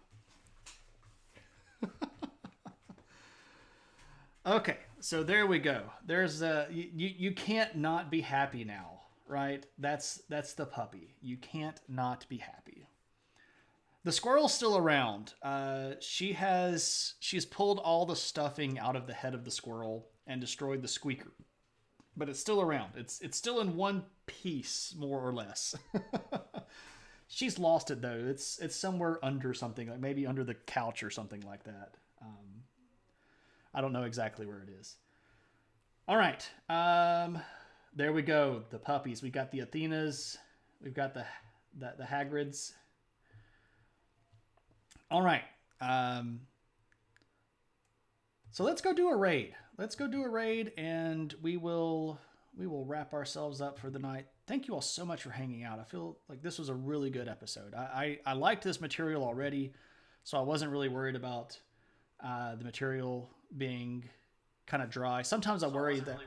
[SPEAKER 1] Okay, so there we go. There's you can't not be happy now, right? That's the puppy. You can't not be happy. The squirrel's still around. She's pulled all the stuffing out of the head of the squirrel and destroyed the squeaker, but it's still around. It's still in one piece, more or less. She's lost it though. It's somewhere under something, like maybe under the couch or something like that. I don't know exactly where it is. All right. There we go. The puppies. We got the Athenas. We've got the Hagrids. All right. So let's go do a raid. Let's go do a raid, and we will wrap ourselves up for the night. Thank you all so much for hanging out. I feel like this was a really good episode. I liked this material already, so I wasn't really worried about the material being kind of dry. Sometimes I worry that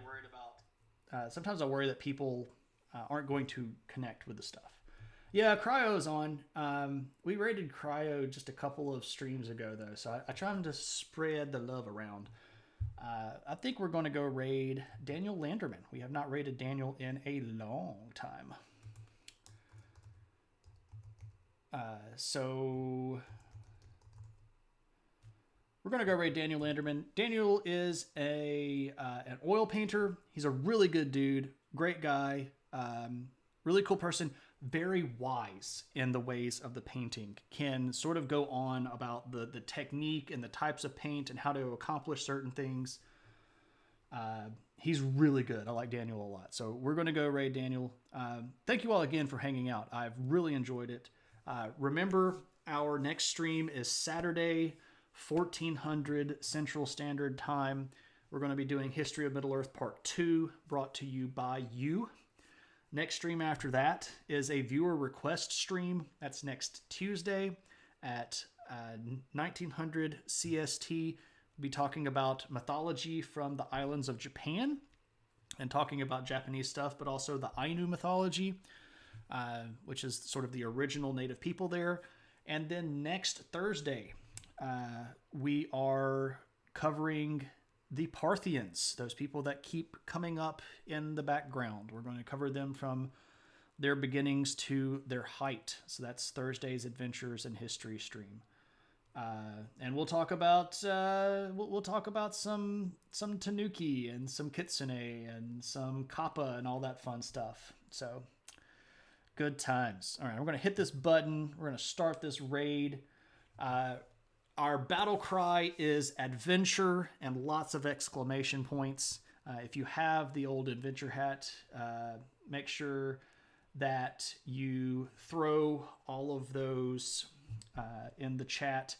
[SPEAKER 1] sometimes I worry that people aren't going to connect with the stuff. Yeah, Cryo's on. We rated Cryo just a couple of streams ago, though, so I trying to spread the love around. I think we're going to go raid Daniel Landerman. We have not raided Daniel in a long time. So we're going to go raid Daniel Landerman. Daniel is an oil painter. He's a really good dude, great guy, really cool person, very wise in the ways of the painting, can sort of go on about the technique and the types of paint and how to accomplish certain things. He's really good. I like Daniel a lot. So we're going to go raid Daniel. Thank you all again for hanging out. I've really enjoyed it. Remember, our next stream is Saturday, 1400 Central Standard Time. We're going to be doing History of Middle-earth Part 2, brought to you by you. Next stream after that is a viewer request stream. That's next Tuesday at 1900 CST. We'll be talking about mythology from the islands of Japan and talking about Japanese stuff, but also the Ainu mythology, which is sort of the original native people there. And then next Thursday, we are covering the Parthians, those people that keep coming up in the background. We're going to cover them from their beginnings to their height. So that's Thursday's Adventures in History stream. And we'll talk about some Tanuki and some Kitsune and some Kappa and all that fun stuff. So good times. All right, we're going to hit this button. We're going to start this raid. Our battle cry is adventure and lots of exclamation points. If you have the old adventure hat, make sure that you throw all of those in the chat.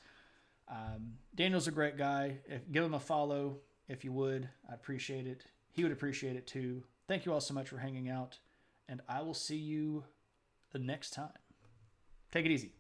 [SPEAKER 1] Daniel's a great guy. Give him a follow if you would. I appreciate it. He would appreciate it too. Thank you all so much for hanging out, and I will see you the next time. Take it easy.